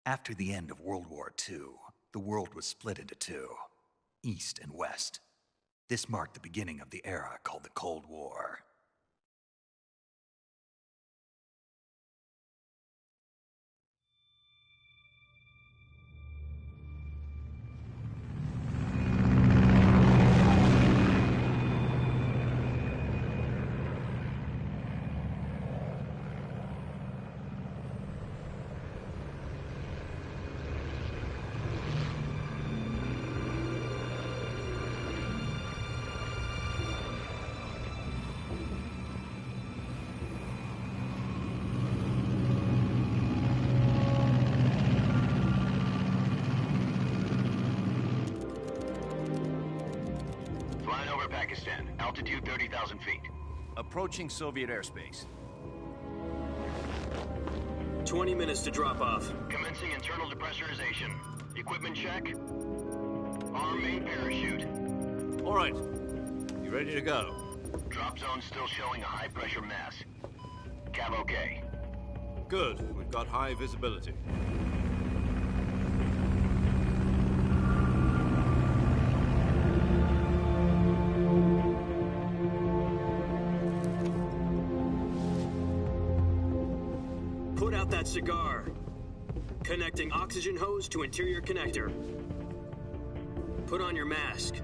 After the end of World War II, the world was split into two, East and West. This marked the beginning of the era called the Cold War. Pakistan, altitude 30,000 feet. Approaching Soviet airspace. 20 minutes to drop off. Commencing internal depressurization. Equipment check. Arm main parachute. All right. You ready to go? Drop zone still showing a high pressure mass. Cav okay. Good. We've got high visibility. Put out that cigar. Connecting oxygen hose to interior connector. Put on your mask.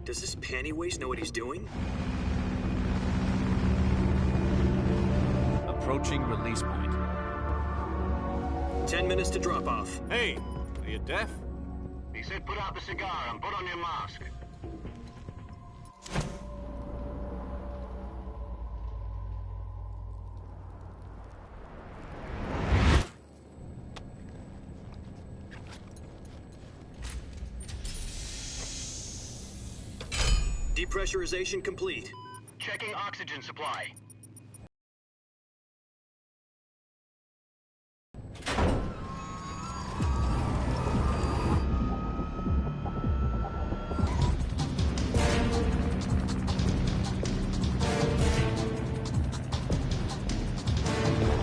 Does this panty waste know what he's doing? Approaching release point. 10 minutes to drop off. Hey, are you deaf? He said put out the cigar and put on your mask. Depressurization complete. Checking oxygen supply.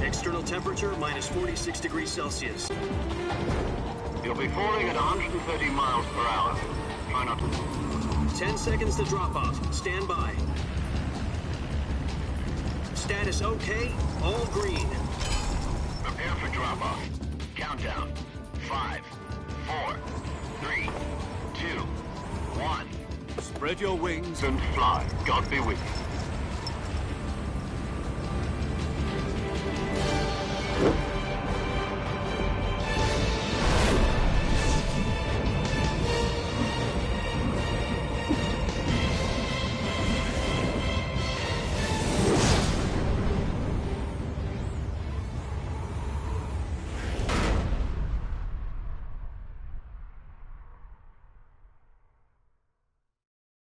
External temperature minus 46 degrees Celsius. You'll be falling at 130 miles per hour. Try not to... 10 seconds to drop off. Stand by. Status okay. All green. Prepare for drop off. Countdown. 5, 4, 3, 2, 1. Spread your wings And fly. God be with you.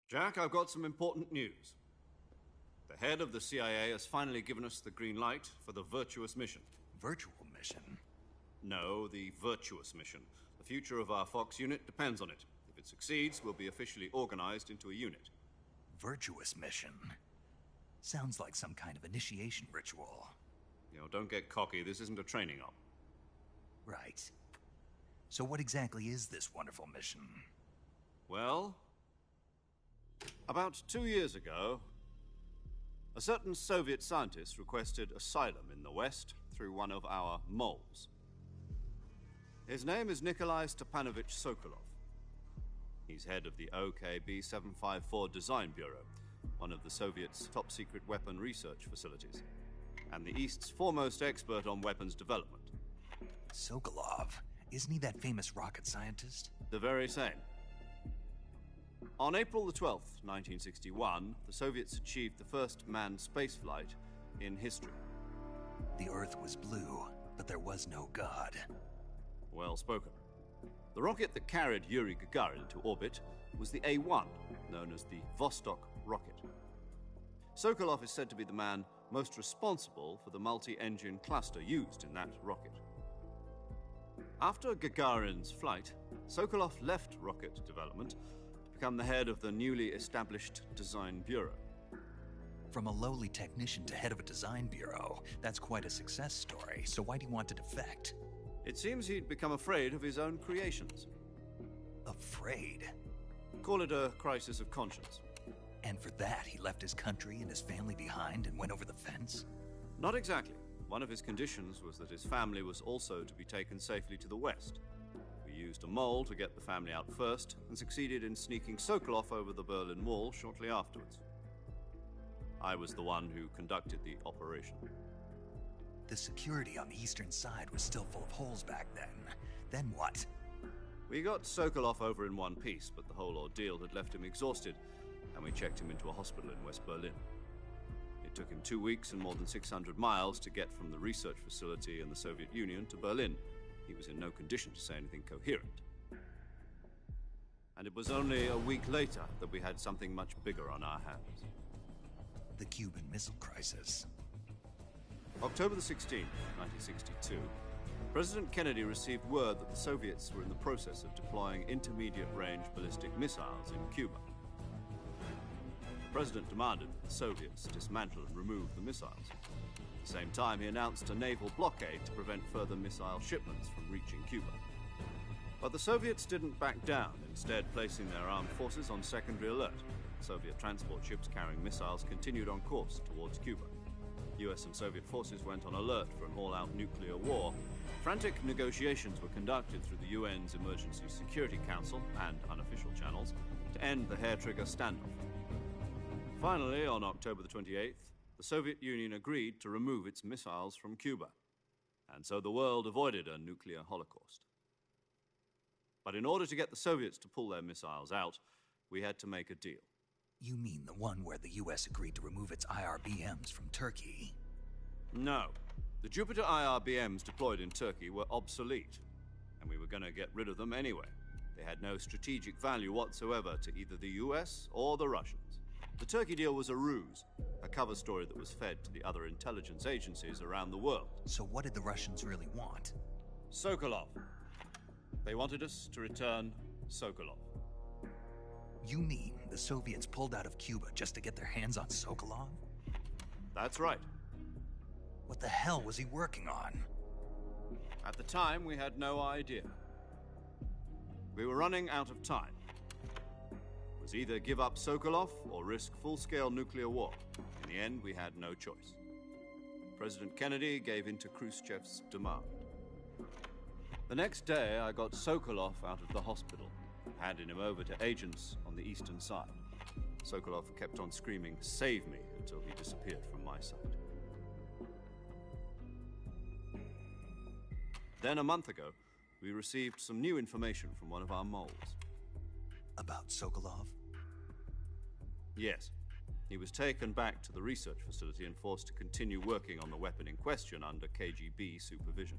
Jack, I've got some important news. The head of the CIA has finally given us the green light for the virtuous mission. Virtual mission? No, the virtuous mission. The future of our Fox unit depends on it. If it succeeds, we'll be officially organized into a unit. Virtuous mission? Sounds like some kind of initiation ritual. You know, don't get cocky. This isn't a training op. Right. So what exactly is this wonderful mission? Well, about 2 years ago, a certain Soviet scientist requested asylum in the West through one of our moles. His name is Nikolai Stepanovich Sokolov. He's head of the OKB-754 Design Bureau, one of the Soviets' top-secret weapon research facilities, and the East's foremost expert on weapons development. Sokolov? Isn't he that famous rocket scientist? The very same. On April the 12th, 1961, the Soviets achieved the first manned spaceflight in history. The Earth was blue, but there was no God. Well spoken. The rocket that carried Yuri Gagarin into orbit was the A-1, known as the Vostok rocket. Sokolov is said to be the man most responsible for the multi-engine cluster used in that rocket. After Gagarin's flight, Sokolov left rocket development to become the head of the newly established Design Bureau. From a lowly technician to head of a design bureau, that's quite a success story, so why'd he want to defect? It seems he'd become afraid of his own creations. Afraid? Call it a crisis of conscience. And for that, he left his country and his family behind and went over the fence? Not exactly. One of his conditions was that his family was also to be taken safely to the west. We used a mole to get the family out first, and succeeded in sneaking Sokolov over the Berlin Wall shortly afterwards. I was the one who conducted the operation. The security on the eastern side was still full of holes back then. Then what? We got Sokolov over in one piece, but the whole ordeal had left him exhausted, and we checked him into a hospital in West Berlin. It took him 2 weeks and more than 600 miles to get from the research facility in the Soviet Union to Berlin. He was in no condition to say anything coherent. And it was only a week later that we had something much bigger on our hands. The Cuban Missile Crisis. October the 16th, 1962, President Kennedy received word that the Soviets were in the process of deploying intermediate-range ballistic missiles in Cuba. The President demanded that the Soviets dismantle and remove the missiles. At the same time, he announced a naval blockade to prevent further missile shipments from reaching Cuba. But the Soviets didn't back down, instead placing their armed forces on secondary alert. Soviet transport ships carrying missiles continued on course towards Cuba. US and Soviet forces went on alert for an all-out nuclear war. Frantic negotiations were conducted through the UN's Emergency Security Council and unofficial channels to end the hair-trigger standoff. Finally, on October the 28th, the Soviet Union agreed to remove its missiles from Cuba, and so the world avoided a nuclear holocaust. But in order to get the Soviets to pull their missiles out, we had to make a deal. You mean the one where the US agreed to remove its IRBMs from Turkey? No. The Jupiter IRBMs deployed in Turkey were obsolete, and we were going to get rid of them anyway. They had no strategic value whatsoever to either the US or the Russians. The Turkey deal was a ruse, a cover story that was fed to the other intelligence agencies around the world. So what did the Russians really want? Sokolov. They wanted us to return Sokolov. You mean the Soviets pulled out of Cuba just to get their hands on Sokolov? That's right. What the hell was he working on? At the time, we had no idea. We were running out of time. It was either give up Sokolov or risk full-scale nuclear war. In the end, we had no choice. President Kennedy gave in to Khrushchev's demand. The next day, I got Sokolov out of the hospital, handing him over to agents on the eastern side. Sokolov kept on screaming, "Save me," until he disappeared from my sight. Then, a month ago, we received some new information from one of our moles. About Sokolov? Yes. He was taken back to the research facility and forced to continue working on the weapon in question under KGB supervision.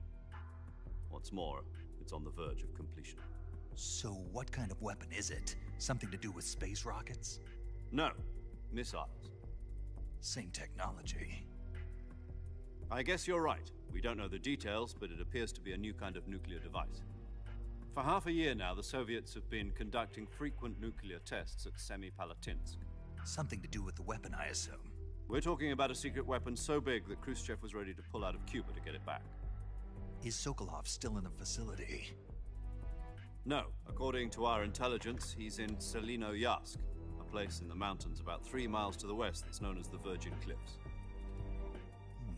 What's more, it's on the verge of completion. So what kind of weapon is it? Something to do with space rockets? No, missiles. Same technology. I guess you're right. We don't know the details, but it appears to be a new kind of nuclear device. For half a year now, the Soviets have been conducting frequent nuclear tests at Semipalatinsk. Something to do with the weapon, I assume. We're talking about a secret weapon so big that Khrushchev was ready to pull out of Cuba to get it back. Is Sokolov still in the facility? No. According to our intelligence, he's in Selinoyarsk, a place in the mountains about 3 miles to the west that's known as the Virgin Cliffs.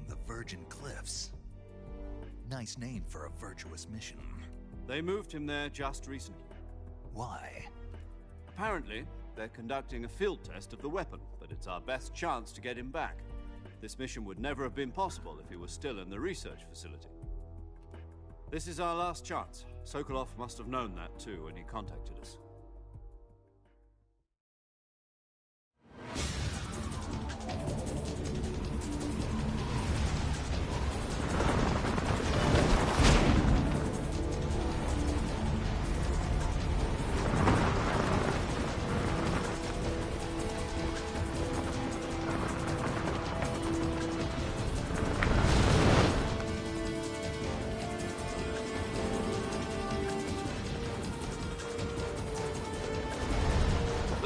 The Virgin Cliffs. Nice name for a virtuous mission. They moved him there just recently. Why? Apparently, they're conducting a field test of the weapon, but it's our best chance to get him back. This mission would never have been possible if he was still in the research facility. This is our last chance. Sokolov must have known that too when he contacted us.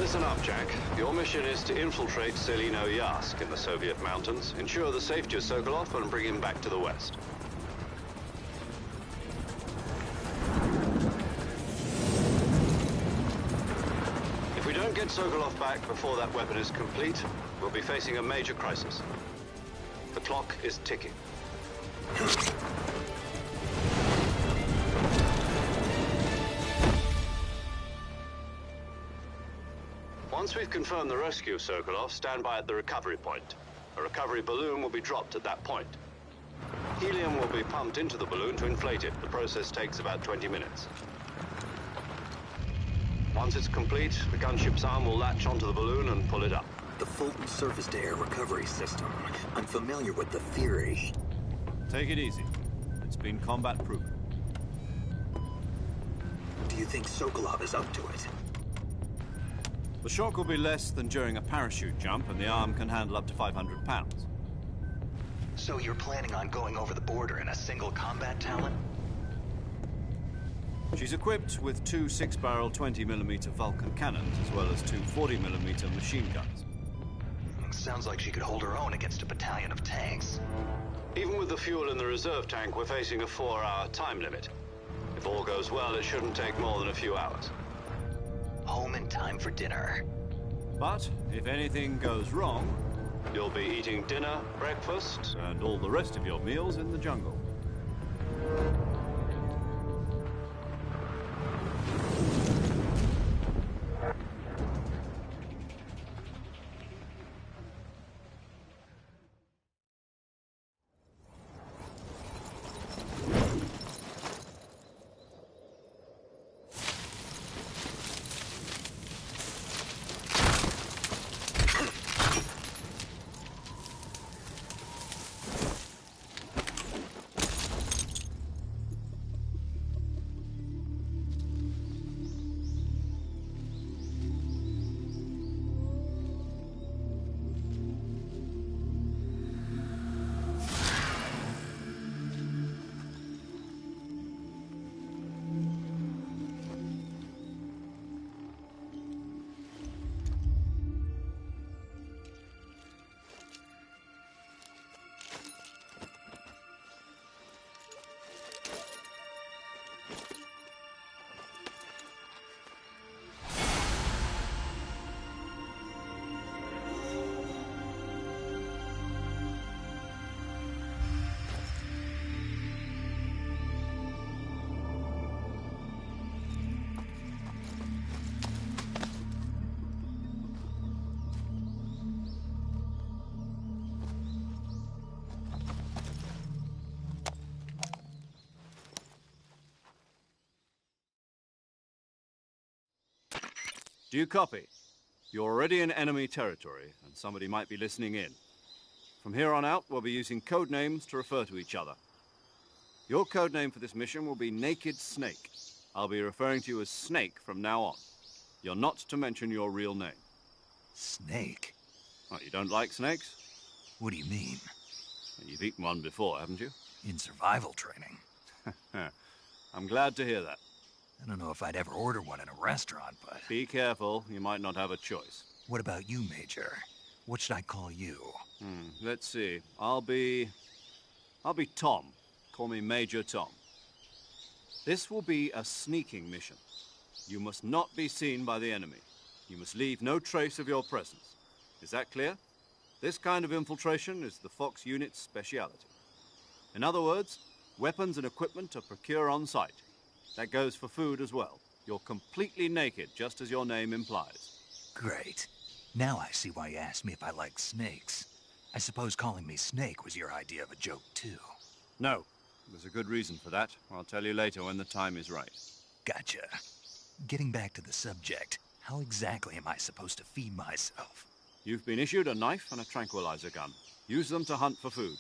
Listen up, Jack. Your mission is to infiltrate Selino Yask in the Soviet mountains, ensure the safety of Sokolov, and bring him back to the West. If we don't get Sokolov back before that weapon is complete, we'll be facing a major crisis. The clock is ticking. Once we've confirmed the rescue of Sokolov, stand by at the recovery point. A recovery balloon will be dropped at that point. Helium will be pumped into the balloon to inflate it. The process takes about 20 minutes. Once it's complete, the gunship's arm will latch onto the balloon and pull it up. The Fulton surface-to-air recovery system. I'm familiar with the theory. Take it easy. It's been combat-proven. Do you think Sokolov is up to it? The shock will be less than during a parachute jump, and the arm can handle up to 500 pounds. So you're planning on going over the border in a single combat Talon? She's equipped with two 6-barrel 20mm Vulcan cannons, as well as two 40mm machine guns. Sounds like she could hold her own against a battalion of tanks. Even with the fuel in the reserve tank, we're facing a 4-hour time limit. If all goes well, it shouldn't take more than a few hours. Home in time for dinner. But if anything goes wrong, you'll be eating dinner, breakfast, and all the rest of your meals in the jungle. Do you copy? You're already in enemy territory, and somebody might be listening in. From here on out, we'll be using code names to refer to each other. Your code name for this mission will be Naked Snake. I'll be referring to you as Snake from now on. You're not to mention your real name. Snake? Oh, you don't like snakes? What do you mean? You've eaten one before, haven't you? In survival training. I'm glad to hear that. I don't know if I'd ever order one in a restaurant, but... Be careful, you might not have a choice. What about you, Major? What should I call you? Let's see. I'll be Tom. Call me Major Tom. This will be a sneaking mission. You must not be seen by the enemy. You must leave no trace of your presence. Is that clear? This kind of infiltration is the Fox unit's speciality. In other words, weapons and equipment are procured on site. That goes for food as well. You're completely naked, just as your name implies. Great. Now I see why you asked me if I like snakes. I suppose calling me Snake was your idea of a joke, too. No. There's a good reason for that. I'll tell you later when the time is right. Gotcha. Getting back to the subject, how exactly am I supposed to feed myself? You've been issued a knife and a tranquilizer gun. Use them to hunt for food.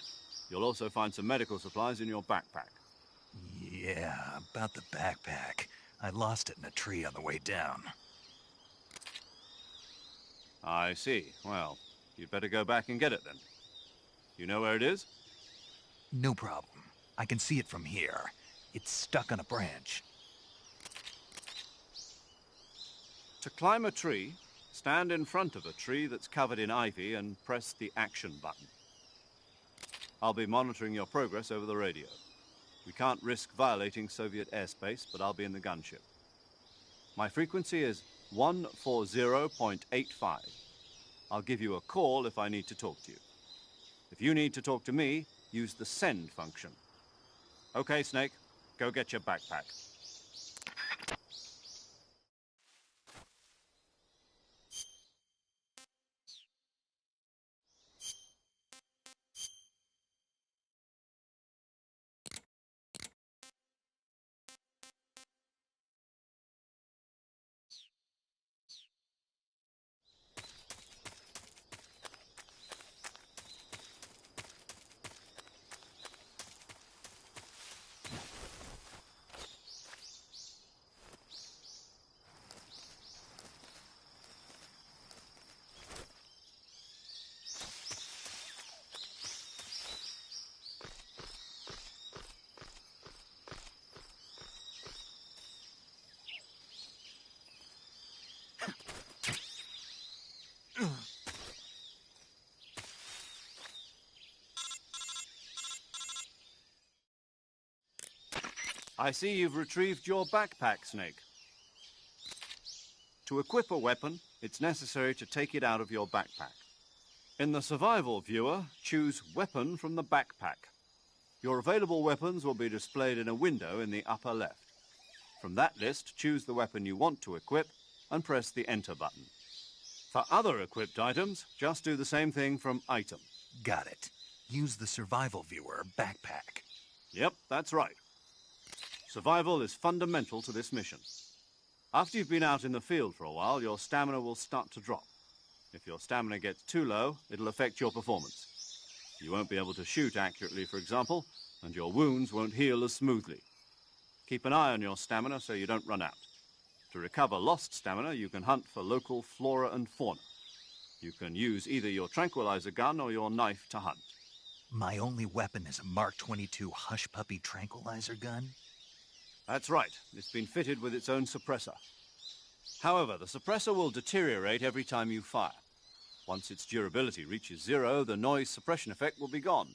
You'll also find some medical supplies in your backpack. Yeah, about the backpack. I lost it in a tree on the way down. I see. Well, you'd better go back and get it then. You know where it is? No problem. I can see it from here. It's stuck on a branch. To climb a tree, Stand in front of a tree that's covered in ivy and press the action button. I'll be monitoring your progress over the radio. We can't risk violating Soviet airspace, but I'll be in the gunship. My frequency is 140.85. I'll give you a call if I need to talk to you. If you need to talk to me, use the send function. Okay, Snake, go get your backpack. I see you've retrieved your backpack, Snake. To equip a weapon, it's necessary to take it out of your backpack. In the survival viewer, choose Weapon from the backpack. Your available weapons will be displayed in a window in the upper left. From that list, choose the weapon you want to equip and press the Enter button. For other equipped items, just do the same thing from Item. Got it. Use the survival viewer backpack. Yep, that's right. Survival is fundamental to this mission. After you've been out in the field for a while, your stamina will start to drop. If your stamina gets too low, it'll affect your performance. You won't be able to shoot accurately, for example, and your wounds won't heal as smoothly. Keep an eye on your stamina so you don't run out. To recover lost stamina, you can hunt for local flora and fauna. You can use either your tranquilizer gun or your knife to hunt. My only weapon is a Mark 22 Hush Puppy tranquilizer gun? That's right. It's been fitted with its own suppressor. However, the suppressor will deteriorate every time you fire. Once its durability reaches 0, the noise suppression effect will be gone.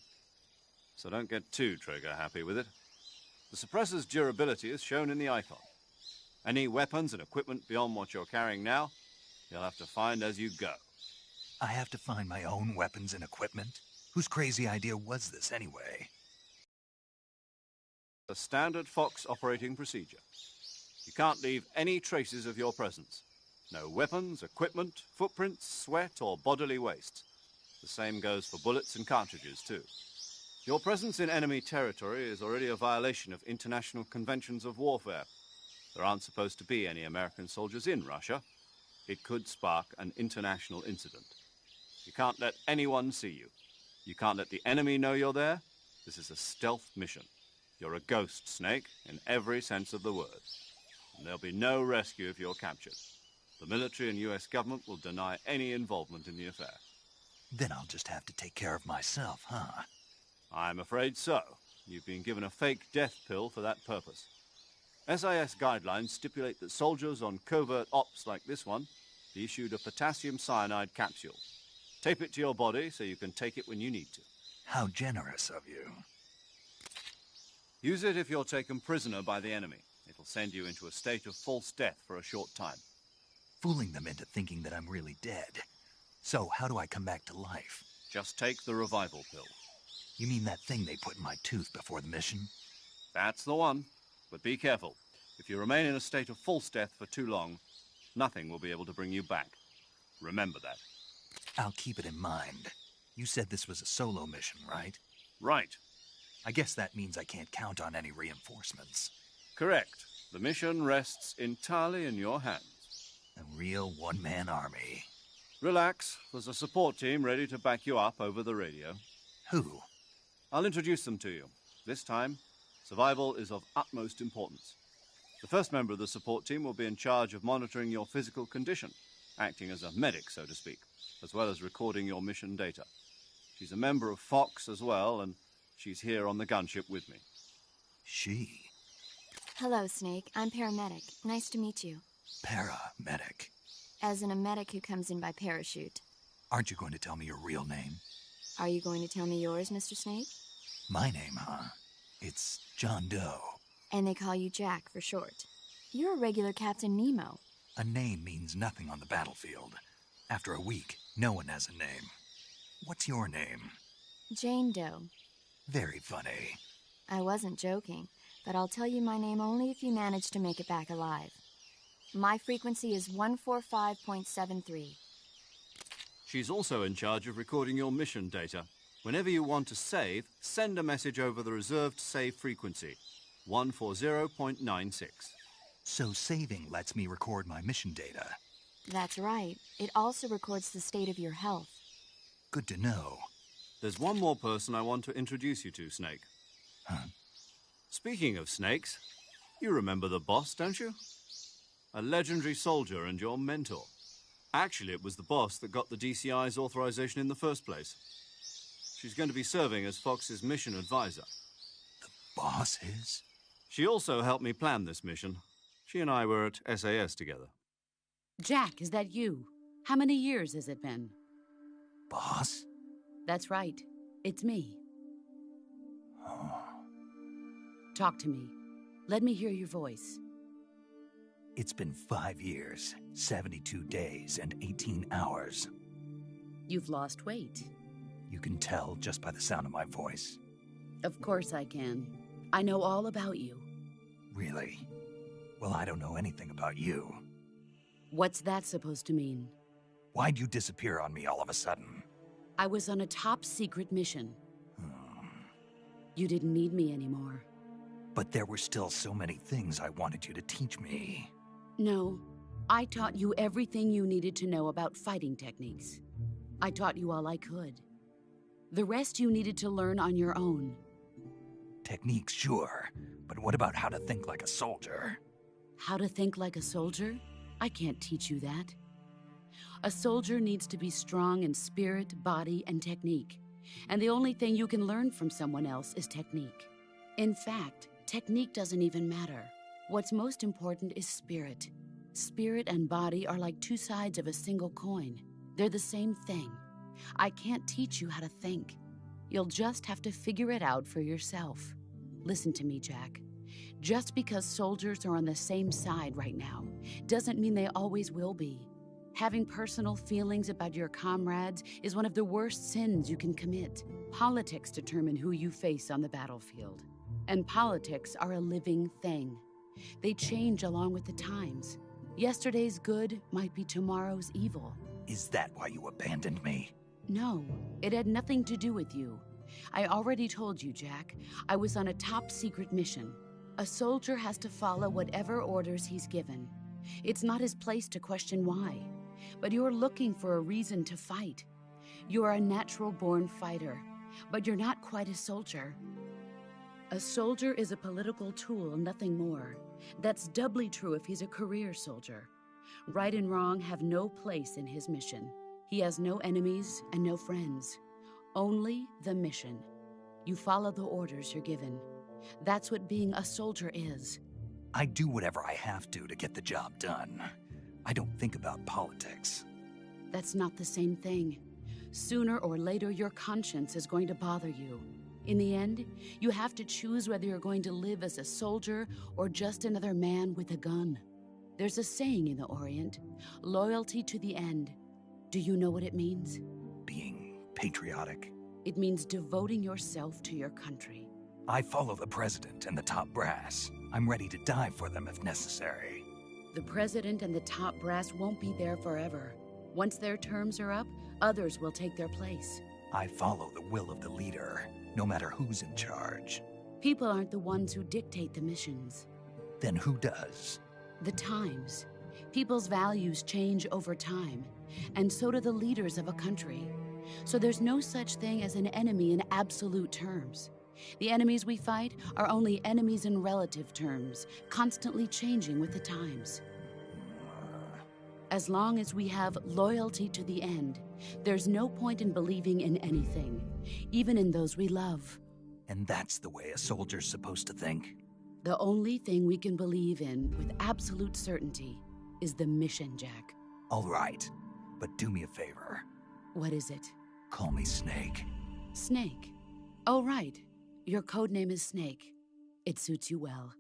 So don't get too trigger-happy with it. The suppressor's durability is shown in the icon. Any weapons and equipment beyond what you're carrying now, you'll have to find as you go. I have to find my own weapons and equipment? Whose crazy idea was this anyway? A standard Fox operating procedure. You can't leave any traces of your presence. No weapons, equipment, footprints, sweat, or bodily waste. The same goes for bullets and cartridges, too. Your presence in enemy territory is already a violation of international conventions of warfare. There aren't supposed to be any American soldiers in Russia. It could spark an international incident. You can't let anyone see you. You can't let the enemy know you're there. This is a stealth mission. You're a ghost, Snake, in every sense of the word. And there'll be no rescue if you're captured. The military and U.S. government will deny any involvement in the affair. Then I'll just have to take care of myself, huh? I'm afraid so. You've been given a fake death pill for that purpose. SIS guidelines stipulate that soldiers on covert ops like this one be issued a potassium cyanide capsule. Tape it to your body so you can take it when you need to. How generous of you. Use it if you're taken prisoner by the enemy. It'll send you into a state of false death for a short time. Fooling them into thinking that I'm really dead. So, how do I come back to life? Just take the revival pill. You mean that thing they put in my tooth before the mission? That's the one. But be careful. If you remain in a state of false death for too long, nothing will be able to bring you back. Remember that. I'll keep it in mind. You said this was a solo mission, right? Right. I guess that means I can't count on any reinforcements. Correct. The mission rests entirely in your hands. A real one-man army. Relax. There's a support team ready to back you up over the radio. Who? I'll introduce them to you. This time, survival is of utmost importance. The first member of the support team will be in charge of monitoring your physical condition, acting as a medic, so to speak, as well as recording your mission data. She's a member of Fox as well, and she's here on the gunship with me. She? Hello, Snake. I'm paramedic. Nice to meet you. Paramedic. As in a medic who comes in by parachute. Aren't you going to tell me your real name? Are you going to tell me yours, Mr. Snake? My name, huh? It's John Doe. And they call you Jack for short. You're a regular Captain Nemo. A name means nothing on the battlefield. After a week, no one has a name. What's your name? Jane Doe. Very funny. I wasn't joking, but I'll tell you my name only if you manage to make it back alive. My frequency is 145.73. She's also in charge of recording your mission data. Whenever you want to save, send a message over the reserved save frequency, 140.96. So saving lets me record my mission data. That's right. It also records the state of your health. Good to know. There's one more person I want to introduce you to, Snake. Huh? Speaking of snakes, you remember the boss, don't you? A legendary soldier and your mentor. Actually, it was the boss that got the DCI's authorization in the first place. She's going to be serving as Fox's mission advisor. The boss is? She also helped me plan this mission. She and I were at SAS together. Jack, is that you? How many years has it been? Boss? That's right. It's me. Oh. Talk to me. Let me hear your voice. It's been 5 years, 72 days, and 18 hours. You've lost weight. You can tell just by the sound of my voice. Of course I can. I know all about you. Really? Well, I don't know anything about you. What's that supposed to mean? Why'd you disappear on me all of a sudden? I was on a top-secret mission. You didn't need me anymore. But there were still so many things I wanted you to teach me. No, I taught you everything you needed to know about fighting techniques. I taught you all I could. The rest you needed to learn on your own. Techniques, sure. But what about how to think like a soldier? How to think like a soldier? I can't teach you that. A soldier needs to be strong in spirit, body, and technique. And the only thing you can learn from someone else is technique. In fact, technique doesn't even matter. What's most important is spirit. Spirit and body are like two sides of a single coin. They're the same thing. I can't teach you how to think. You'll just have to figure it out for yourself. Listen to me, Jack. Just because soldiers are on the same side right now doesn't mean they always will be. Having personal feelings about your comrades is one of the worst sins you can commit. Politics determine who you face on the battlefield. And politics are a living thing. They change along with the times. Yesterday's good might be tomorrow's evil. Is that why you abandoned me? No, it had nothing to do with you. I already told you, Jack. I was on a top-secret mission. A soldier has to follow whatever orders he's given. It's not his place to question why. But you're looking for a reason to fight. You're a natural-born fighter, but you're not quite a soldier. A soldier is a political tool, nothing more. That's doubly true if he's a career soldier. Right and wrong have no place in his mission. He has no enemies and no friends. Only the mission. You follow the orders you're given. That's what being a soldier is. I do whatever I have to get the job done. I don't think about politics. That's not the same thing. Sooner or later, your conscience is going to bother you. In the end, you have to choose whether you're going to live as a soldier or just another man with a gun. There's a saying in the Orient, loyalty to the end. Do you know what it means? Being patriotic. It means devoting yourself to your country. I follow the president and the top brass. I'm ready to die for them if necessary. The president and the top brass won't be there forever. Once their terms are up, others will take their place. I follow the will of the leader, no matter who's in charge. People aren't the ones who dictate the missions. Then who does? The times. People's values change over time, and so do the leaders of a country. So there's no such thing as an enemy in absolute terms. The enemies we fight are only enemies in relative terms, constantly changing with the times. As long as we have loyalty to the end, there's no point in believing in anything, even in those we love. And that's the way a soldier's supposed to think? The only thing we can believe in with absolute certainty is the mission, Jack. All right, but do me a favor. What is it? Call me Snake. Snake. Oh, right. Your code name is Snake. It suits you well.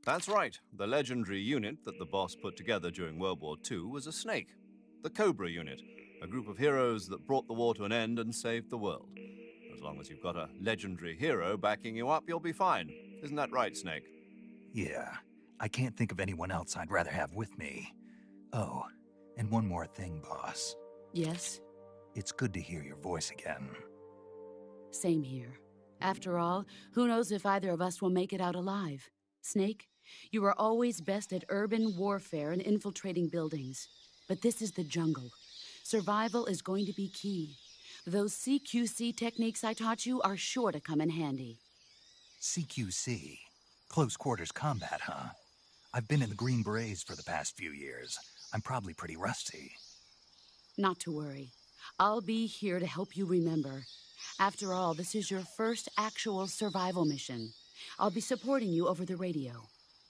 That's right. The legendary unit that the boss put together during World War II was a snake. The Cobra unit, a group of heroes that brought the war to an end and saved the world. As long as you've got a legendary hero backing you up, you'll be fine. Isn't that right, Snake? Yeah, I can't think of anyone else I'd rather have with me. Oh, and one more thing, boss. Yes? It's good to hear your voice again. Same here. After all, who knows if either of us will make it out alive? Snake, you are always best at urban warfare and infiltrating buildings. But this is the jungle. Survival is going to be key. Those CQC techniques I taught you are sure to come in handy. CQC? Close quarters combat, huh? I've been in the Green Berets for the past few years. I'm probably pretty rusty. Not to worry. I'll be here to help you remember. After all, this is your first actual survival mission. I'll be supporting you over the radio.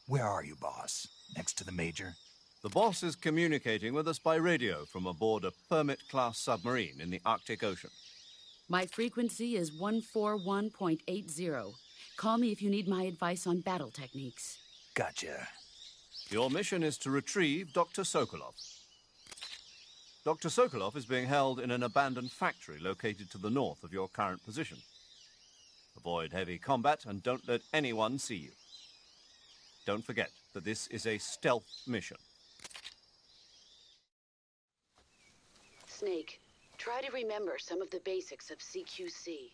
Where are you, boss? Next to the Major? The boss is communicating with us by radio from aboard a Permit-class submarine in the Arctic Ocean. My frequency is 141.80. Call me if you need my advice on battle techniques. Gotcha. Your mission is to retrieve Dr. Sokolov. Dr. Sokolov is being held in an abandoned factory located to the north of your current position. Avoid heavy combat and don't let anyone see you. Don't forget that this is a stealth mission. Snake, try to remember some of the basics of CQC.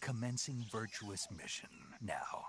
Commencing virtuous mission now.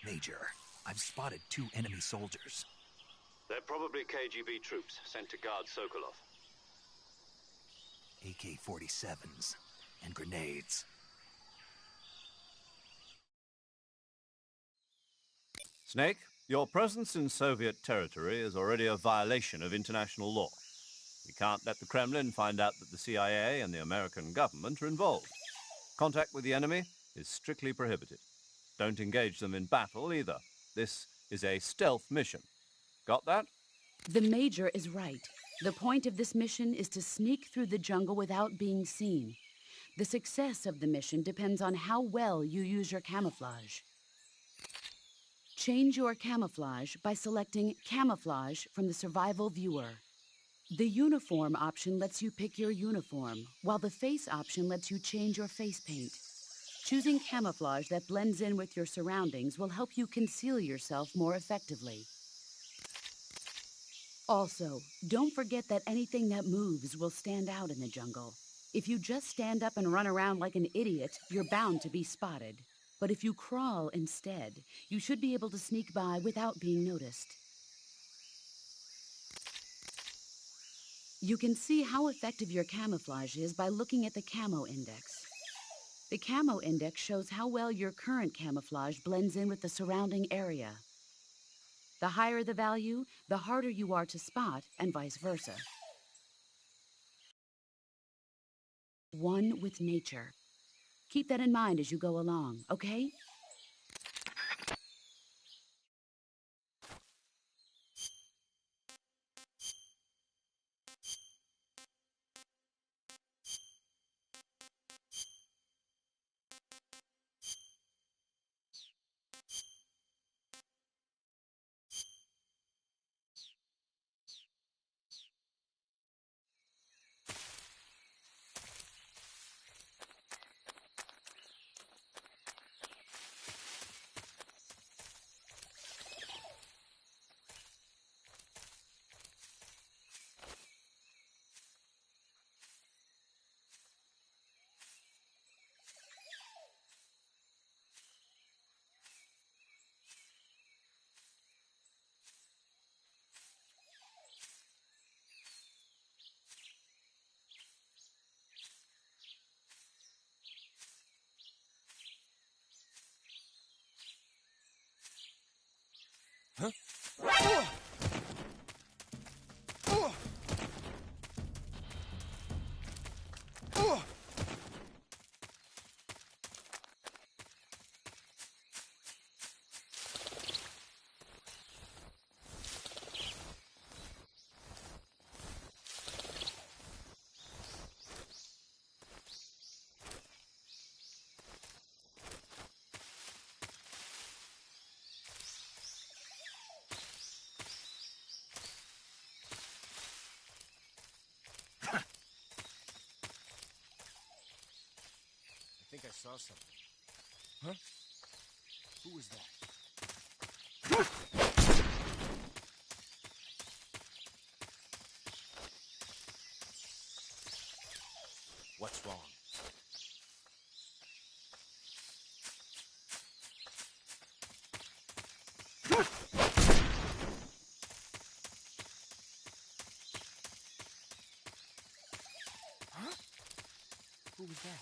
Major, I've spotted 2 enemy soldiers. They're probably KGB troops sent to guard Sokolov. AK-47s and grenades. Snake, your presence in Soviet territory is already a violation of international law. We can't let the Kremlin find out that the CIA and the American government are involved. Contact with the enemy is strictly prohibited. Don't engage them in battle either. This is a stealth mission. Got that? The Major is right. The point of this mission is to sneak through the jungle without being seen. The success of the mission depends on how well you use your camouflage. Change your camouflage by selecting Camouflage from the Survival Viewer. The Uniform option lets you pick your uniform, while the Face option lets you change your face paint. Choosing camouflage that blends in with your surroundings will help you conceal yourself more effectively. Also, don't forget that anything that moves will stand out in the jungle. If you just stand up and run around like an idiot, you're bound to be spotted. But if you crawl instead, you should be able to sneak by without being noticed. You can see how effective your camouflage is by looking at the Camo Index. The Camo Index shows how well your current camouflage blends in with the surrounding area. The higher the value, the harder you are to spot, and vice versa. One with nature. Keep that in mind as you go along, okay? I think I saw something. Huh? Who was that? What's wrong? Huh? Who was that?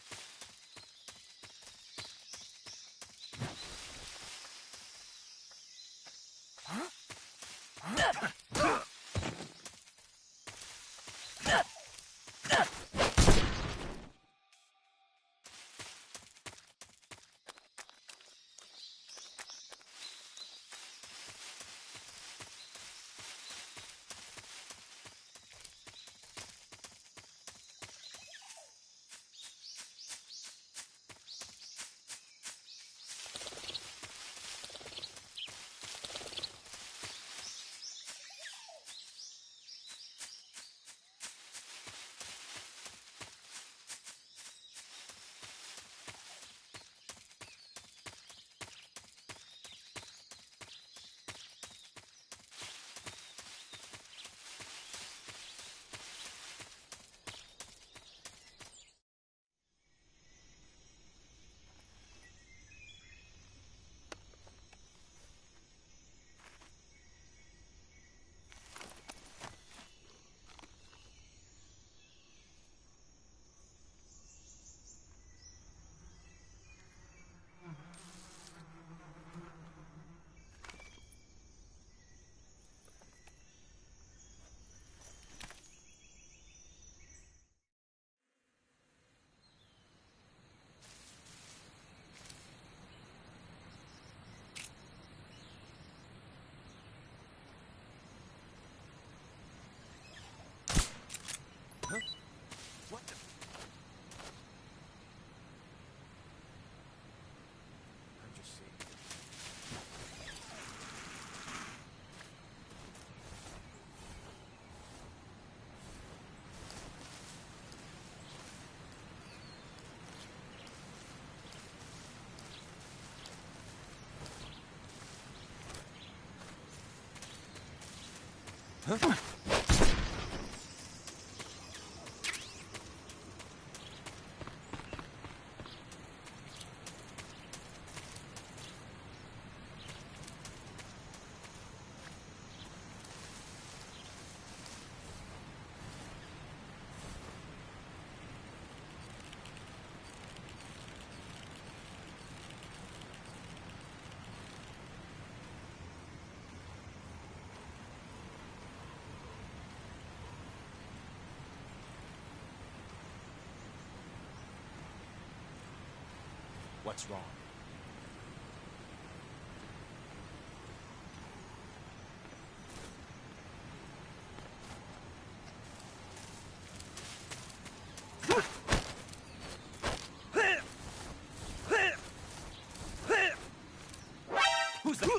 What's wrong? Who's that?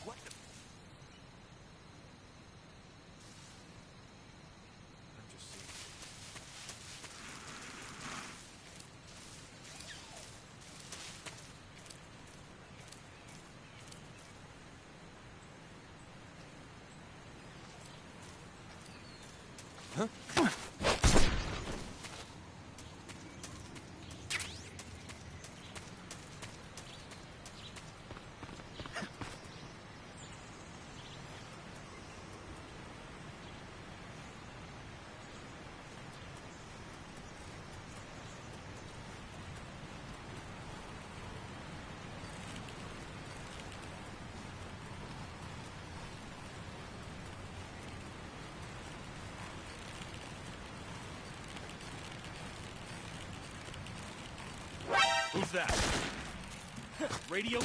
What the? I'm just seeing. Huh? Who's that? Radio?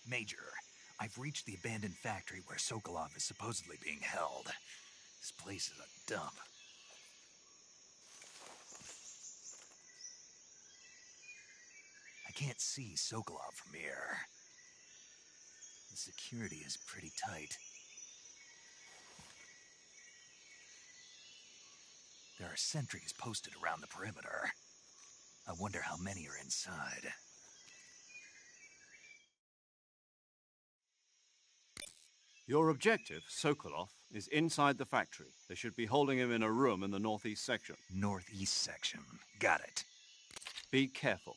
Major, I've reached the abandoned factory where Sokolov is supposedly being held. This place is a dump. I can't see Sokolov from here. The security is pretty tight. There are sentries posted around the perimeter. I wonder how many are inside. Your objective, Sokolov, is inside the factory. They should be holding him in a room in the northeast section. Northeast section. Got it. Be careful.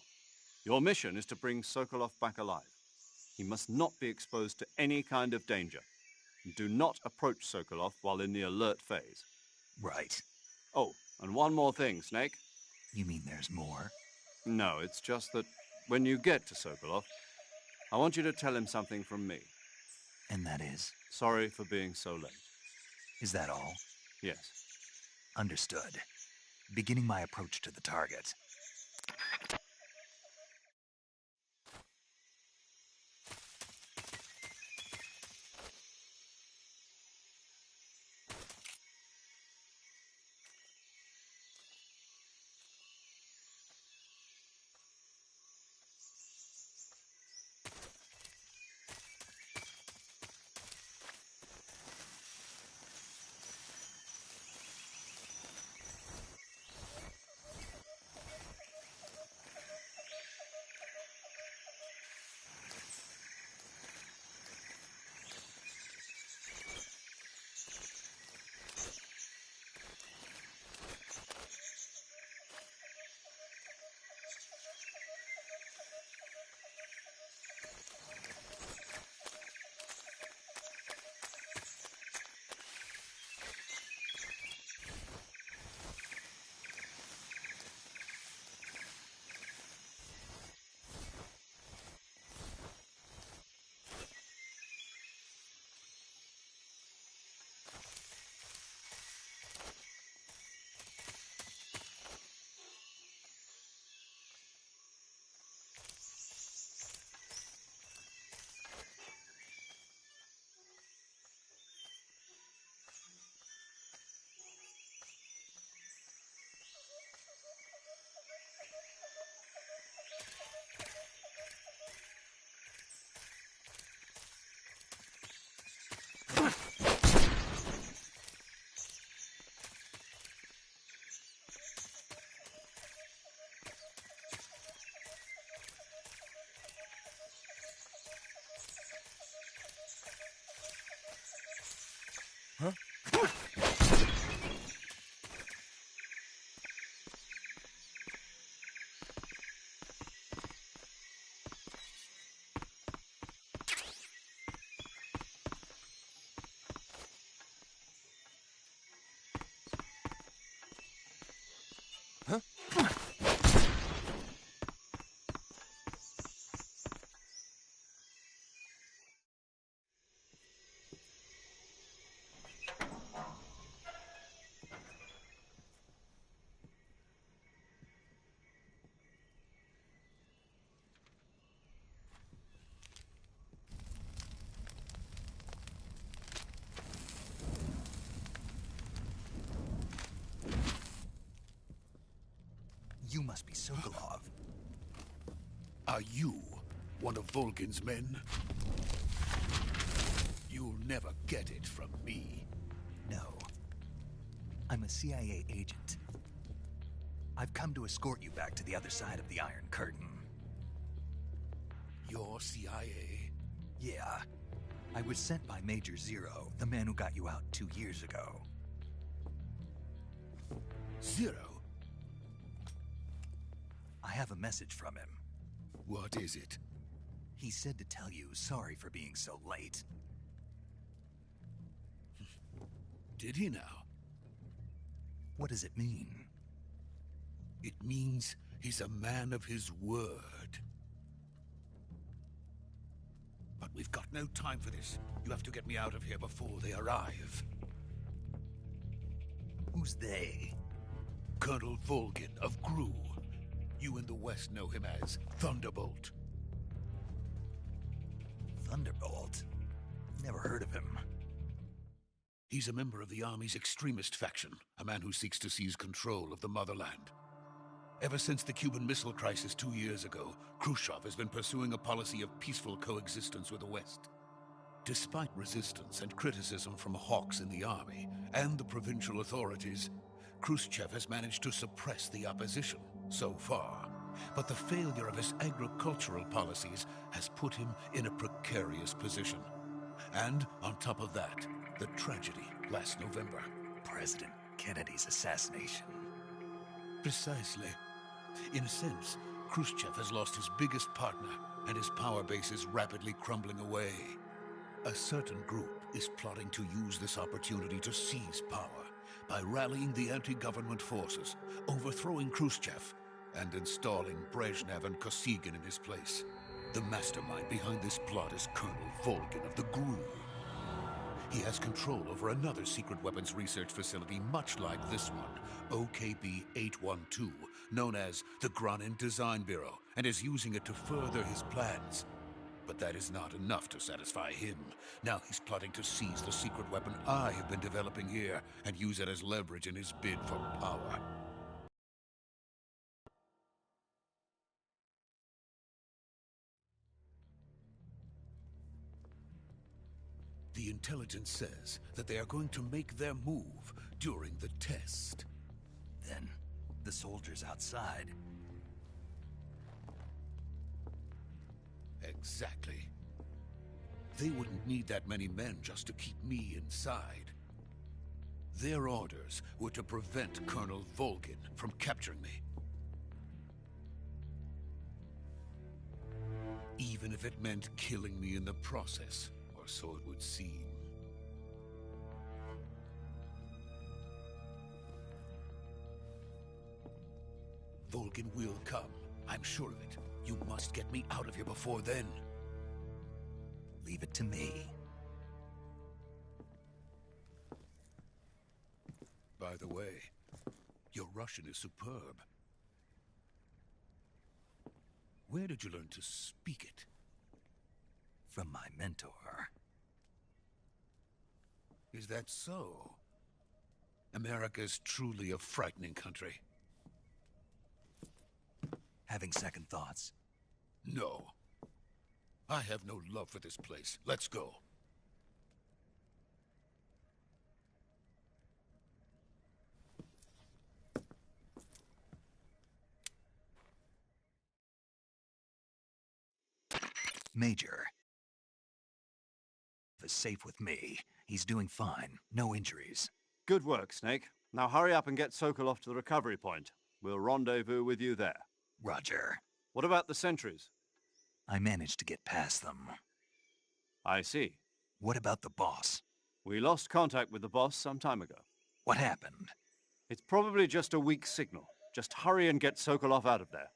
Your mission is to bring Sokolov back alive. He must not be exposed to any kind of danger. Do not approach Sokolov while in the alert phase. Right. Oh, and one more thing, Snake. You mean there's more? No, it's just that when you get to Sokolov, I want you to tell him something from me. And that is? Sorry for being so late. Is that all? Yes. Understood. Beginning my approach to the target. You must be Sokolov. Are you one of Volgin's men? You'll never get it from me. No. I'm a CIA agent. I've come to escort you back to the other side of the Iron Curtain. You're CIA? Yeah. I was sent by Major Zero, the man who got you out 2 years ago. Zero? I have a message from him. What is it? He said to tell you sorry for being so late. Did he now? What does it mean? It means he's a man of his word. But we've got no time for this. You have to get me out of here before they arrive. Who's they? Colonel Volgin of Gru. You in the West know him as Thunderbolt. Thunderbolt? Never heard of him. He's a member of the Army's extremist faction, a man who seeks to seize control of the motherland. Ever since the Cuban Missile Crisis 2 years ago, Khrushchev has been pursuing a policy of peaceful coexistence with the West. Despite resistance and criticism from hawks in the army and the provincial authorities, Khrushchev has managed to suppress the opposition so far. But the failure of his agricultural policies has put him in a precarious position. And on top of that, the tragedy last November. President Kennedy's assassination. Precisely. In a sense, Khrushchev has lost his biggest partner, and his power base is rapidly crumbling away. A certain group is plotting to use this opportunity to seize power by rallying the anti-government forces, overthrowing Khrushchev, and installing Brezhnev and Kosygin in his place. The mastermind behind this plot is Colonel Volgin of the GRU. He has control over another secret weapons research facility much like this one, OKB-812, known as the Granin Design Bureau, and is using it to further his plans. But that is not enough to satisfy him. Now he's plotting to seize the secret weapon I have been developing here and use it as leverage in his bid for power. The intelligence says that they are going to make their move during the test. Then, the soldiers outside. Exactly. They wouldn't need that many men just to keep me inside. Their orders were to prevent Colonel Volgin from capturing me. Even if it meant killing me in the process. Or so it would seem. Volgin will come. I'm sure of it. You must get me out of here before then. Leave it to me. By the way, your Russian is superb. Where did you learn to speak it? From my mentor. Is that so? America is truly a frightening country. Having second thoughts? No. I have no love for this place. Let's go. Major. Is safe with me. He's doing fine. No injuries. Good work, Snake. Now hurry up and get Sokolov to the recovery point. We'll rendezvous with you there. Roger. What about the sentries? I managed to get past them. I see. What about the boss? We lost contact with the boss some time ago. What happened? It's probably just a weak signal. Just hurry and get Sokolov out of there.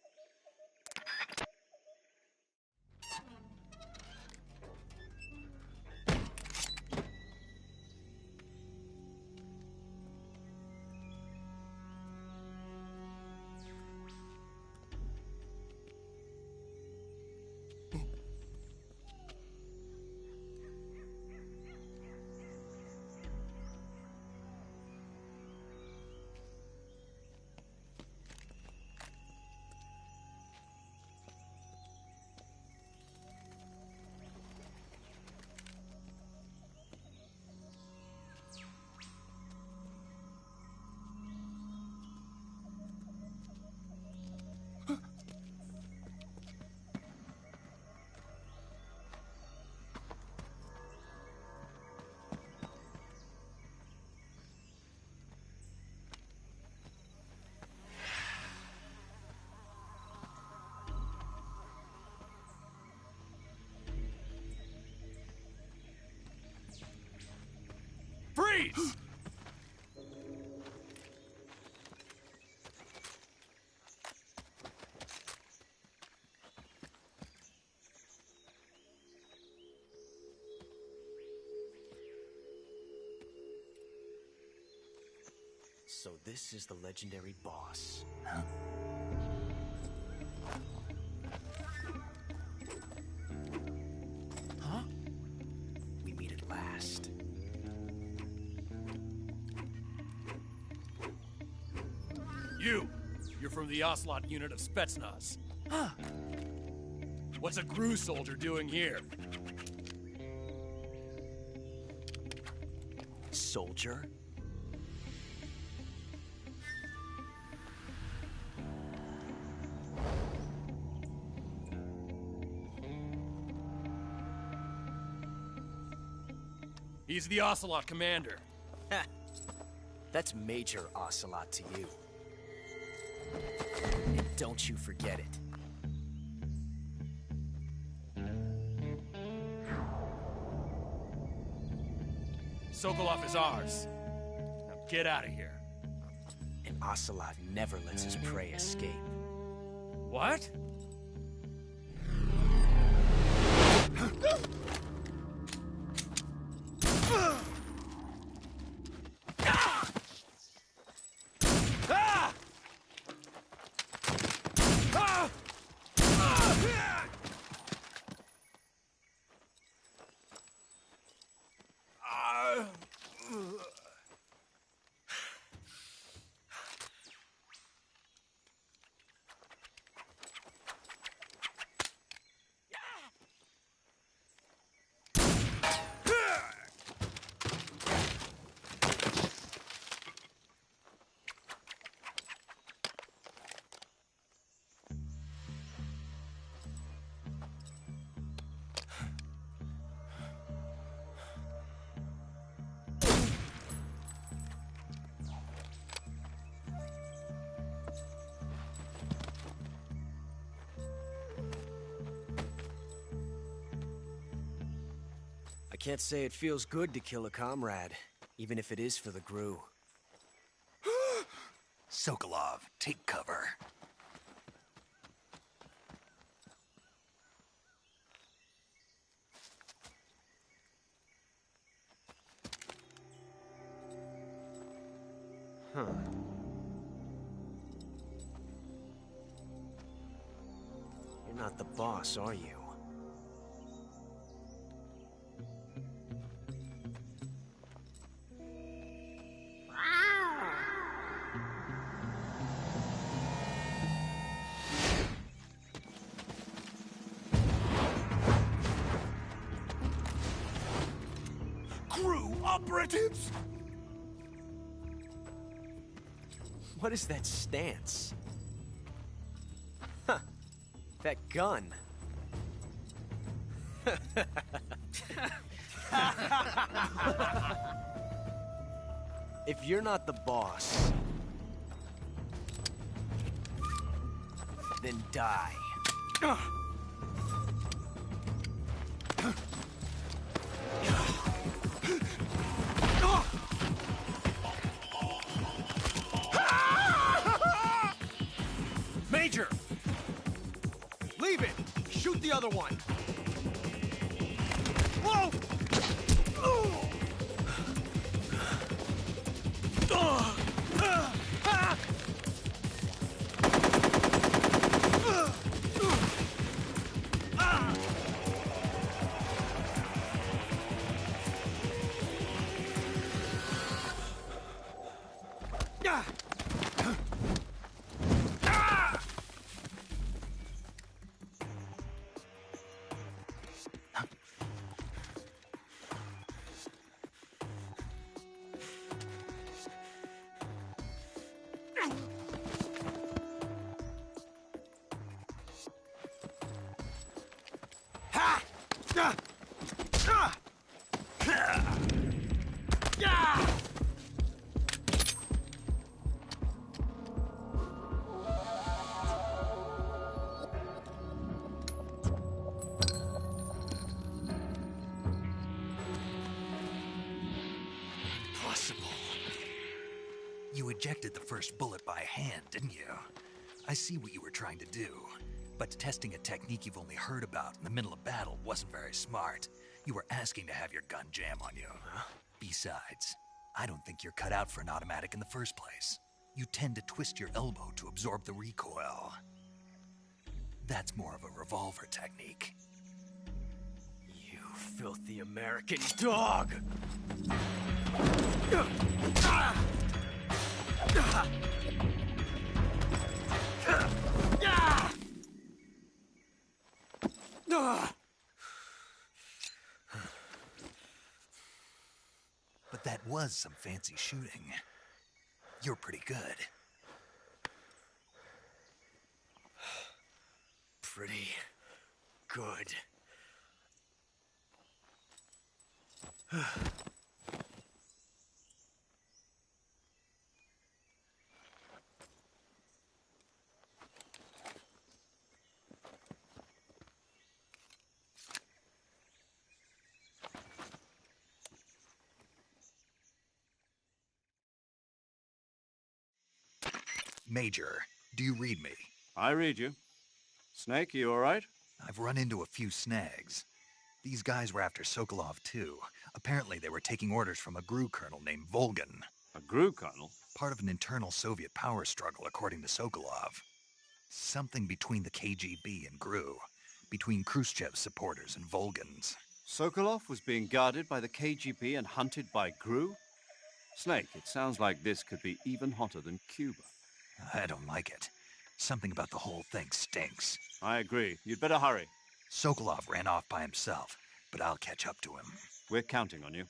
Freeze! So this is the legendary boss. Huh? Huh? You're from the Ocelot unit of Spetsnaz. Huh. What's a GRU soldier doing here? Soldier? He's the Ocelot commander. That's Major Ocelot to you. And don't you forget it. Sokolov is ours. Now get out of here. And Ocelot never lets his prey escape. What? I can't say it feels good to kill a comrade, even if it is for the GRU. Sokolov, take cover. Huh. You're not the boss, are you? GRU operatives? What is that stance? Huh. That gun. If you're not the boss, then die. Major! Leave it! Shoot the other one! Whoa! You ejected the first bullet by hand, didn't you? I see what you were trying to do. But testing a technique you've only heard about in the middle of battle wasn't very smart. You were asking to have your gun jam on you. Besides, I don't think you're cut out for an automatic in the first place. You tend to twist your elbow to absorb the recoil. That's more of a revolver technique. You filthy American dog! But that was some fancy shooting. You're pretty good. Pretty good. Major, do you read me? I read you. Snake, you all right? I've run into a few snags. These guys were after Sokolov, too. Apparently they were taking orders from a GRU colonel named Volgan. A GRU colonel? Part of an internal Soviet power struggle, according to Sokolov. Something between the KGB and GRU. Between Khrushchev's supporters and Volgan's. Sokolov was being guarded by the KGB and hunted by GRU? Snake, it sounds like this could be even hotter than Cuba. I don't like it. Something about the whole thing stinks. I agree. You'd better hurry. Sokolov ran off by himself, but I'll catch up to him. We're counting on you.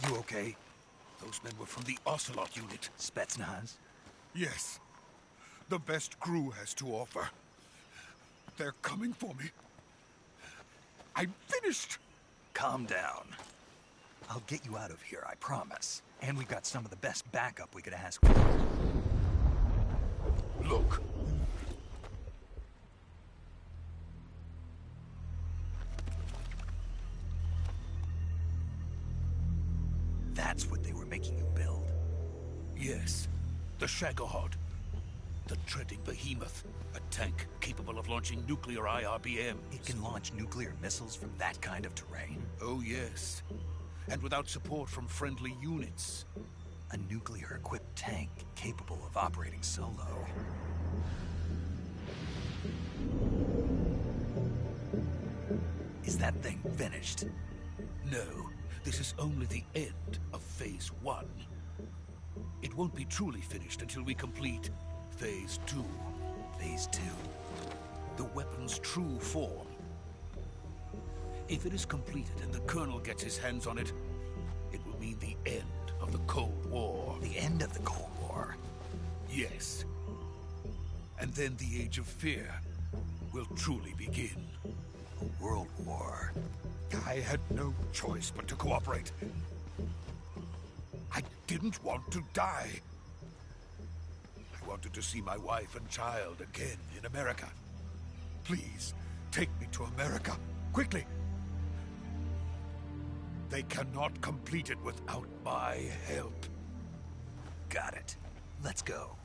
You okay? Those men were from the Ocelot unit. Spetsnaz? Yes. The best GRU has to offer. They're coming for me. I'm finished! Calm down. I'll get you out of here, I promise. And we've got some of the best backup we could ask for. Look. That's what they were making you build? Yes. The Shagohod. The treading behemoth. A tank capable of launching nuclear IRBMs. It can launch nuclear missiles from that kind of terrain? Oh, yes. And without support from friendly units. A nuclear-equipped tank capable of operating solo. Is that thing finished? No. This is only the end of Phase 1. It won't be truly finished until we complete Phase 2. Phase 2? The weapon's true form. If it is completed and the Colonel gets his hands on it, it will mean the end of the Cold War. The end of the Cold War? Yes. And then the Age of Fear will truly begin. A world war? I had no choice but to cooperate. I didn't want to die. I wanted to see my wife and child again in America. Please, take me to America, quickly. They cannot complete it without my help. Got it. Let's go.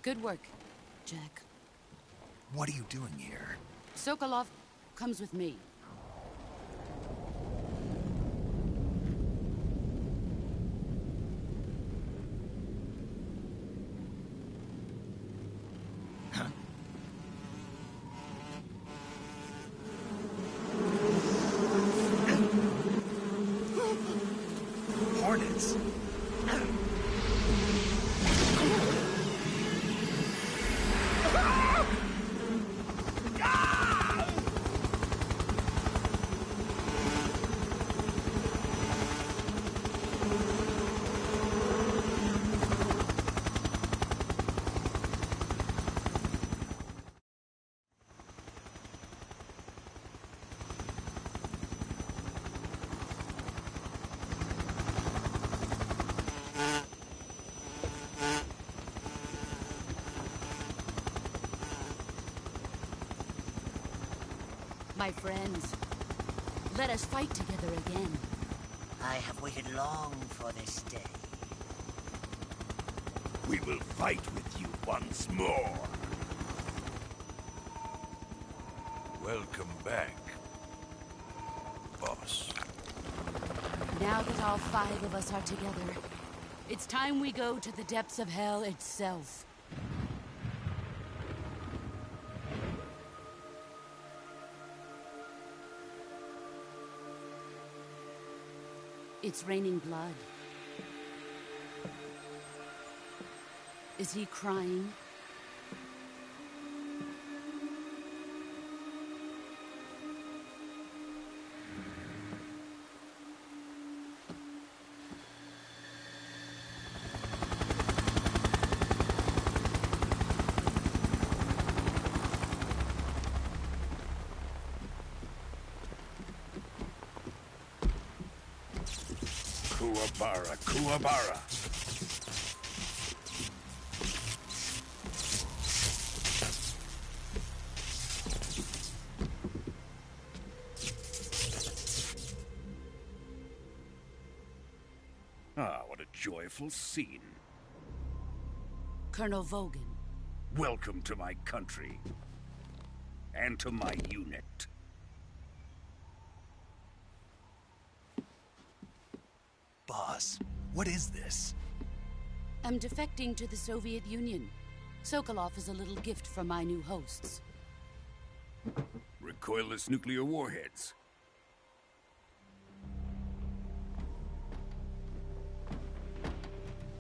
Good work, Jack. What are you doing here? Sokolov comes with me. Hornets. My friends, let us fight together again. I have waited long for this day. We will fight with you once more. Welcome back, boss. Now that all 5 of us are together, it's time we go to the depths of hell itself. It's raining blood. Is he crying? Kuwabara, Kuwabara. Ah, what a joyful scene. Colonel Vogan. Welcome to my country. And to my unit. Boss, what is this? I'm defecting to the Soviet Union. Sokolov is a little gift from my new hosts. Recoilless nuclear warheads.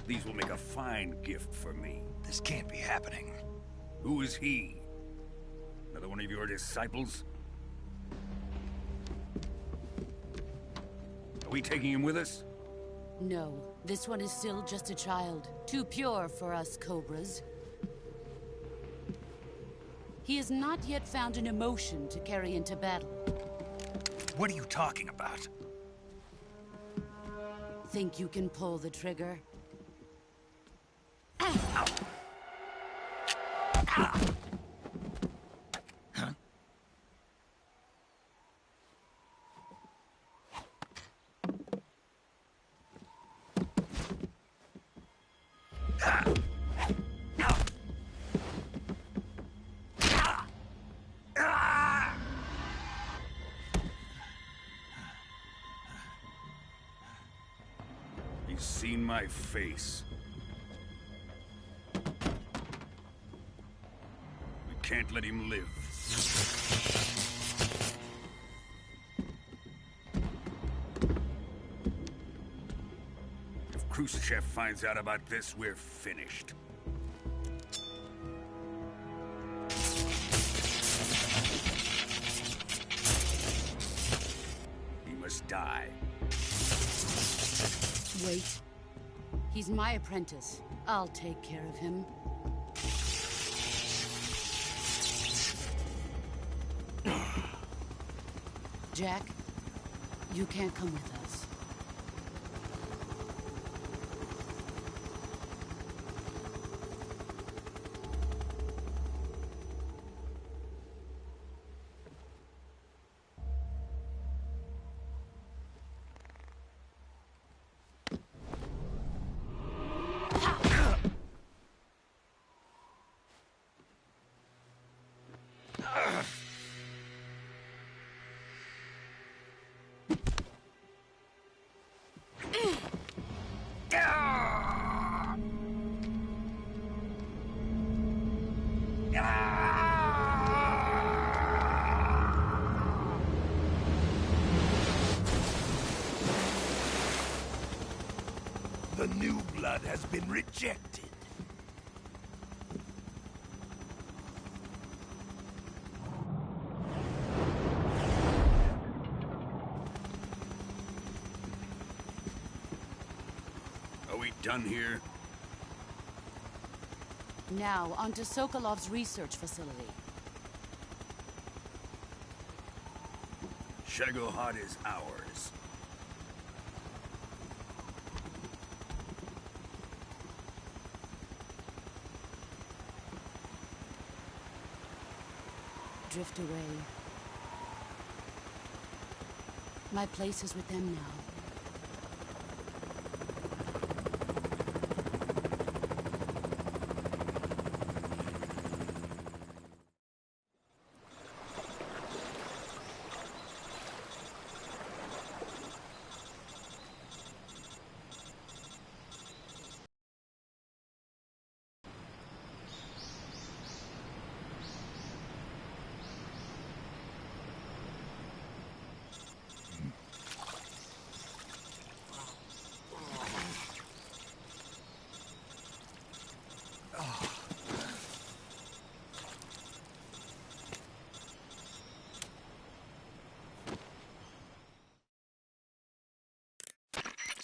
These will make a fine gift for me. This can't be happening. Who is he? Another one of your disciples? Are we taking him with us? No, this one is still just a child. Too pure for us Cobras. He has not yet found an emotion to carry into battle. What are you talking about? Think you can pull the trigger? He's seen my face. We can't let him live. If Khrushchev finds out about this, we're finished. He must die. Wait. He's my apprentice. I'll take care of him. Jack, you can't come with us. blood has been rejected. Are we done here? Now, on to Sokolov's research facility. Shagohod is ours. Drift away. My place is with them now.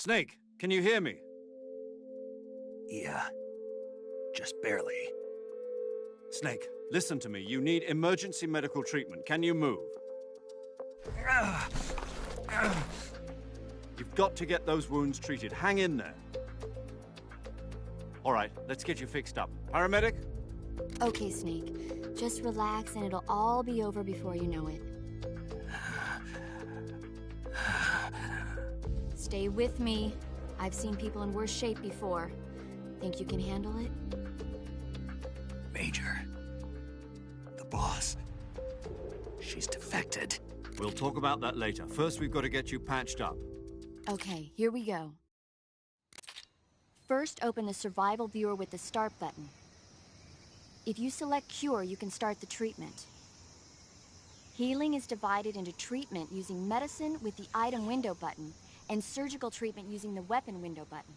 Snake, can you hear me? Yeah. Just barely. Snake, listen to me. You need emergency medical treatment. Can you move? You've got to get those wounds treated. Hang in there. All right, let's get you fixed up. Paramedic? Okay, Snake. Just relax and it'll all be over before you know it. Stay with me. I've seen people in worse shape before. Think you can handle it? Major. The boss. She's defected. We'll talk about that later. First, we've got to get you patched up. Okay, here we go. First, open the survival viewer with the start button. If you select cure, you can start the treatment. Healing is divided into treatment using medicine with the item window button and surgical treatment using the weapon window button.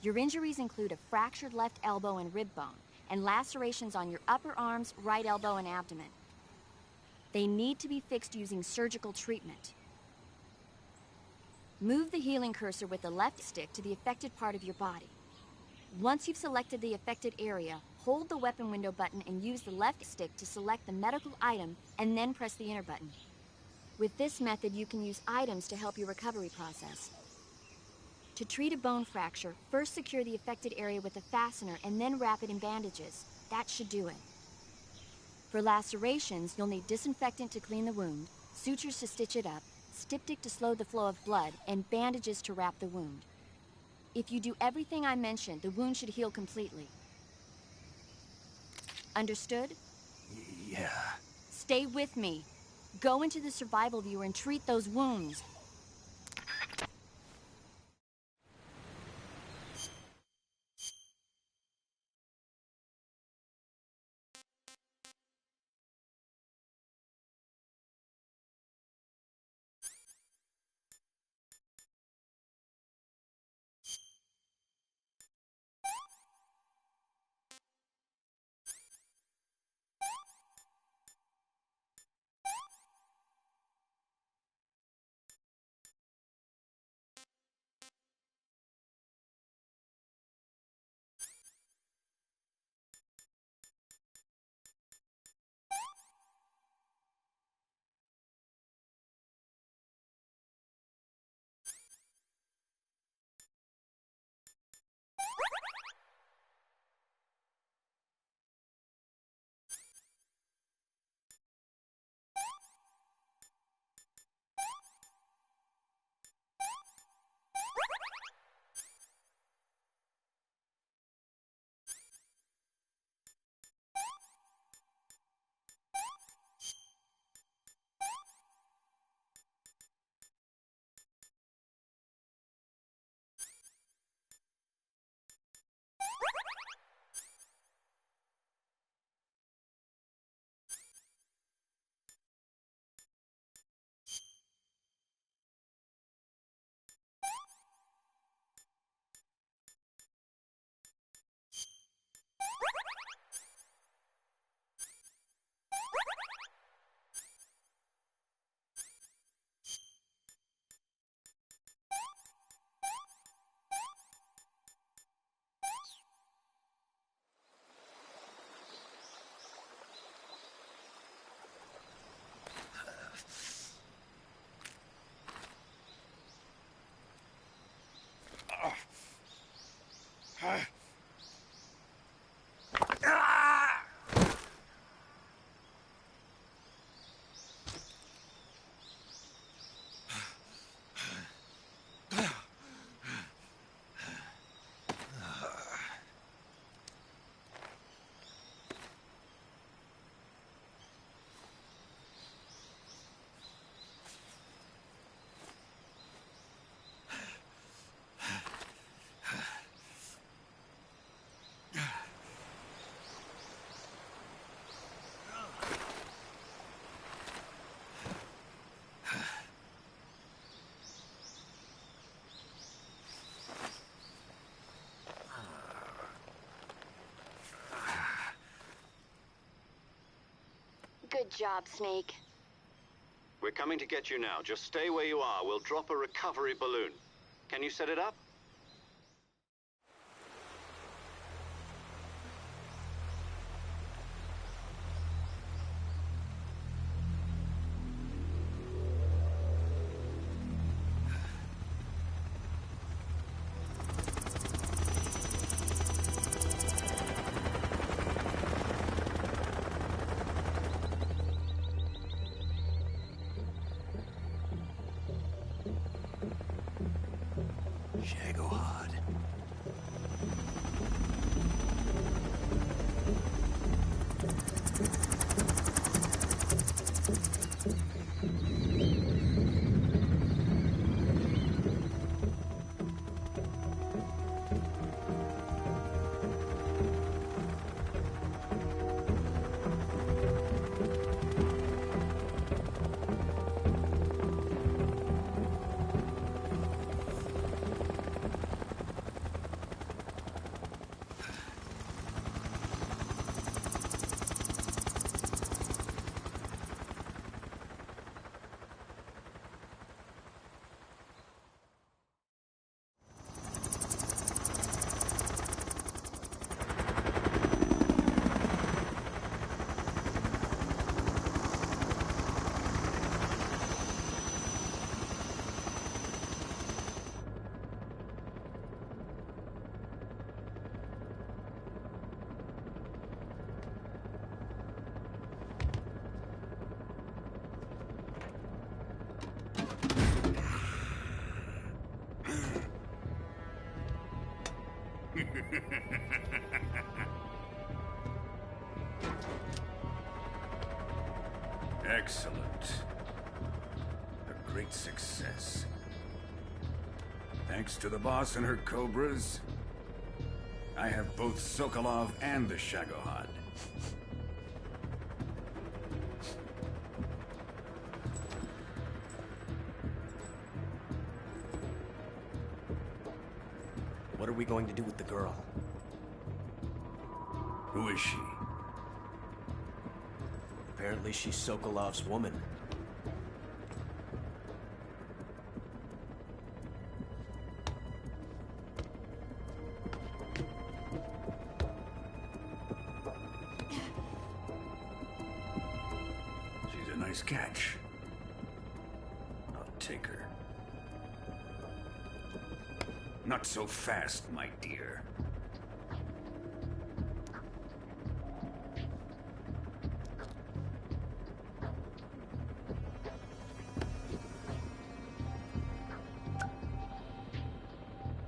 Your injuries include a fractured left elbow and rib bone, and lacerations on your upper arms, right elbow, and abdomen. They need to be fixed using surgical treatment. Move the healing cursor with the left stick to the affected part of your body. Once you've selected the affected area, hold the weapon window button and use the left stick to select the medical item, and then press the enter button. With this method, you can use items to help your recovery process. To treat a bone fracture, first secure the affected area with a fastener and then wrap it in bandages. That should do it. For lacerations, you'll need disinfectant to clean the wound, sutures to stitch it up, styptic to slow the flow of blood, and bandages to wrap the wound. If you do everything I mentioned, the wound should heal completely. Understood? Yeah. Stay with me. Go into the survival viewer and treat those wounds. Good job, Snake. We're coming to get you now. Just stay where you are. We'll drop a recovery balloon. Can you set it up? Shagohod. Excellent. A great success. Thanks to the boss and her cobras, I have both Sokolov and the Shagohod. What are we going to do with the girl? Who is she? Apparently she's Sokolov's woman. She's a nice catch. I'll take her. Not so fast, my dear.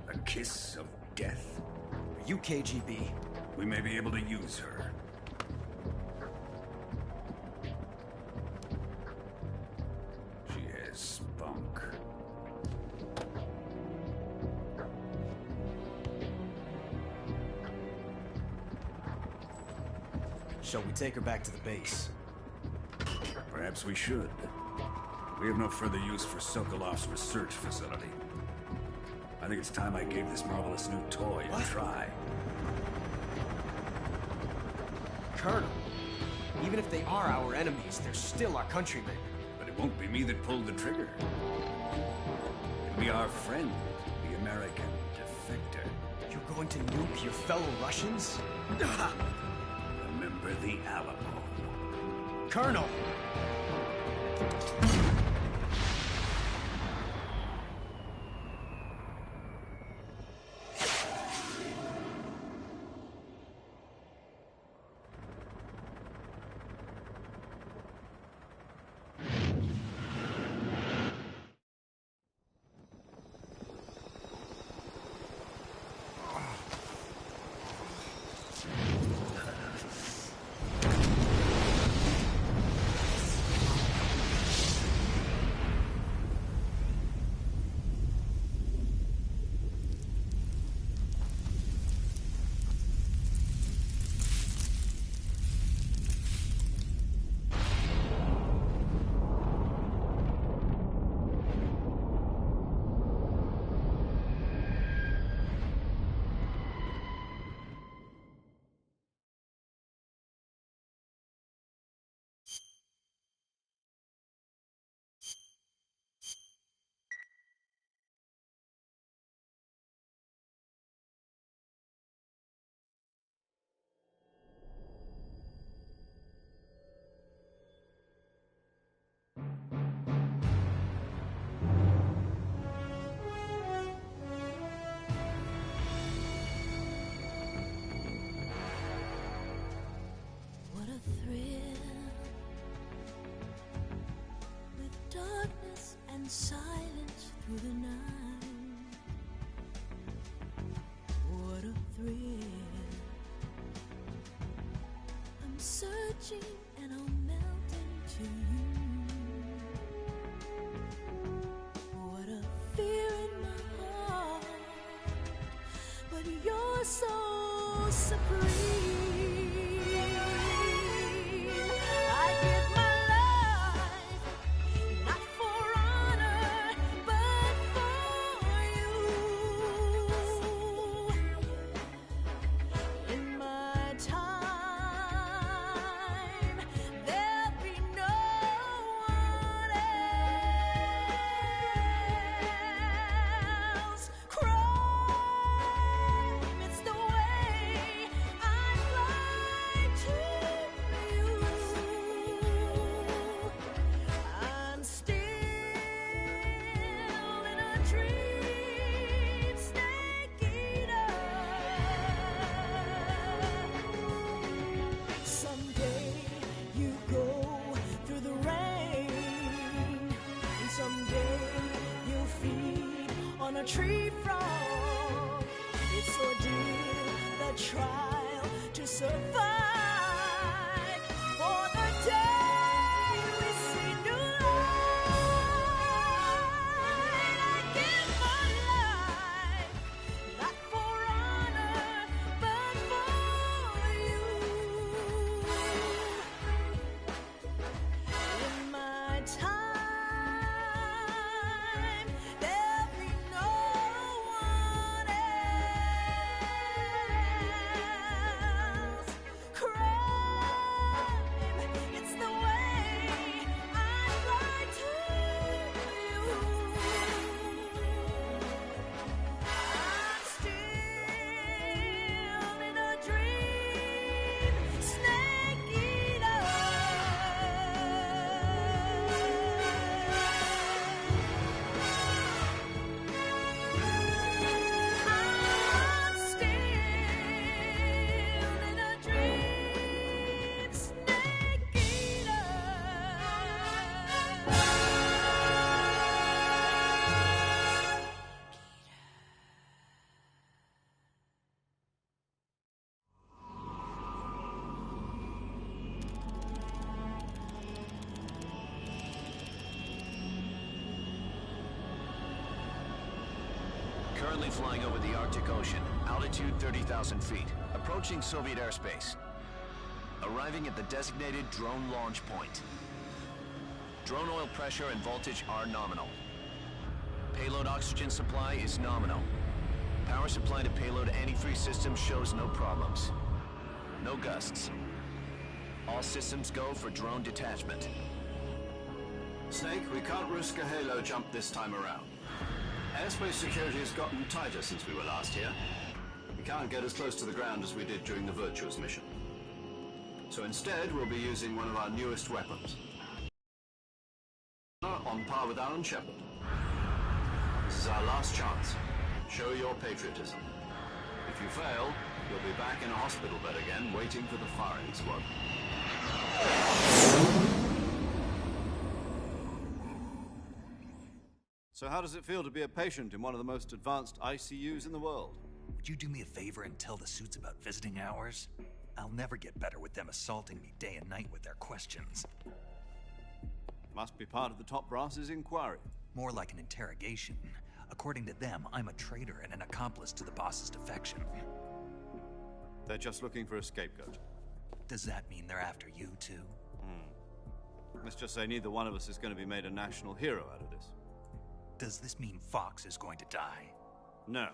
A kiss of death. Are you KGB? We may be able to use her. She has spunk. Shall we take her back to the base? Perhaps we should. We have no further use for Sokolov's research facility. I think it's time I gave this marvelous new toy a try. Colonel, even if they are our enemies, they're still our countrymen. But it won't be me that pulled the trigger. It'll be our friend, the American defector. You're going to nuke your fellow Russians? Remember the Alamo. Colonel! silence through the night. What a thrill. I'm searching and I'll melt into you. What a fear in my heart, but you're so supreme. I give my life, not for honor, but for you. In my time, there'll be no one else. Crime, it's the way I'd like to you. I'm still in a dream, snake eater. Someday you go through the rain, and someday you'll feed on a tree frog. It's ordeal, the trial to survive. For the day we see new light, I give my life, not for honor, but for you. In my time, there'll be no one else. Crime, it's the way I'd like to you. I'm still in a dream, snake eater. I'm still in a dream, snake eater. Currently flying over the Arctic Ocean, altitude 30,000 feet, approaching Soviet airspace. Arriving at the designated drone launch point. Drone oil pressure and voltage are nominal. Payload oxygen supply is nominal. Power supply to payload antifreeze system shows no problems. No gusts. All systems go for drone detachment. Snake, we can't risk a halo jump this time around. Airspace security has gotten tighter since we were last here. We can't get as close to the ground as we did during the Virtuous mission. So instead, we'll be using one of our newest weapons. On par with Alan Shepard. This is our last chance. Show your patriotism. If you fail, you'll be back in a hospital bed again, waiting for the firing squad. So how does it feel to be a patient in one of the most advanced ICUs in the world? Would you do me a favor and tell the suits about visiting hours? I'll never get better with them assaulting me day and night with their questions. Must be part of the top brass's inquiry. More like an interrogation. According to them, I'm a traitor and an accomplice to the boss's defection. They're just looking for a scapegoat. Does that mean they're after you, too? Let's just say neither one of us is going to be made a national hero out of this. Does this mean Fox is going to die? No.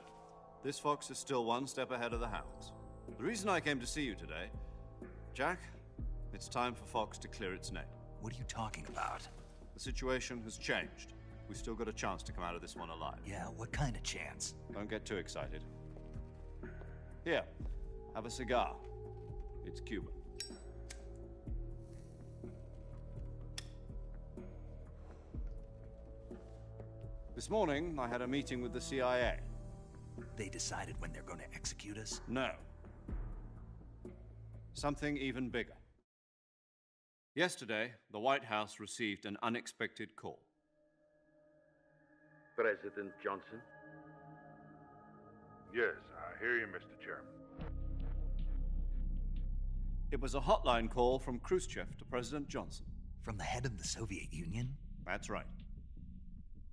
This Fox is still one step ahead of the Hounds. The reason I came to see you today, Jack, it's time for Fox to clear its name. What are you talking about? The situation has changed. We've still got a chance to come out of this one alive. Yeah, what kind of chance? Don't get too excited. Here, have a cigar. It's Cuban. This morning, I had a meeting with the CIA. They decided when they're going to execute us? No. Something even bigger. Yesterday, the White House received an unexpected call. President Johnson? Yes, I hear you, Mr. Chairman. It was a hotline call from Khrushchev to President Johnson. From the head of the Soviet Union? That's right.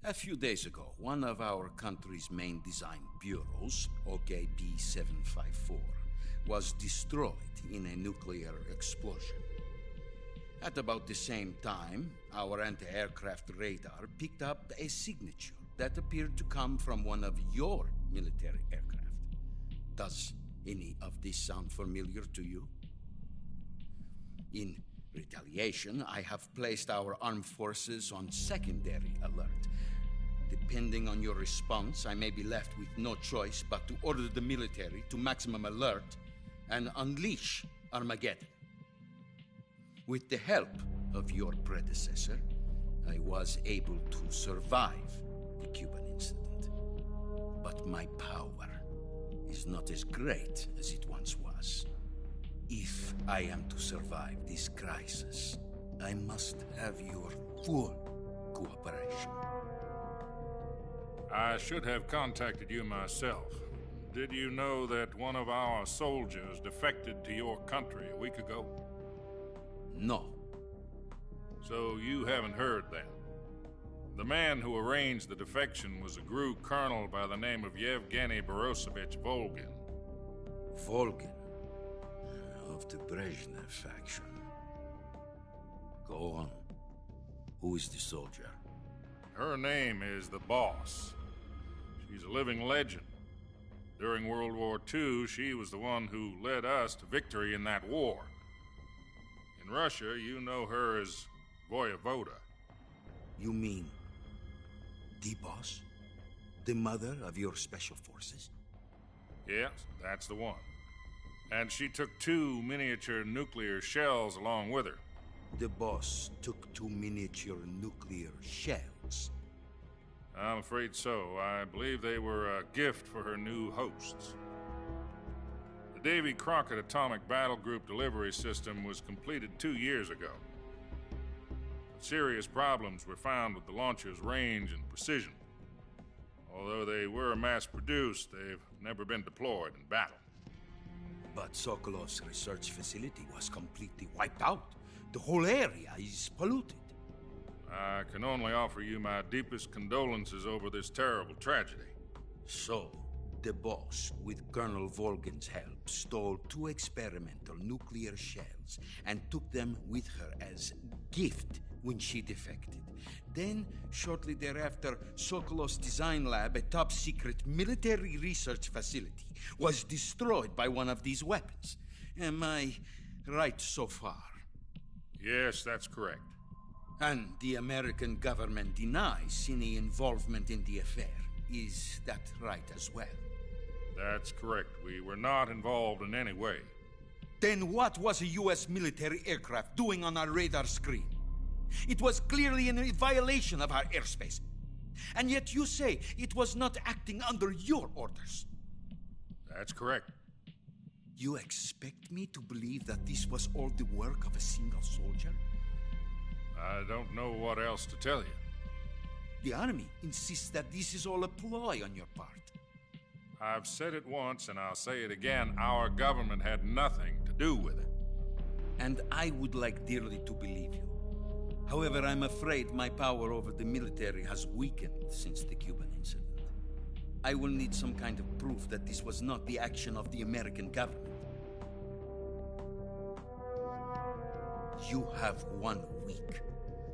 A few days ago, one of our country's main design bureaus, OKB 754, was destroyed in a nuclear explosion. At about the same time, our anti-aircraft radar picked up a signature that appeared to come from one of your military aircraft. Does any of this sound familiar to you? In retaliation, I have placed our armed forces on secondary alert. Depending on your response, I may be left with no choice but to order the military to maximum alert and unleash Armageddon. With the help of your predecessor, I was able to survive the Cuban incident. But my power is not as great as it once was. If I am to survive this crisis, I must have your full cooperation. I should have contacted you myself. Did you know that one of our soldiers defected to your country a week ago? No. So you haven't heard then? The man who arranged the defection was a GRU colonel by the name of Yevgeny Borosovich Volgin. Volgin? Of the Brezhnev faction. Go on. Who is the soldier? Her name is the Boss. She's a living legend. During World War II, she was the one who led us to victory in that war. In Russia, you know her as Voyevoda. You mean the Boss? The mother of your special forces? Yes, that's the one. And she took 2 miniature nuclear shells along with her. The Boss took 2 miniature nuclear shells? I'm afraid so. I believe they were a gift for her new hosts. The Davy Crockett Atomic Battle Group delivery system was completed 2 years ago. Serious problems were found with the launcher's range and precision. Although they were mass-produced, they've never been deployed in battle. But Sokolov's research facility was completely wiped out. The whole area is polluted. I can only offer you my deepest condolences over this terrible tragedy. So, the Boss, with Colonel Volgin's help, stole 2 experimental nuclear shells and took them with her as gift when she defected. Then, shortly thereafter, Sokolov's design lab, a top-secret military research facility, was destroyed by one of these weapons. Am I right so far? Yes, that's correct. And the American government denies any involvement in the affair. Is that right as well? That's correct. We were not involved in any way. Then what was a U.S. military aircraft doing on our radar screen? It was clearly in violation of our airspace. And yet you say it was not acting under your orders. That's correct. You expect me to believe that this was all the work of a single soldier? I don't know what else to tell you. The Army insists that this is all a ploy on your part. I've said it once, and I'll say it again. Our government had nothing to do with it. And I would like dearly to believe you. However, I'm afraid my power over the military has weakened since the Cuban incident. I will need some kind of proof that this was not the action of the American government. You have 1 week.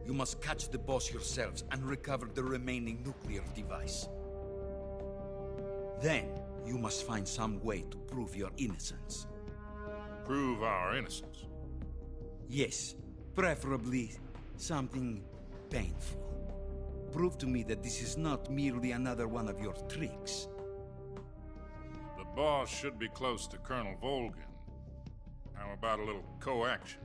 You must catch the Boss yourselves and recover the remaining nuclear device. Then, you must find some way to prove your innocence. Prove our innocence? Yes, preferably something painful. Prove to me that this is not merely another one of your tricks. The Boss should be close to Colonel Volgin. How about a little coaction?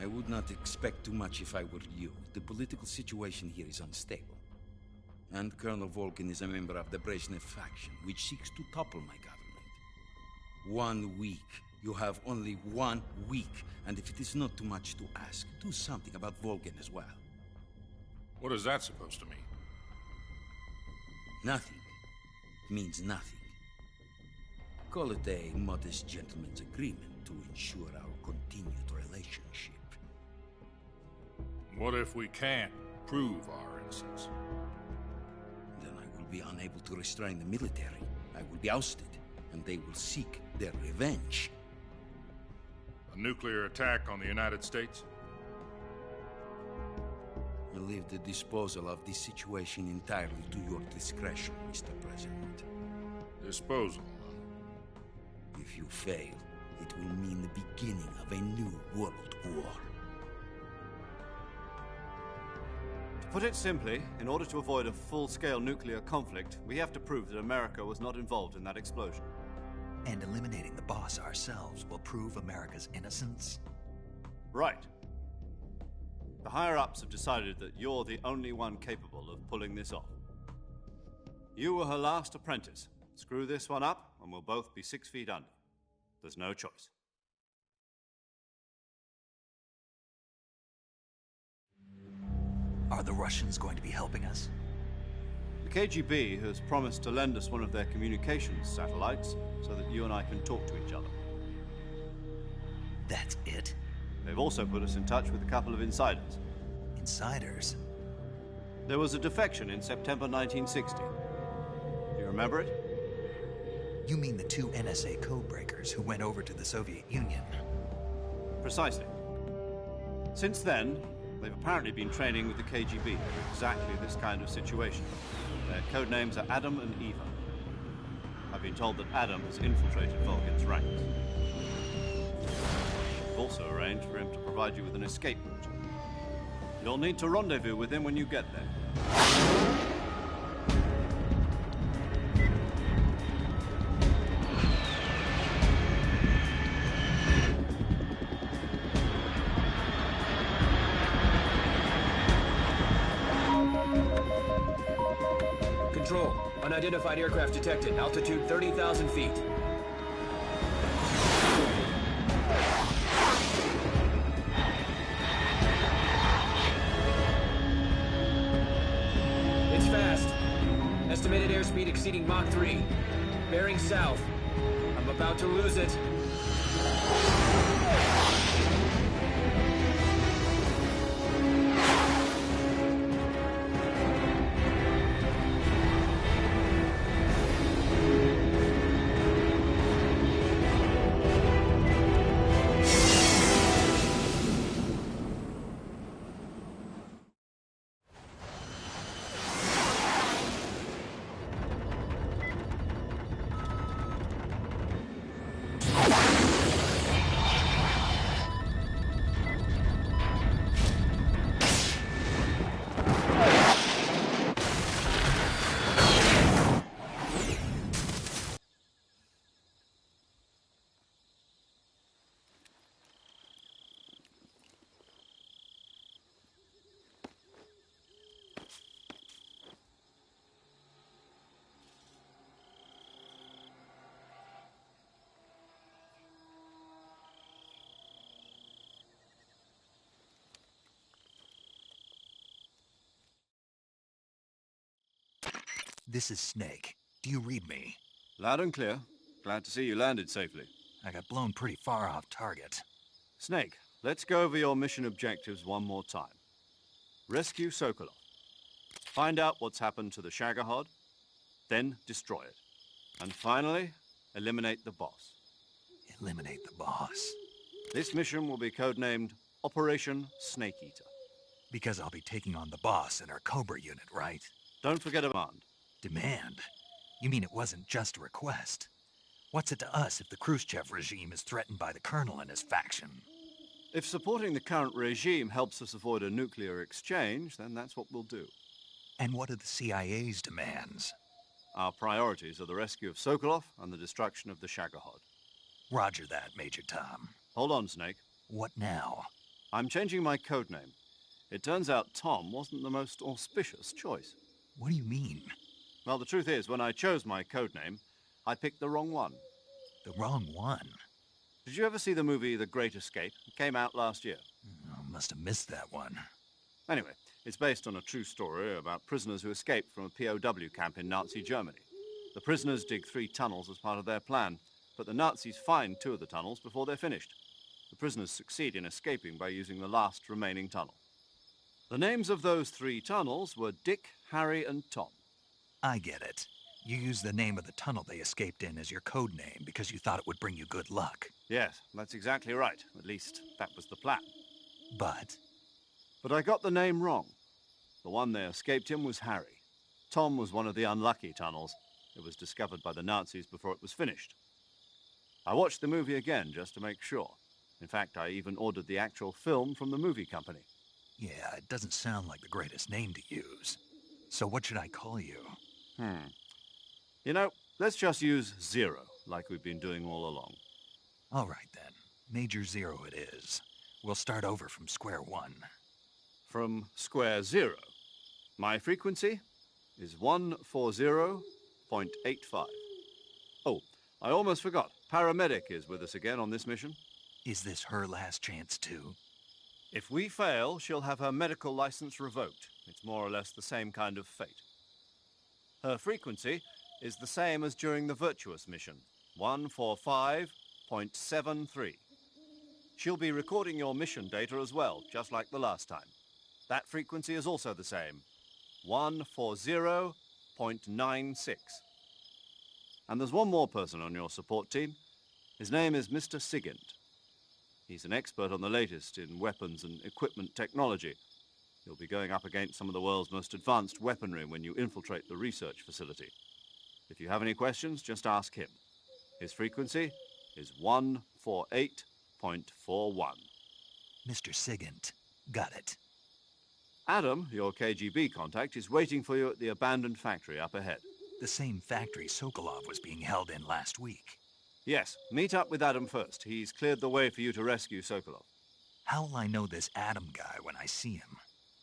I would not expect too much if I were you. The political situation here is unstable. And Colonel Volgin is a member of the Brezhnev faction, which seeks to topple my government. 1 week. You have only 1 week. And if it is not too much to ask, do something about Volgin as well. What is that supposed to mean? Nothing means nothing. Call it a modest gentleman's agreement to ensure our continued relationship. What if we can't prove our innocence? Then I will be unable to restrain the military. I will be ousted, and they will seek their revenge. A nuclear attack on the United States? I leave the disposal of this situation entirely to your discretion, Mr. President. Disposal? If you fail, it will mean the beginning of a new world war. To put it simply, in order to avoid a full-scale nuclear conflict, we have to prove that America was not involved in that explosion. And eliminating the boss ourselves will prove America's innocence? Right. The higher-ups have decided that you're the only one capable of pulling this off. You were her last apprentice. Screw this one up, and we'll both be 6 feet under. There's no choice. Are the Russians going to be helping us? The KGB has promised to lend us one of their communications satellites so that you and I can talk to each other. That's it? They've also put us in touch with a couple of insiders. Insiders? There was a defection in September 1960. Do you remember it? You mean the 2 NSA codebreakers who went over to the Soviet Union? Precisely. Since then, they've apparently been training with the KGB in exactly this kind of situation. Their code names are Adam and Eva. I've been told that Adam has infiltrated Vulcan's ranks. I've also arranged for him to provide you with an escape route. You'll need to rendezvous with him when you get there. Control. Unidentified aircraft detected. Altitude 30,000 feet. It's fast. Estimated airspeed exceeding Mach 3. Bearing south. I'm about to lose it. This is Snake. Do you read me? Loud and clear. Glad to see you landed safely. I got blown pretty far off target. Snake, let's go over your mission objectives one more time. Rescue Sokolov. Find out what's happened to the Shagohod, then destroy it. And finally, eliminate the boss. Eliminate the boss? This mission will be codenamed Operation Snake Eater. Because I'll be taking on the boss and our Cobra unit, right? Don't forget a demand. Demand? You mean it wasn't just a request? What's it to us if the Khrushchev regime is threatened by the Colonel and his faction? If supporting the current regime helps us avoid a nuclear exchange, then that's what we'll do. And what are the CIA's demands? Our priorities are the rescue of Sokolov and the destruction of the Shagohod. Roger that, Major Tom. Hold on, Snake. What now? I'm changing my codename. It turns out Tom wasn't the most auspicious choice. What do you mean? Well, the truth is, when I chose my codename, I picked the wrong one. The wrong one? Did you ever see the movie The Great Escape? It came out last year. I must have missed that one. Anyway, It's based on a true story about prisoners who escaped from a POW camp in Nazi Germany. The prisoners dig 3 tunnels as part of their plan, but the Nazis find 2 of the tunnels before they're finished. The prisoners succeed in escaping by using the last remaining tunnel. The names of those 3 tunnels were Dick, Harry, and Tom. I get it. You used the name of the tunnel they escaped in as your code name because you thought it would bring you good luck. Yes, that's exactly right. At least, that was the plan. But I got the name wrong. The one they escaped in was Harry. Tom was one of the unlucky tunnels. It was discovered by the Nazis before it was finished. I watched the movie again just to make sure. In fact, I even ordered the actual film from the movie company. yeah, it doesn't sound like the greatest name to use. So what should I call you? You know, let's just use Zero, like we've been doing all along. All right, then. Major Zero it is. We'll start over from square one. From square 0. My frequency is 140.85. Oh, I almost forgot. Paramedic is with us again on this mission. Is this her last chance, too? If we fail, she'll have her medical license revoked. It's more or less the same kind of fate. Her frequency is the same as during the Virtuous mission, 145.73. She'll be recording your mission data as well, just like the last time. That frequency is also the same, 140.96. And there's one more person on your support team. His name is Mr. Sigint. He's an expert on the latest in weapons and equipment technology. You'll be going up against some of the world's most advanced weaponry when you infiltrate the research facility. If you have any questions, just ask him. His frequency is 148.41. Mr. Sigint. Got it. Adam, your KGB contact, is waiting for you at the abandoned factory up ahead. The same factory Sokolov was being held in last week. Yes, meet up with Adam first. He's cleared the way for you to rescue Sokolov. How will I know this Adam guy when I see him?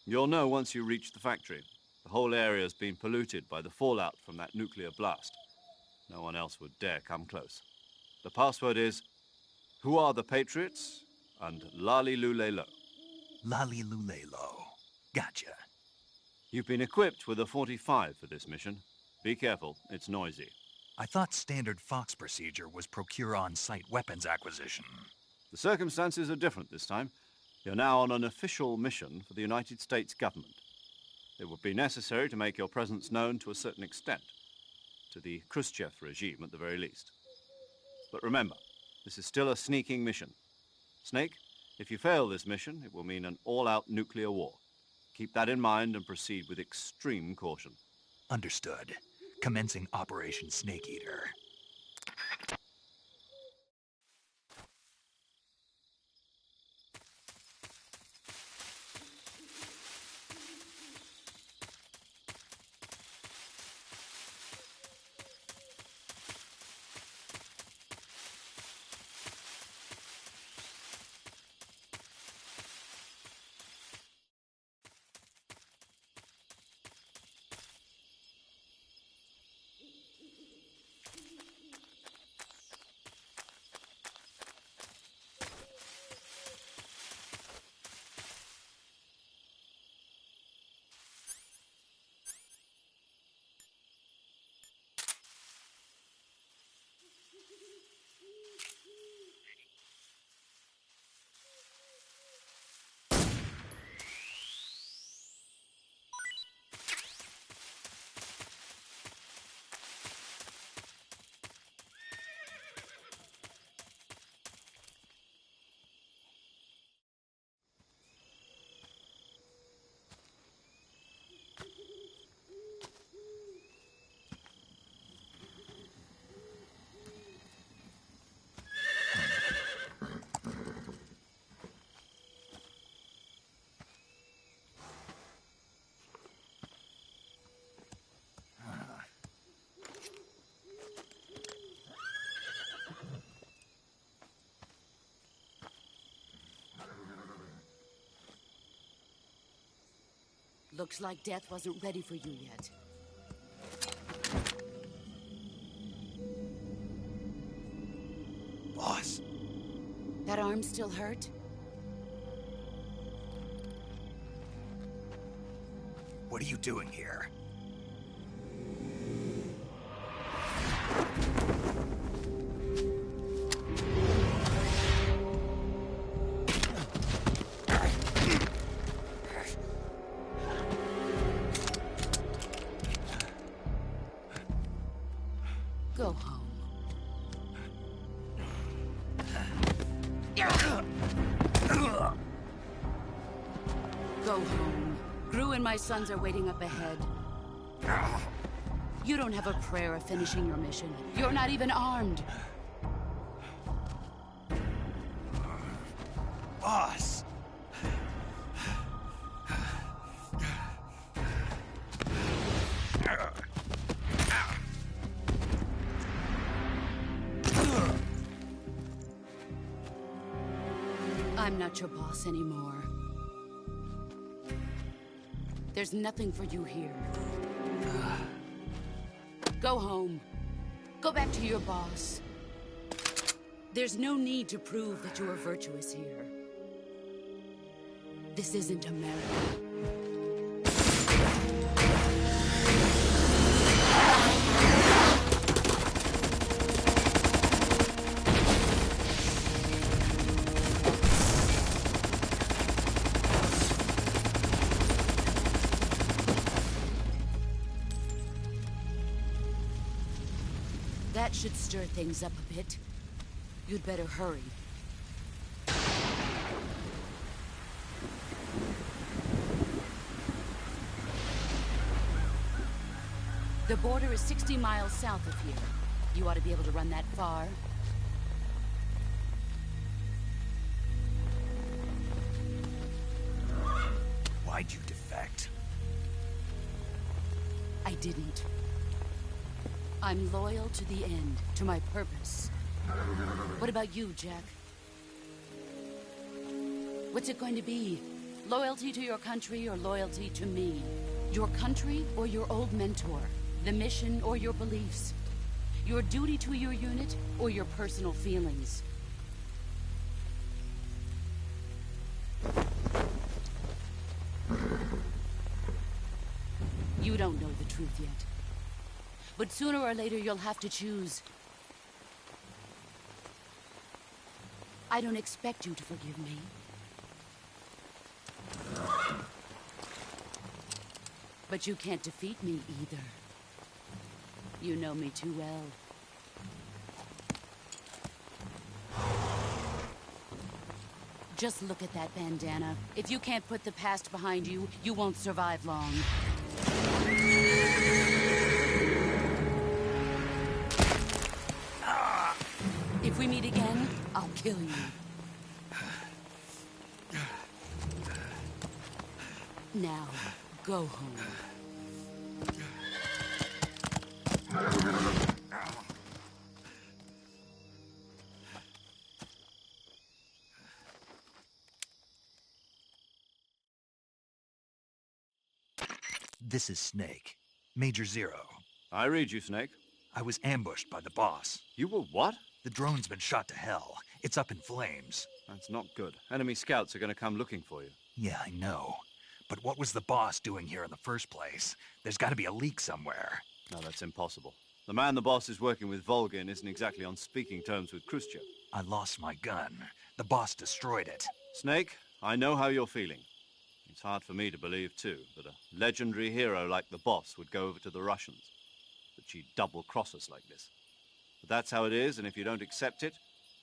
You'll know once you reach the factory. The whole area's been polluted by the fallout from that nuclear blast. No one else would dare come close. The password is, "Who are the Patriots?" and Lali Lulelo. Lali Lulelo. Gotcha. You've been equipped with a 45 for this mission. Be careful, it's noisy. I thought standard Fox procedure was procure on-site weapons acquisition. The circumstances are different this time. You're now on an official mission for the United States government. It would be necessary to make your presence known to a certain extent, to the Khrushchev regime at the very least. But remember, this is still a sneaking mission. Snake, if you fail this mission, it will mean an all-out nuclear war. Keep that in mind and proceed with extreme caution. Understood. Commencing Operation Snake Eater. Looks like death wasn't ready for you yet. Boss. That arm still hurt? What are you doing here? Go home. Go home. Gru and my sons are waiting up ahead. You don't have a prayer of finishing your mission. You're not even armed. Boss! I'm not your boss anymore. There's nothing for you here. Go home. Go back to your boss. There's no need to prove that you are virtuous here. This isn't America. That should stir things up a bit. You'd better hurry. The border is 60 miles south of here. You ought to be able to run that far. Why'd you defect? I didn't. I'm loyal to the end, to my purpose. What about you, Jack? What's it going to be? Loyalty to your country or loyalty to me? Your country or your old mentor? The mission or your beliefs? Your duty to your unit or your personal feelings? You don't know the truth yet. But sooner or later, you'll have to choose. I don't expect you to forgive me. But you can't defeat me either. You know me too well. Just look at that bandana. If you can't put the past behind you, you won't survive long. If we meet again, I'll kill you. Now, go home. This is Snake. Major Zero. I read you, Snake. I was ambushed by the boss. You were what? The drone's been shot to hell. It's up in flames. That's not good. Enemy scouts are going to come looking for you. Yeah, I know. But what was the boss doing here in the first place? There's got to be a leak somewhere. No, that's impossible. The man the boss is working with, Volgin, isn't exactly on speaking terms with Khrushchev. I lost my gun. The boss destroyed it. Snake, I know how you're feeling. It's hard for me to believe, too, that a legendary hero like the boss would go over to the Russians. That she'd double-cross us like this. But that's how it is, and if you don't accept it,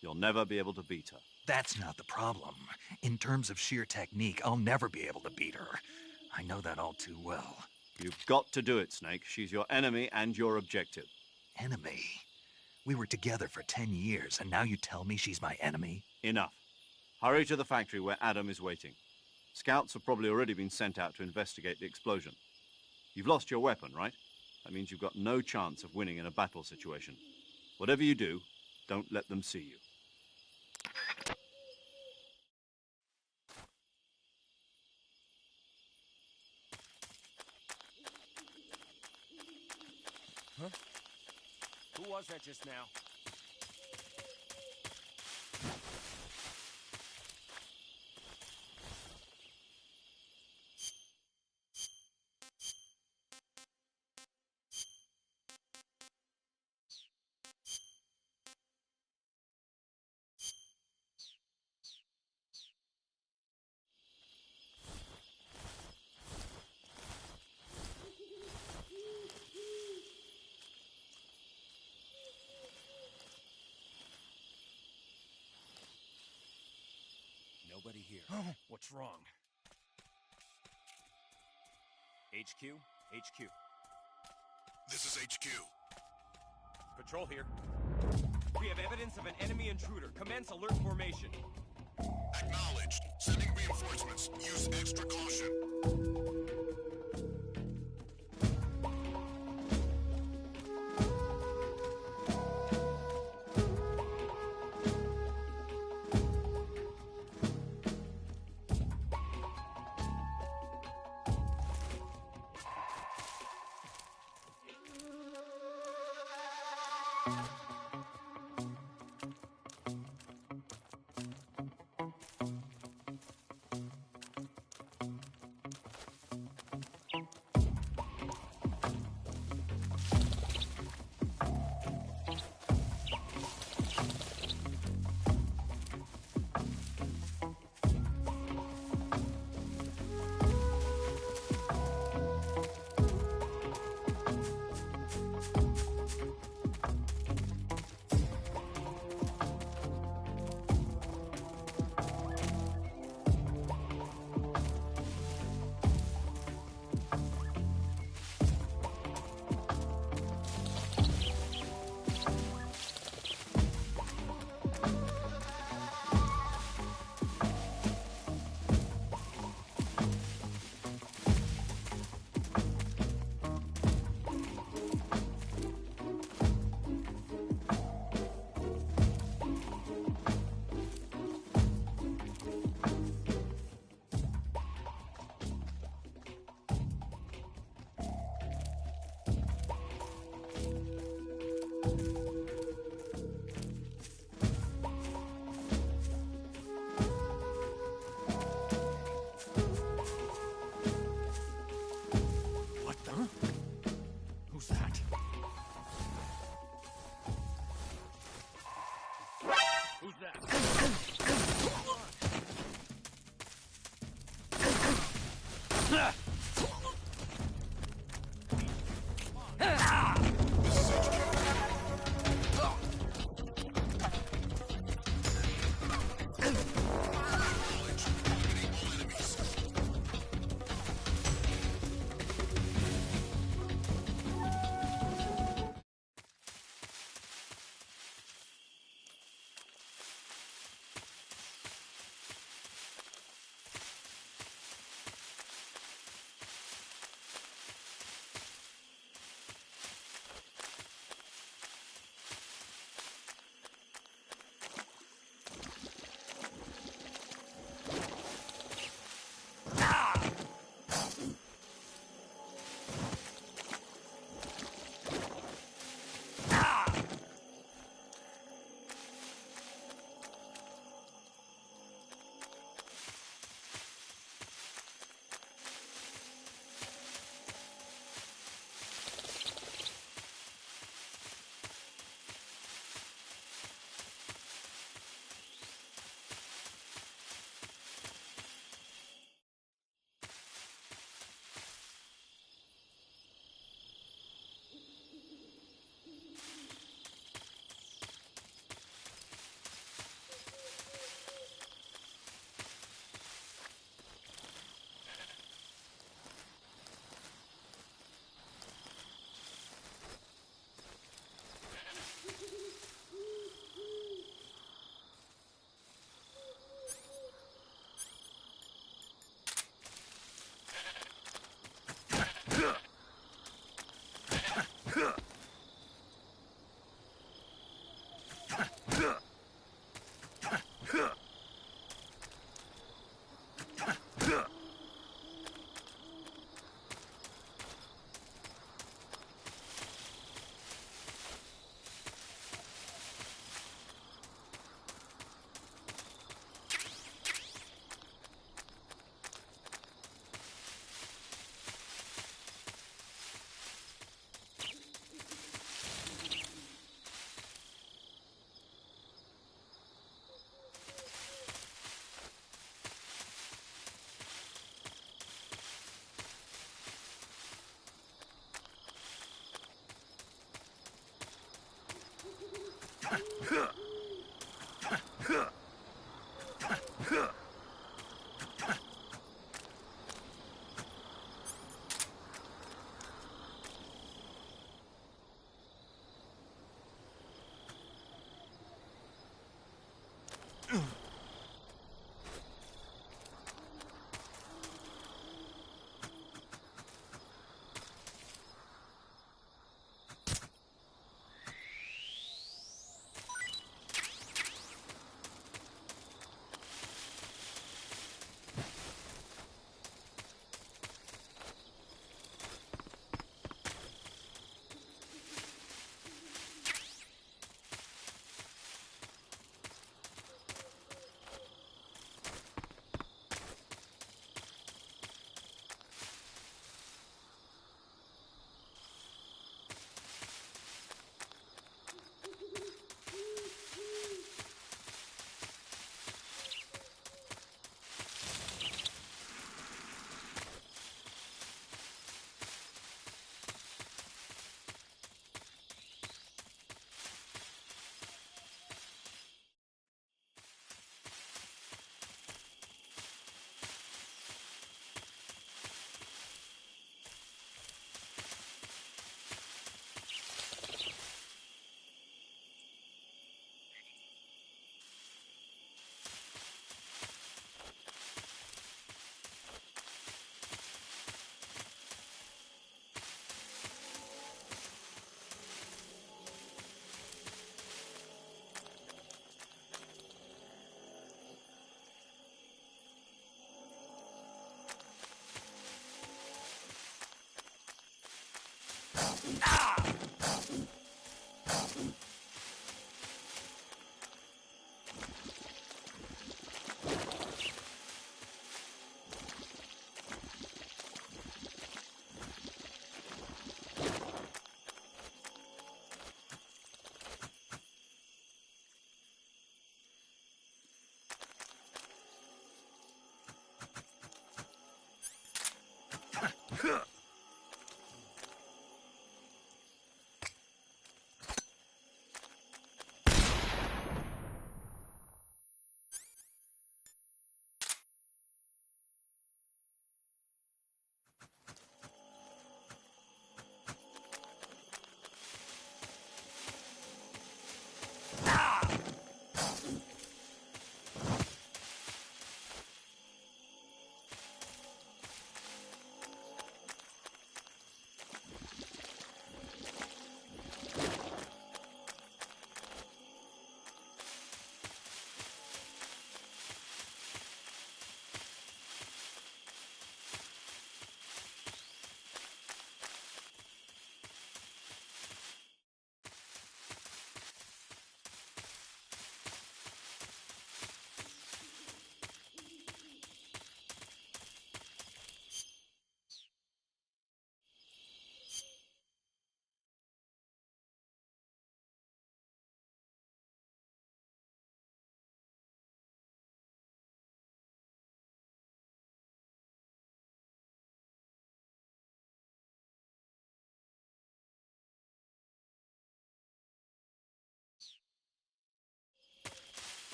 you'll never be able to beat her. That's not the problem. In terms of sheer technique, I'll never be able to beat her. I know that all too well. You've got to do it, Snake. She's your enemy and your objective. Enemy? We were together for 10 years, and now you tell me she's my enemy? Enough. Hurry to the factory where Adam is waiting. Scouts have probably already been sent out to investigate the explosion. You've lost your weapon, right? That means you've got no chance of winning in a battle situation. Whatever you do, don't let them see you. Huh? Who was that just now? Nobody here. What's wrong? HQ? HQ. This is HQ. Patrol here. We have evidence of an enemy intruder. Commence alert formation. Acknowledged. Sending reinforcements. Use extra caution.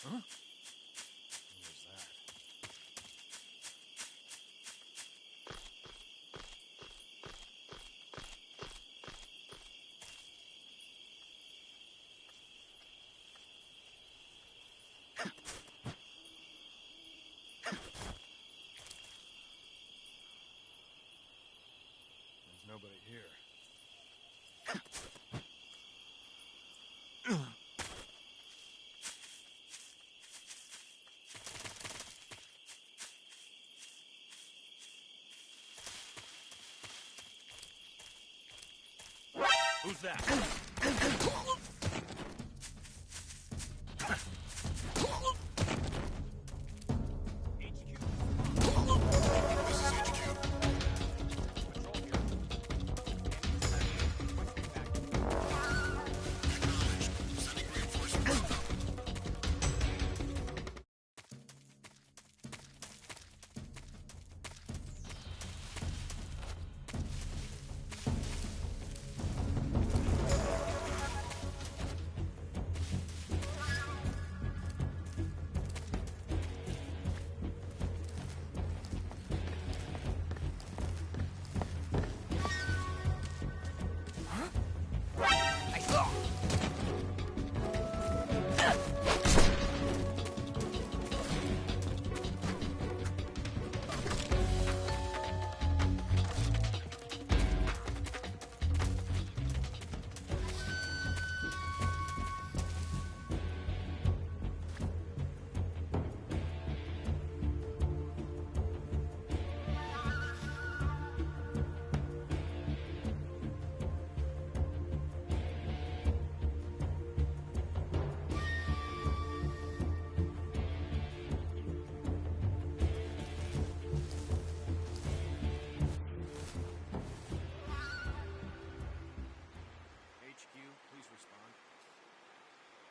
Huh? There's nobody here. Who's that?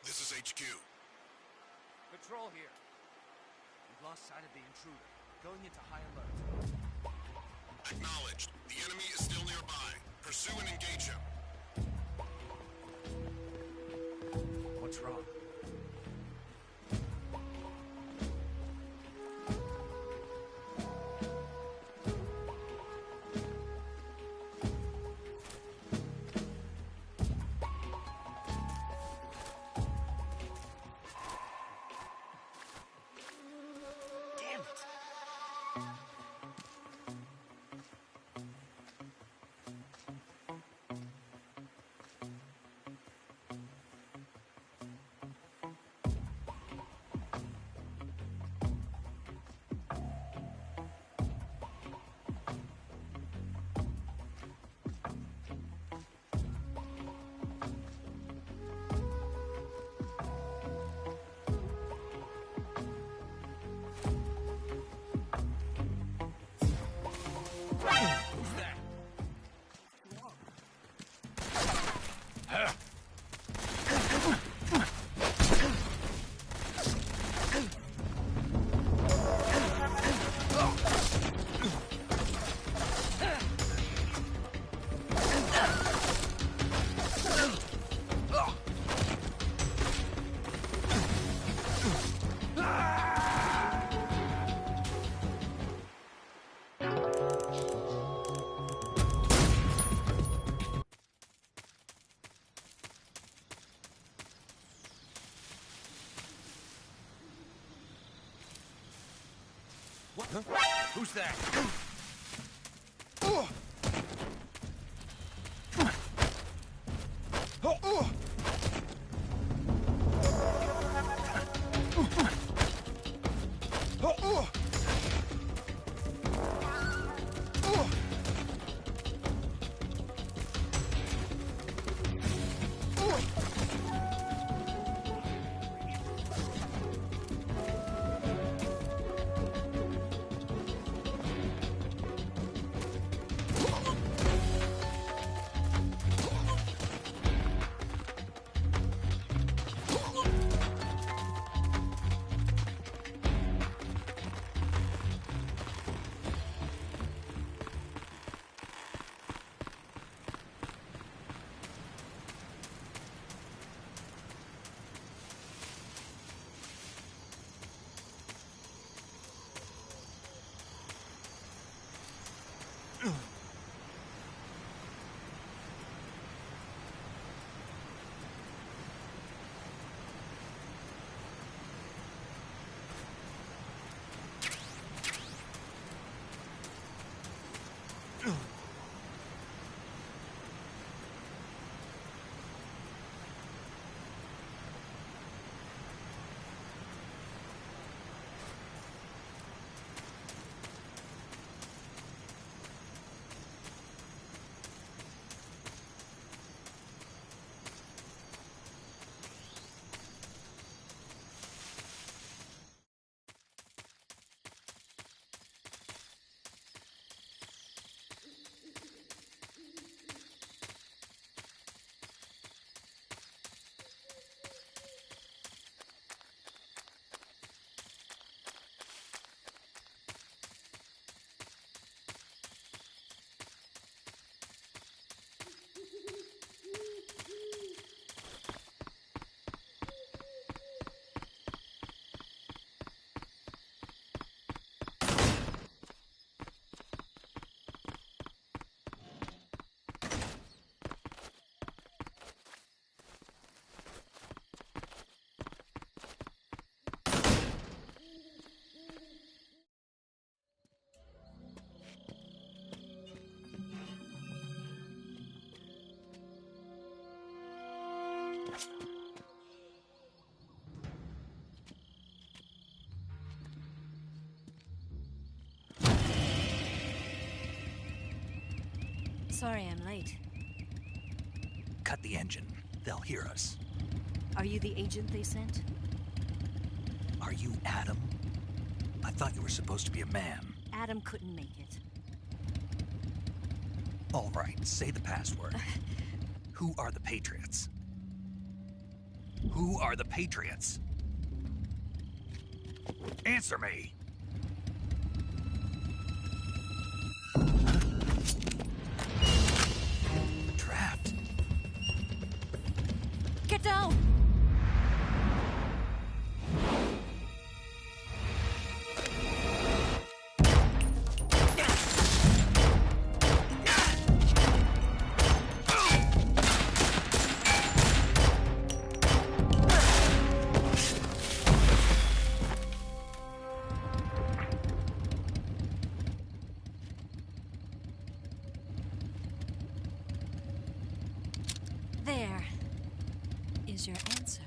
This is HQ. Patrol here. We've lost sight of the intruder. Going into high alert. Acknowledged. The enemy is still nearby. Pursue and engage him. What's wrong? Who's that? What? Huh? Who's that? Sorry I'm late. Cut the engine. They'll hear us. Are you the agent they sent? Are you Adam? I thought you were supposed to be a man. Adam couldn't make it. All right, say the password. Who are the Patriots? Who are the Patriots? Answer me! Trapped. Get down! There is your answer.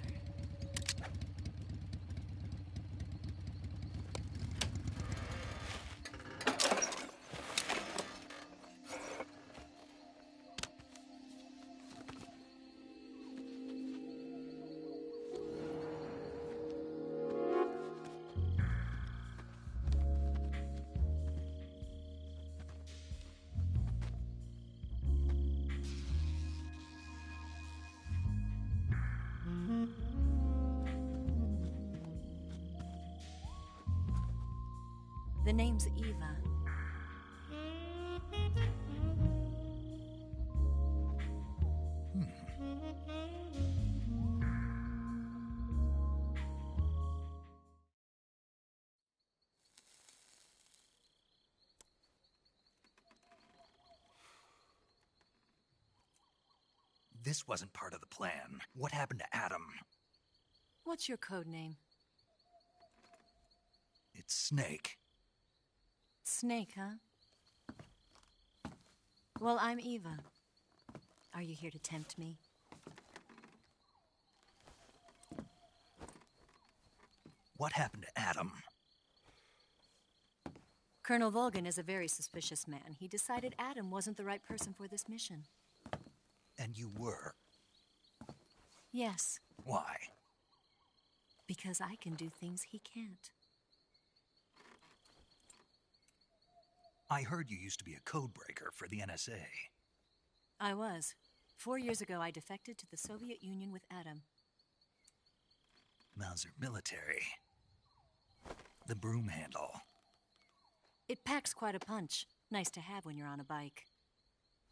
The name's Eva. This wasn't part of the plan. What happened to Adam? What's your code name? It's Snake. Snake, huh? Well, I'm Eva. Are you here to tempt me? What happened to Adam? Colonel Volgan is a very suspicious man. He decided Adam wasn't the right person for this mission. And you were? Yes. Why? Because I can do things he can't. I heard you used to be a codebreaker for the NSA. I was. 4 years ago, I defected to the Soviet Union with Adam. Mauser military. The broom handle. It packs quite a punch. Nice to have when you're on a bike.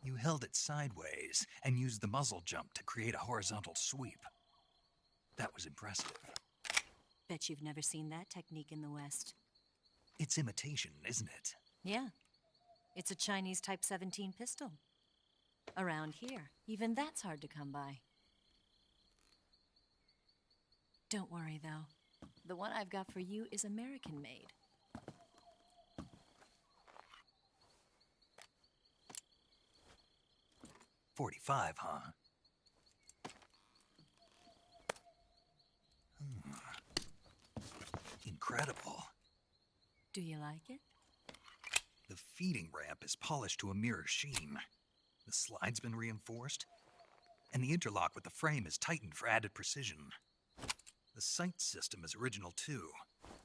You held it sideways and used the muzzle jump to create a horizontal sweep. That was impressive. Bet you've never seen that technique in the West. It's imitation, isn't it? Yeah. It's a Chinese Type 17 pistol. Around here, even that's hard to come by. Don't worry, though. The one I've got for you is American-made. .45, huh? Incredible. Do you like it? The feeding ramp is polished to a mirror sheen. The slide's been reinforced, and the interlock with the frame is tightened for added precision. The sight system is original too.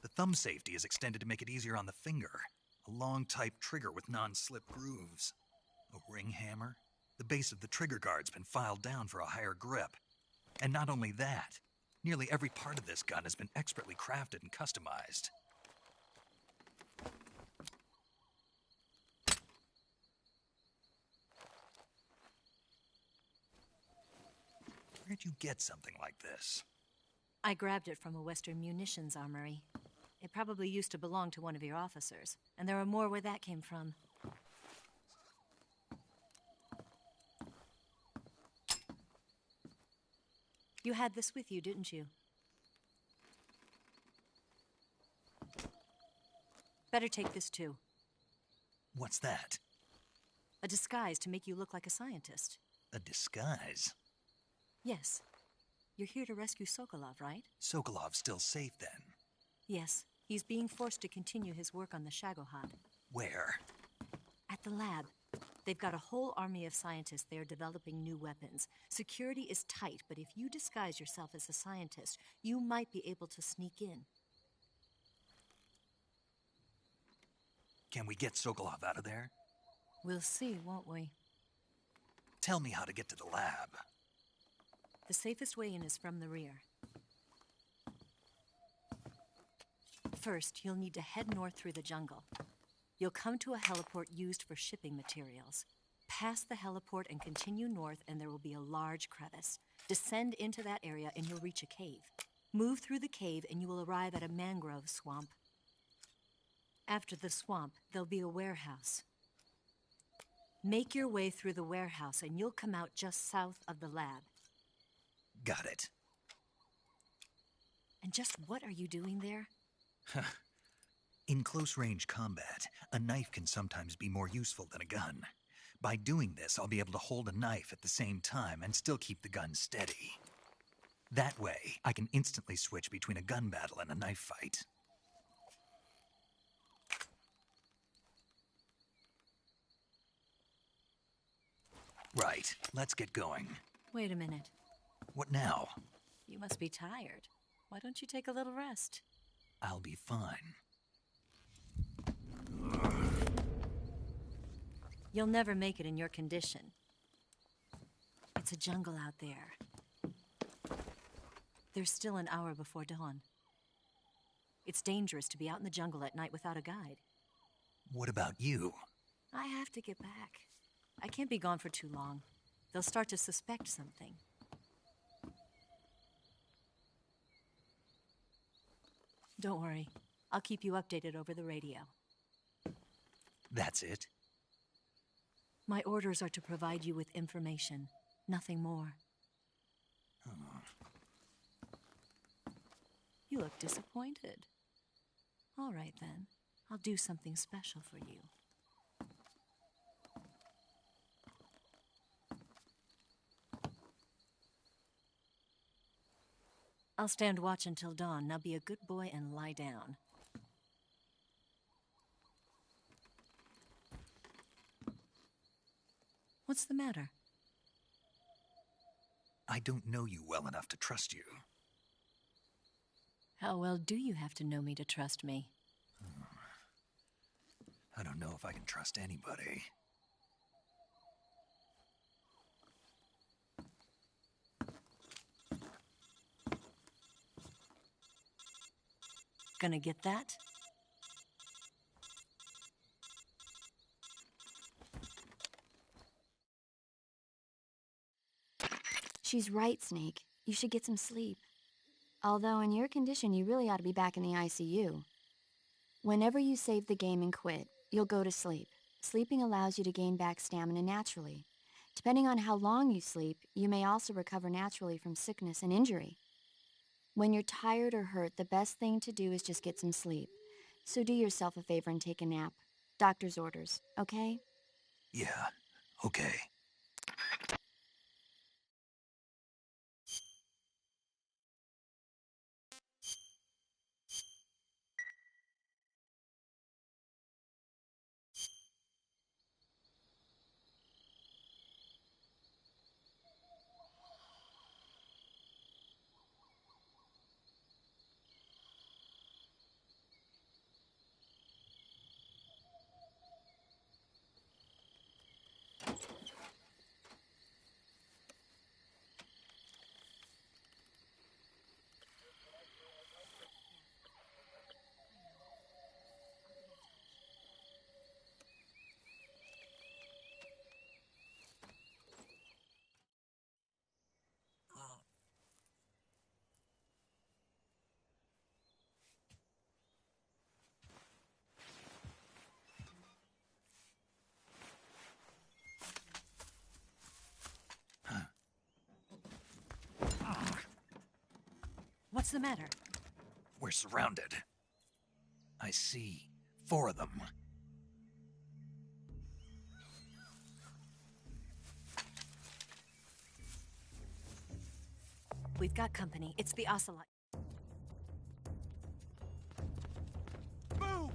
The thumb safety is extended to make it easier on the finger. A long type trigger with non-slip grooves. A ring hammer. The base of the trigger guard's been filed down for a higher grip. And not only that, nearly every part of this gun has been expertly crafted and customized. Where'd you get something like this? I grabbed it from a Western munitions armory. It probably used to belong to one of your officers, and there are more where that came from. You had this with you, didn't you? Better take this too. What's that? A disguise to make you look like a scientist. A disguise? Yes. You're here to rescue Sokolov, right? Sokolov's still safe then? Yes. He's being forced to continue his work on the Shagohod. Where? At the lab. They've got a whole army of scientists there developing new weapons. Security is tight, but if you disguise yourself as a scientist, you might be able to sneak in. Can we get Sokolov out of there? We'll see, won't we? Tell me how to get to the lab. The safest way in is from the rear. First, you'll need to head north through the jungle. You'll come to a heliport used for shipping materials. Pass the heliport and continue north, and there will be a large crevice. Descend into that area, and you'll reach a cave. Move through the cave, and you will arrive at a mangrove swamp. After the swamp, there'll be a warehouse. Make your way through the warehouse, and you'll come out just south of the lab. Got it. And just what are you doing there? In close-range combat, a knife can sometimes be more useful than a gun. By doing this, I'll be able to hold a knife at the same time and still keep the gun steady. That way, I can instantly switch between a gun battle and a knife fight. Right, let's get going. Wait a minute. What now? You must be tired. Why don't you take a little rest? I'll be fine. You'll never make it in your condition. It's a jungle out there. There's still an hour before dawn. It's dangerous to be out in the jungle at night without a guide. What about you? I have to get back. I can't be gone for too long. They'll start to suspect something. Don't worry. I'll keep you updated over the radio. That's it? My orders are to provide you with information, nothing more. You look disappointed. All right, then. I'll do something special for you. I'll stand watch until dawn. Now be a good boy and lie down. What's the matter? I don't know you well enough to trust you. How well do you have to know me to trust me? I don't know if I can trust anybody. Gonna get that? She's right, Snake. You should get some sleep. Although in your condition, you really ought to be back in the ICU. Whenever you save the game and quit, you'll go to sleep. Sleeping allows you to gain back stamina naturally. Depending on how long you sleep, you may also recover naturally from sickness and injury. When you're tired or hurt, the best thing to do is just get some sleep. So do yourself a favor and take a nap. Doctor's orders, okay? Yeah, okay. What's the matter? We're surrounded. I see 4 of them. We've got company. It's the Ocelot. Move!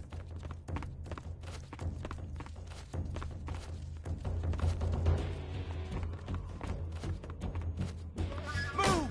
Move!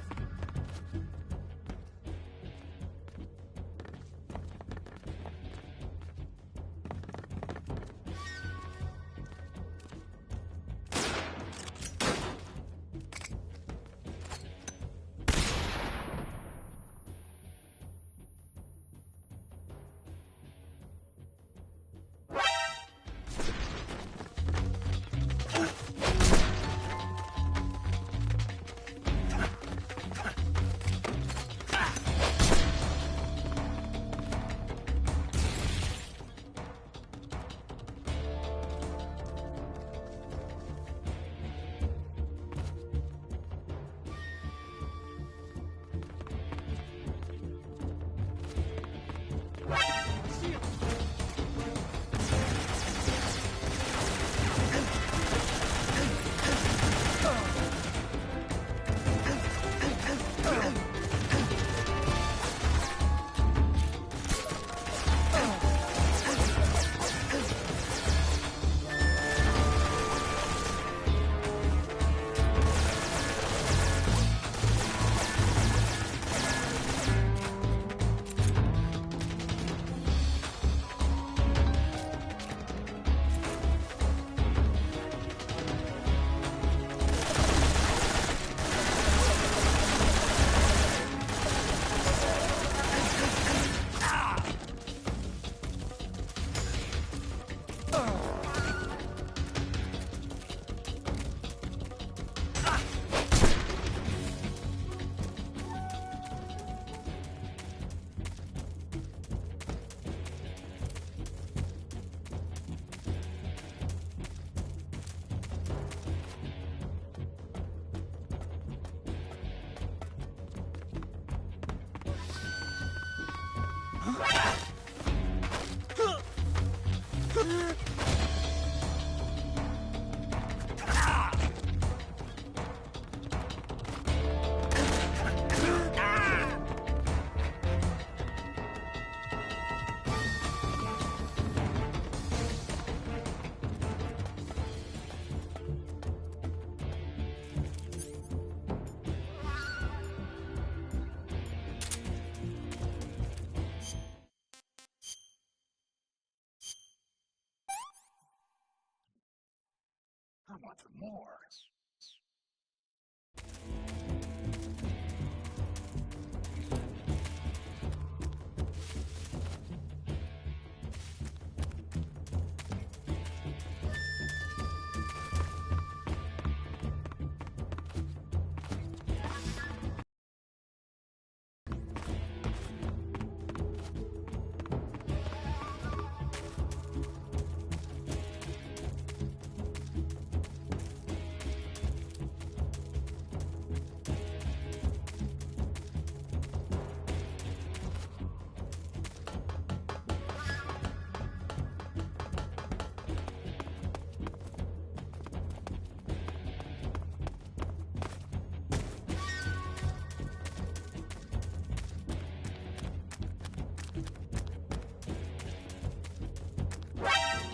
I want more.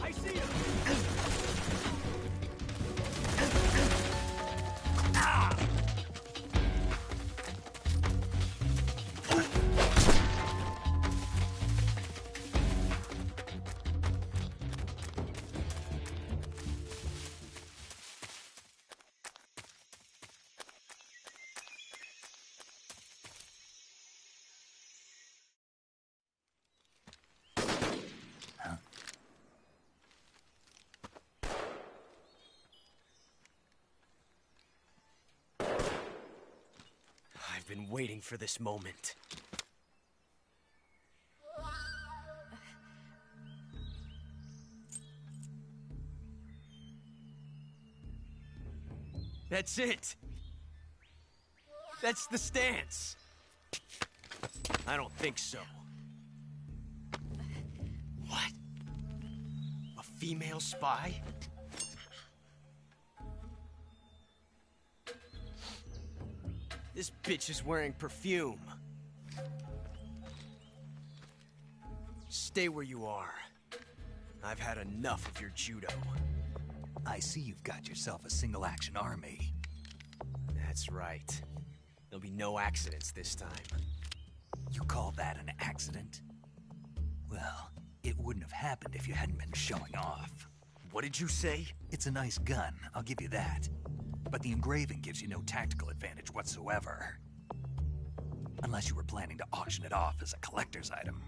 I see you! I've been waiting for this moment. That's it. That's the stance. I don't think so. What? A female spy? This bitch is wearing perfume. Stay where you are. I've had enough of your judo. I see you've got yourself a single-action army. That's right. There'll be no accidents this time. You call that an accident? Well, it wouldn't have happened if you hadn't been showing off. What did you say? It's a nice gun, I'll give you that. But the engraving gives you no tactical advantage whatsoever. Unless you were planning to auction it off as a collector's item.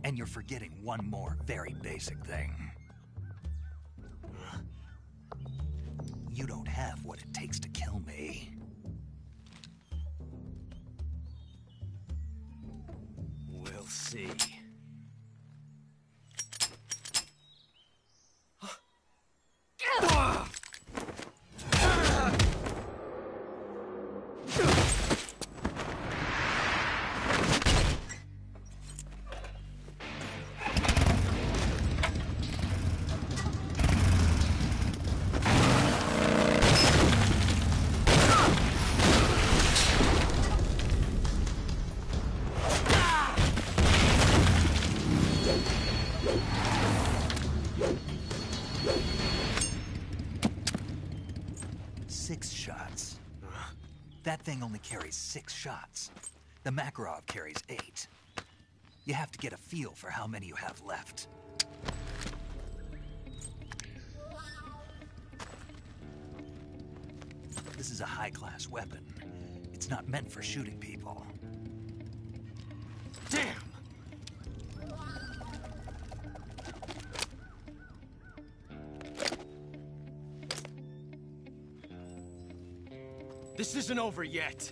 And you're forgetting one more very basic thing. You don't have what it takes to kill me. We'll see. That thing only carries 6 shots. The Makarov carries 8. You have to get a feel for how many you have left. This is a high-class weapon. It's not meant for shooting people. Damn! This isn't over yet.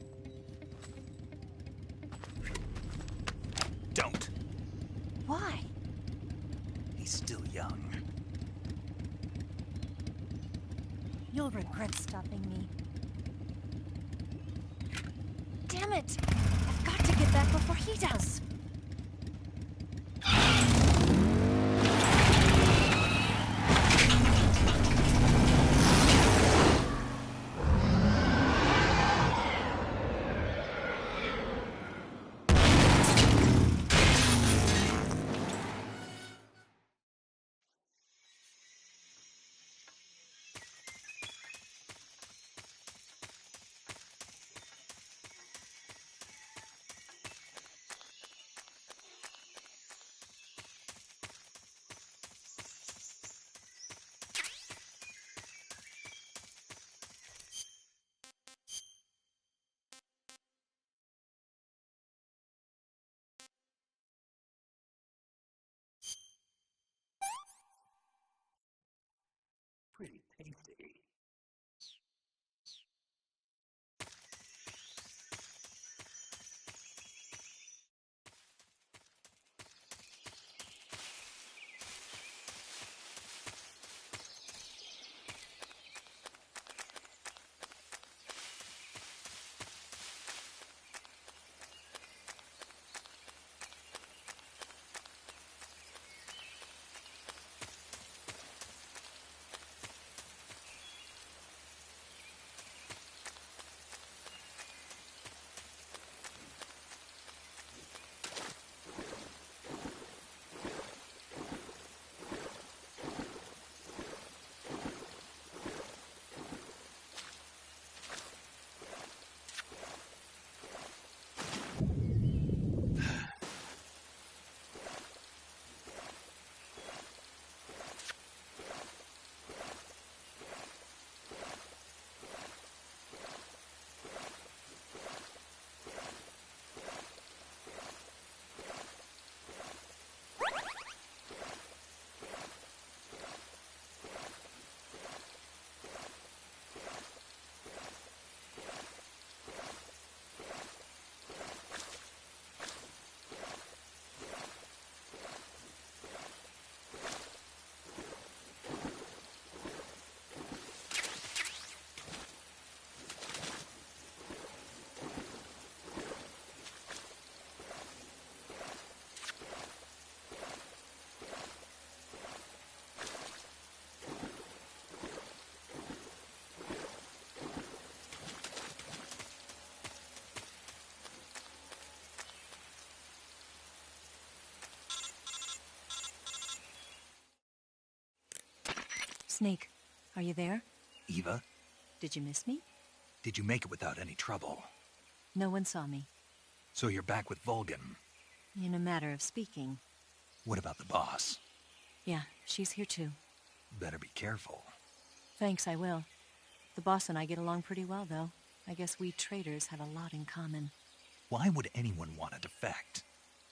Don't. Why? He's still young. You'll regret stopping me. Damn it! I've got to get back before he does! Pretty tasty. Snake, are you there? Eva, Did you miss me? did you make it without any trouble? No one saw me. So you're back with Vulcan. In a matter of speaking. What about the boss? Yeah, she's here too. Better be careful. Thanks, I will. The boss and I get along pretty well, though. I guess we traitors have a lot in common. Why would anyone want to defect?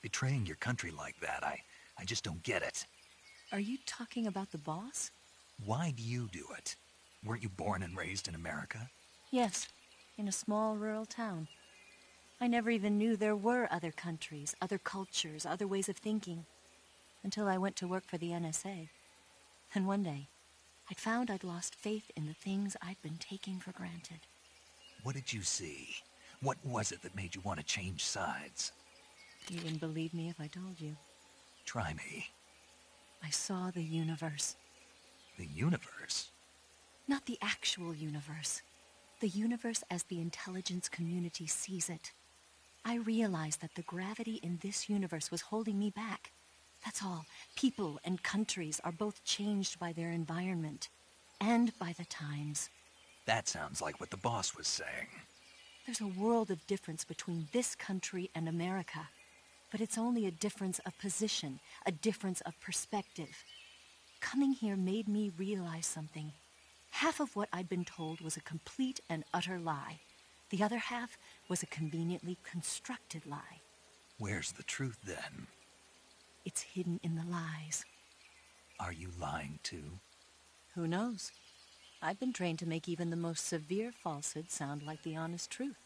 Betraying your country like that, I just don't get it. Are you talking about the boss? Why do you do it? Weren't you born and raised in America? Yes, in a small rural town. I never even knew there were other countries, other cultures, other ways of thinking, until I went to work for the NSA. And one day, I'd found I'd lost faith in the things I'd been taking for granted. What did you see? What was it that made you want to change sides? You wouldn't believe me if I told you. Try me. I saw the universe. The universe? Not the actual universe. The universe as the intelligence community sees it. I realized that the gravity in this universe was holding me back. That's all. People and countries are both changed by their environment and by the times. That sounds like what the boss was saying. There's a world of difference between this country and America. But it's only a difference of position, a difference of perspective. Coming here made me realize something. Half of what I'd been told was a complete and utter lie. The other half was a conveniently constructed lie. Where's the truth, then? It's hidden in the lies. Are you lying, too? Who knows? I've been trained to make even the most severe falsehood sound like the honest truth.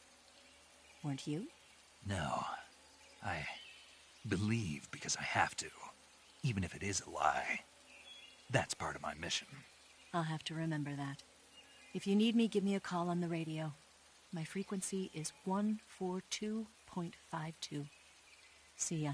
Weren't you? No. I believe because I have to, even if it is a lie. That's part of my mission. I'll have to remember that. If you need me, give me a call on the radio. My frequency is 142.52. See ya.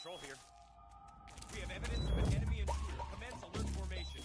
Patrol here. We have evidence of an enemy intruder. Commence alert formation.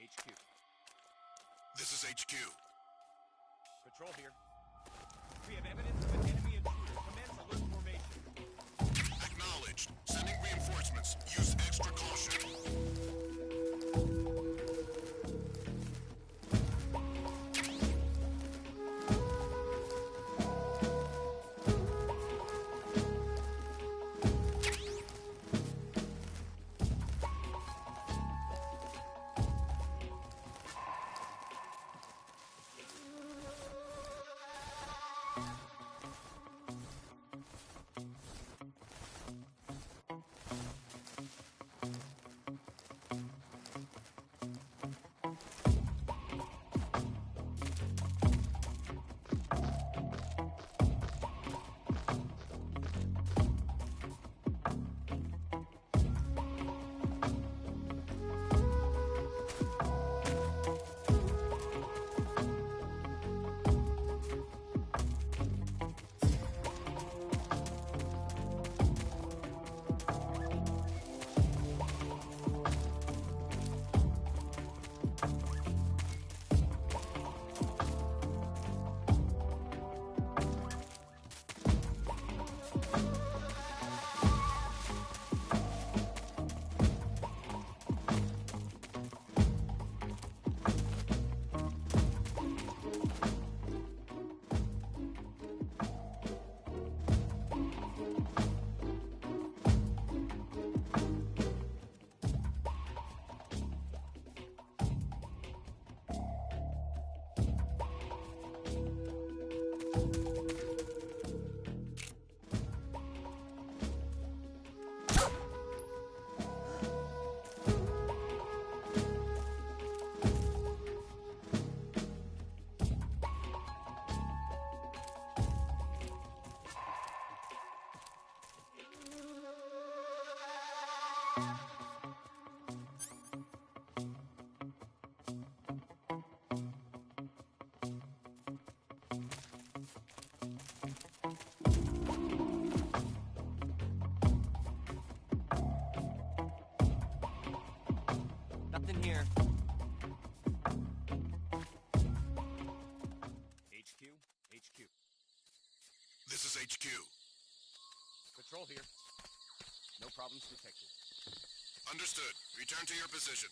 HQ. This is HQ. Patrol here. We have evidence of an enemy intruder. Commence alert formation. Acknowledged. Sending reinforcements. Use extra caution. This is HQ. Patrol here. No problems detected. Understood. Return to your position.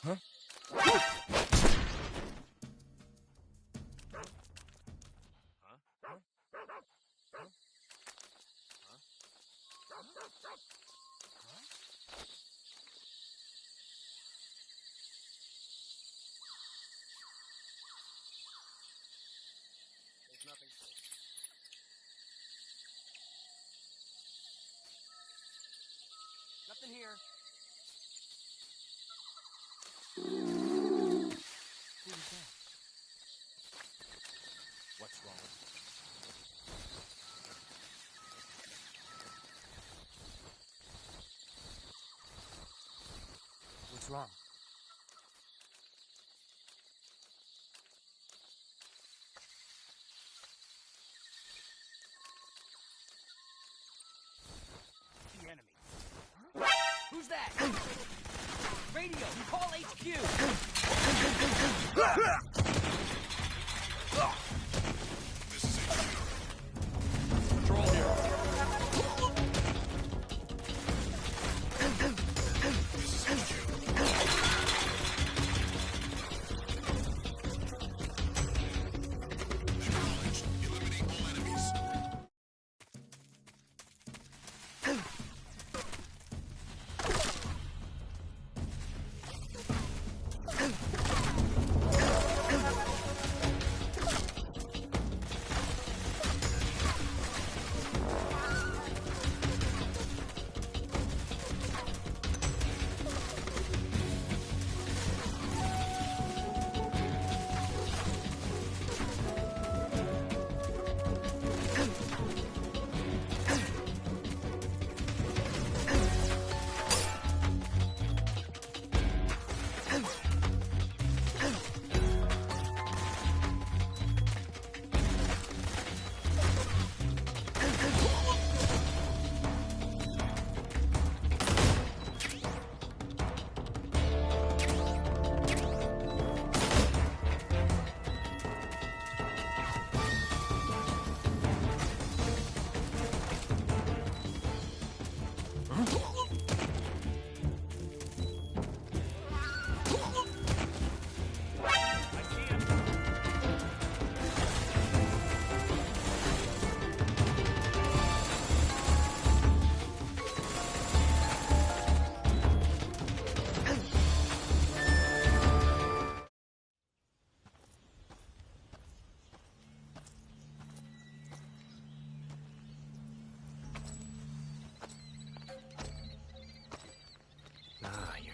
Huh? There's nothing. Nothing here. Who is that? What's wrong? What's wrong? The enemy. Who's that? Radio, call HQ! This is HQ. Patrol here. This is HQ. Acknowledged. Eliminate all enemies.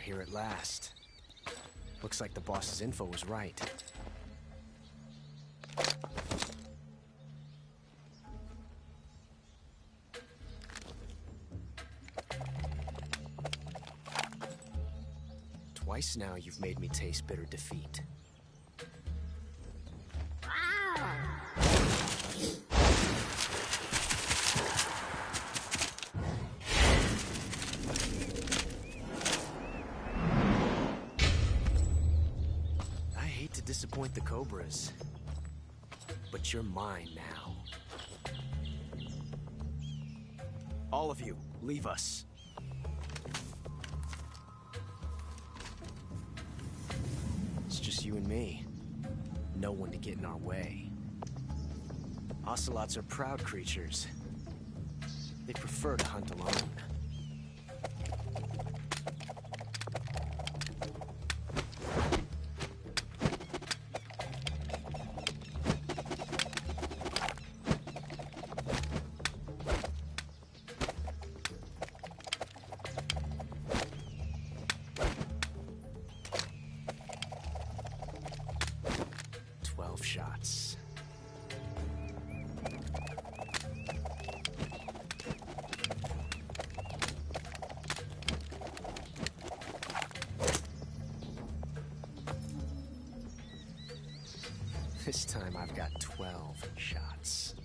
Here at last. Looks like the boss's info was right. Twice now you've made me taste bitter defeat. Disappoint the Cobras, but you're mine now. All of you, leave us. just you and me. No one to get in our way. Ocelots are proud creatures. They prefer to hunt alone. Shots. This time I've got 12 shots.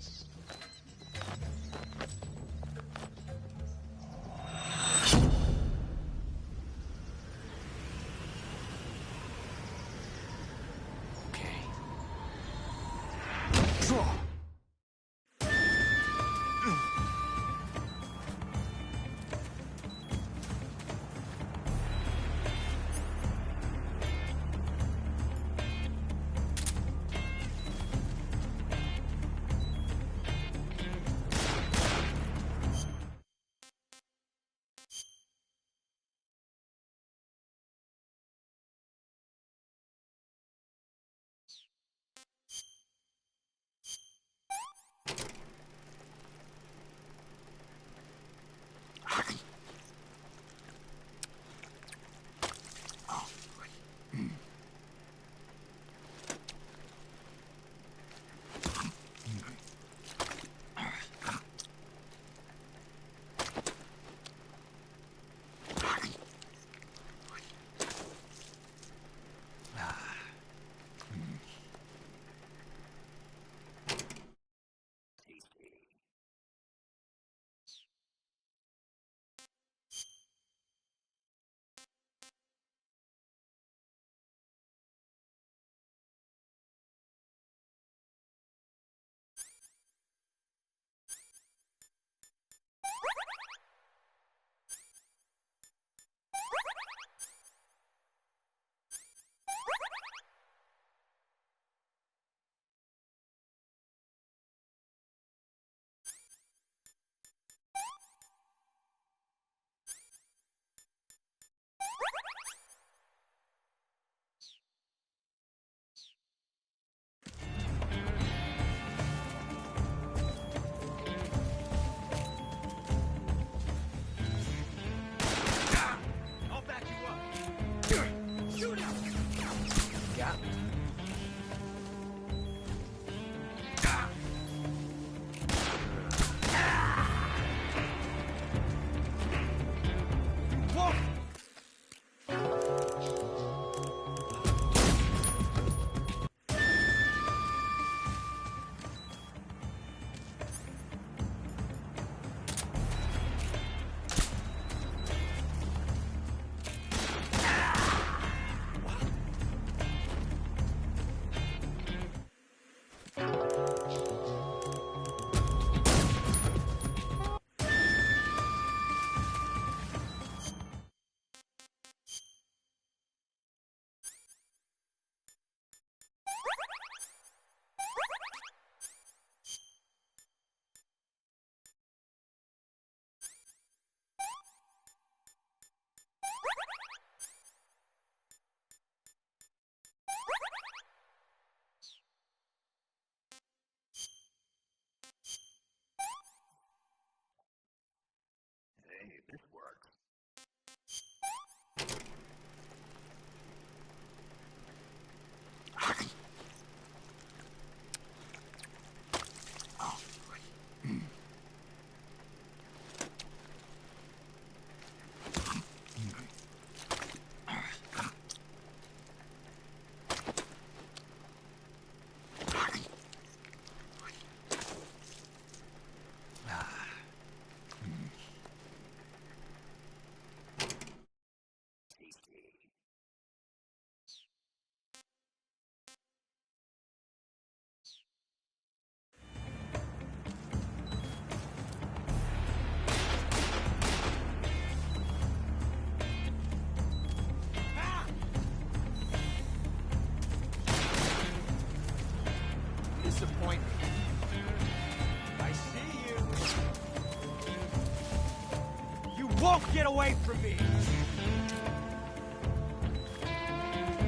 won't get away from me!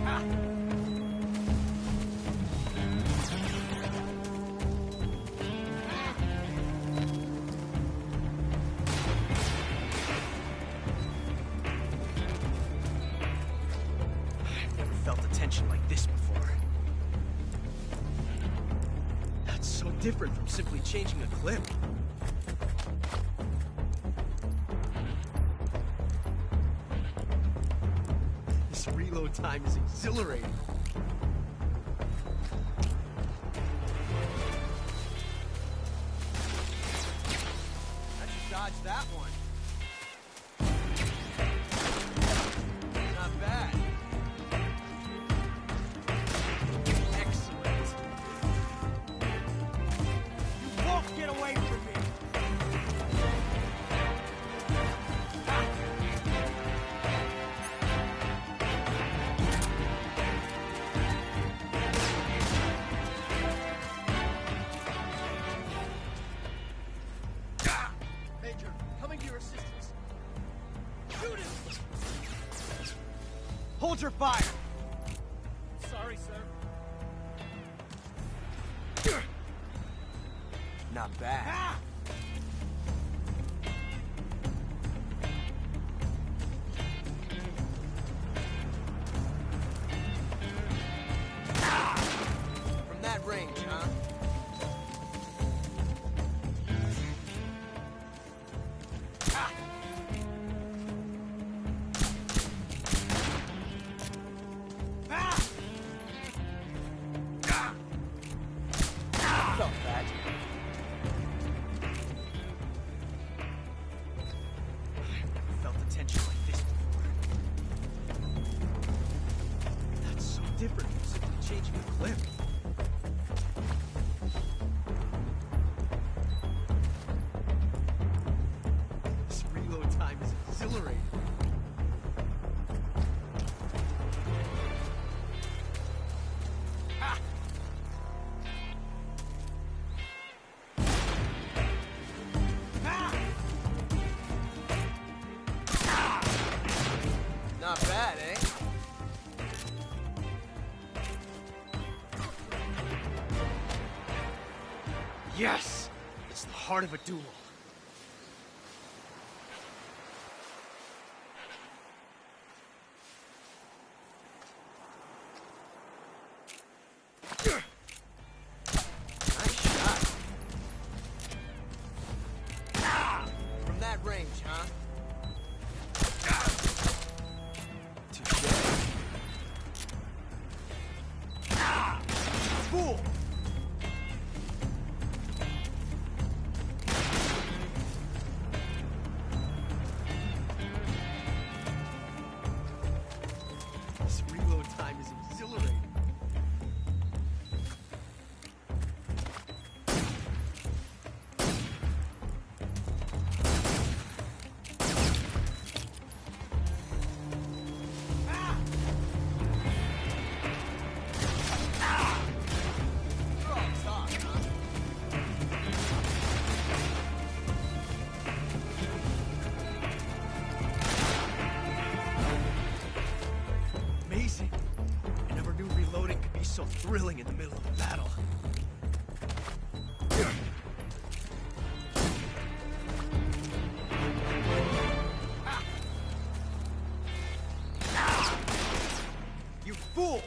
Ah. I've never felt a tension like this before. That's so different from simply changing a clip. This reload time is exhilarating. I should dodge that one. Not bad. Excellent. You won't get away from me. Major, coming to your assistance. Shoot him! Hold your fire! Sorry, sir. Not bad. Ah! From that range, huh? Ah! Ah! Ah! I felt that. I've never felt a tension like this before. That's so different from simply changing a clip. This reload time is exhilarating. Ha! Ha! Not bad, eh? Yes! It's the heart of a duel. Nice shot. From that range, huh? Touché. Fool! This reload time is exhilarating. You're all talk, huh? Amazing. I never knew reloading could be so thrilling in the middle of a battle. You fool!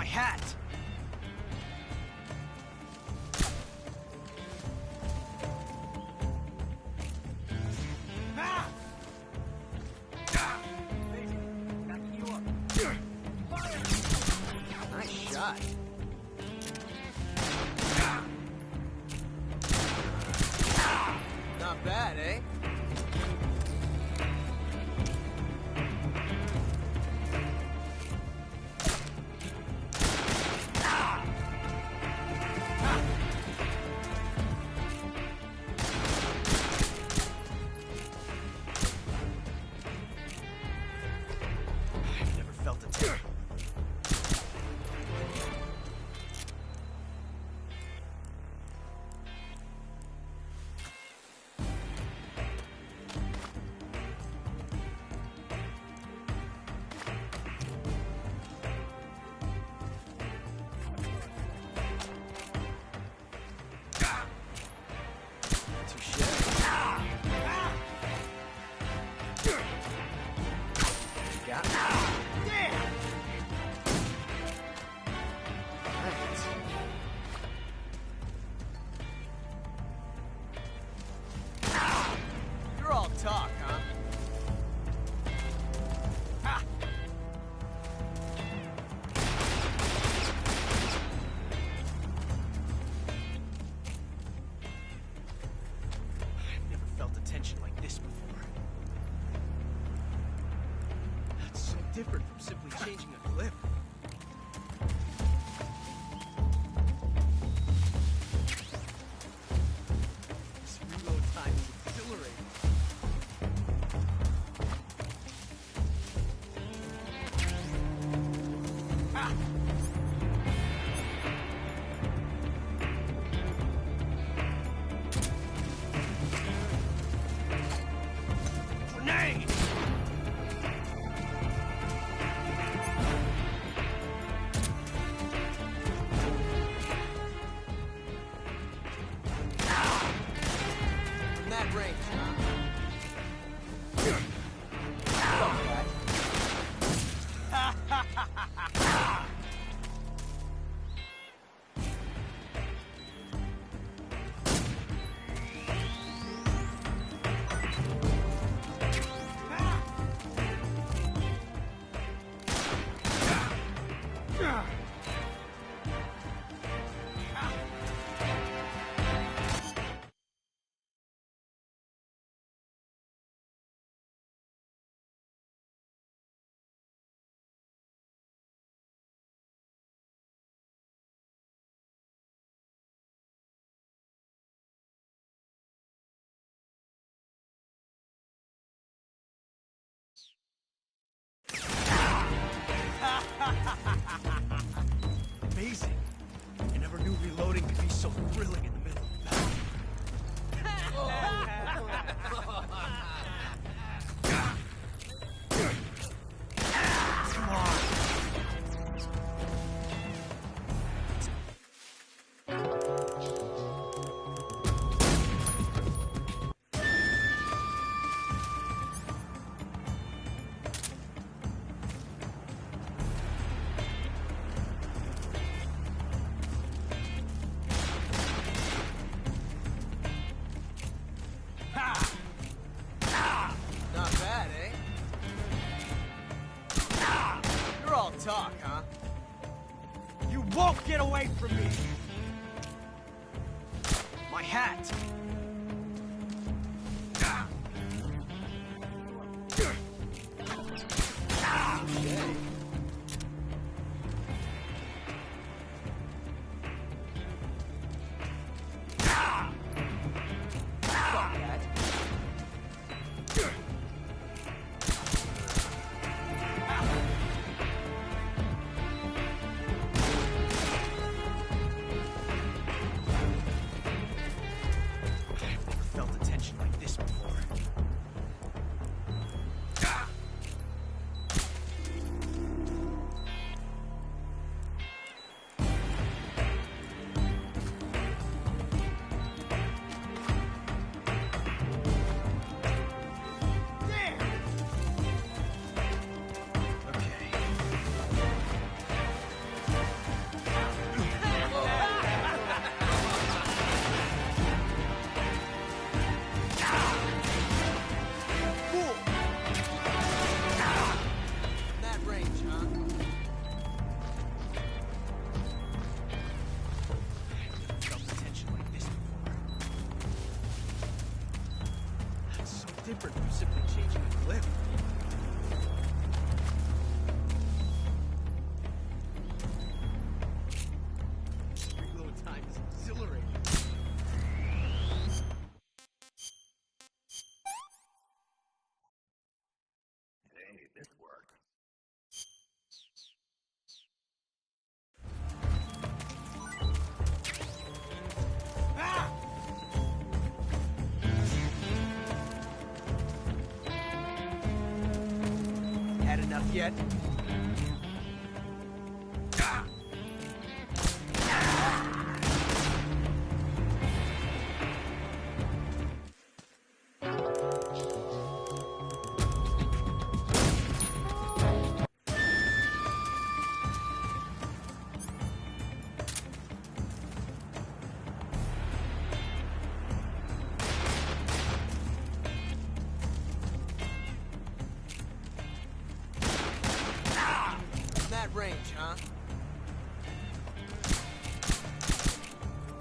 My hat! Nice shot. Not bad, eh? I've never felt a tear. You're all talk, huh? Ha! I've never felt a tension like this before. That's so different from simply changing a clip. This reload time is exhilarating. Ah! Grenade! From that range, huh? Fuck that. Amazing. I never knew reloading could be so thrilling in the middle of battle. Come on. Not bad, eh? You're all talk, huh? You won't get away from me! My hat! Okay. Fuck that. different from simply changing a clip. Reload time is exhilarating. Hey, this worked. Had enough yet? Range, huh?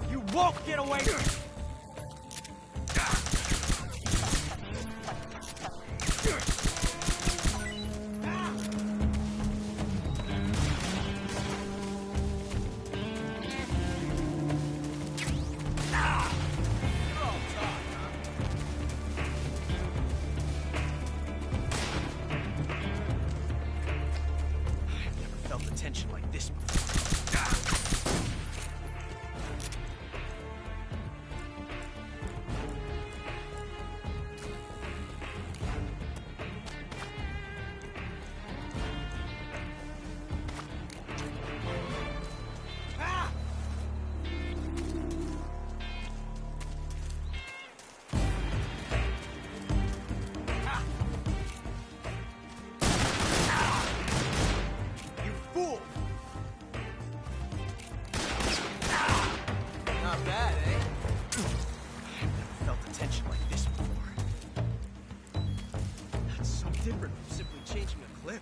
You won't get away from me! Tension like this before. Different from simply changing a clip.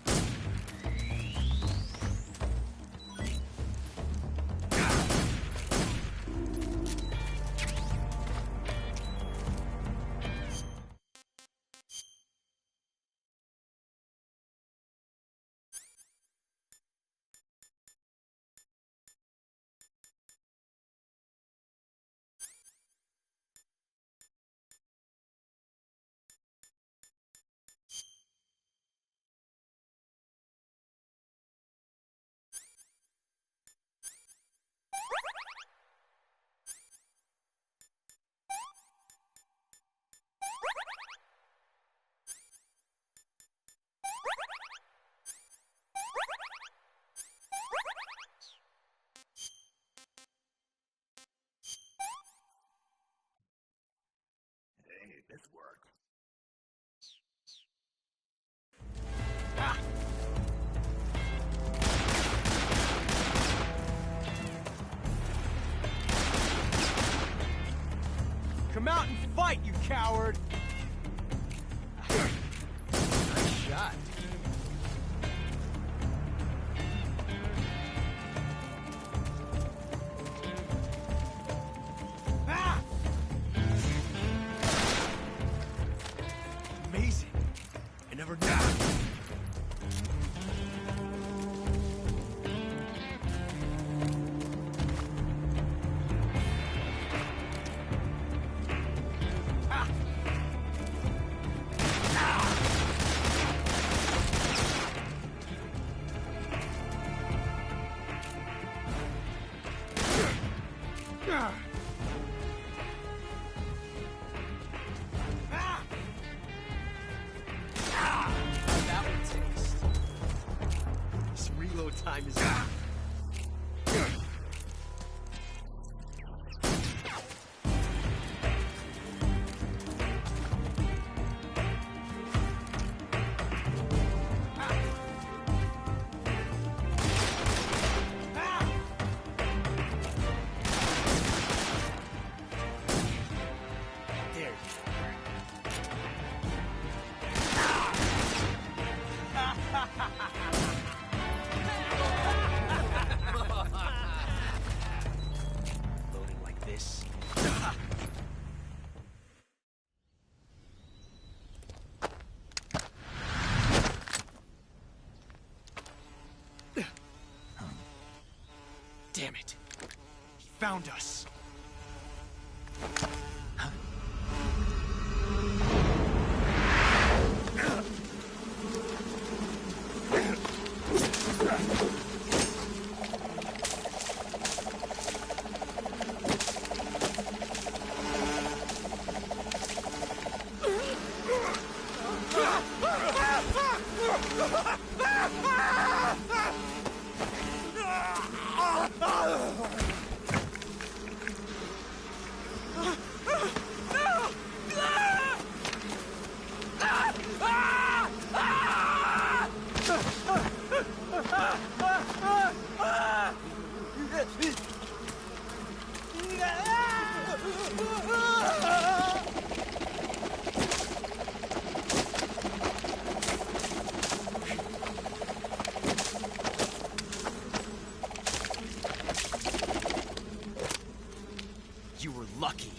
Hey, this worked. Come out and fight, you coward! Nice shot. Amazing. I never knew. That would taste. This reload time is up. Damn it. He found us. You were lucky.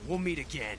We'll meet again.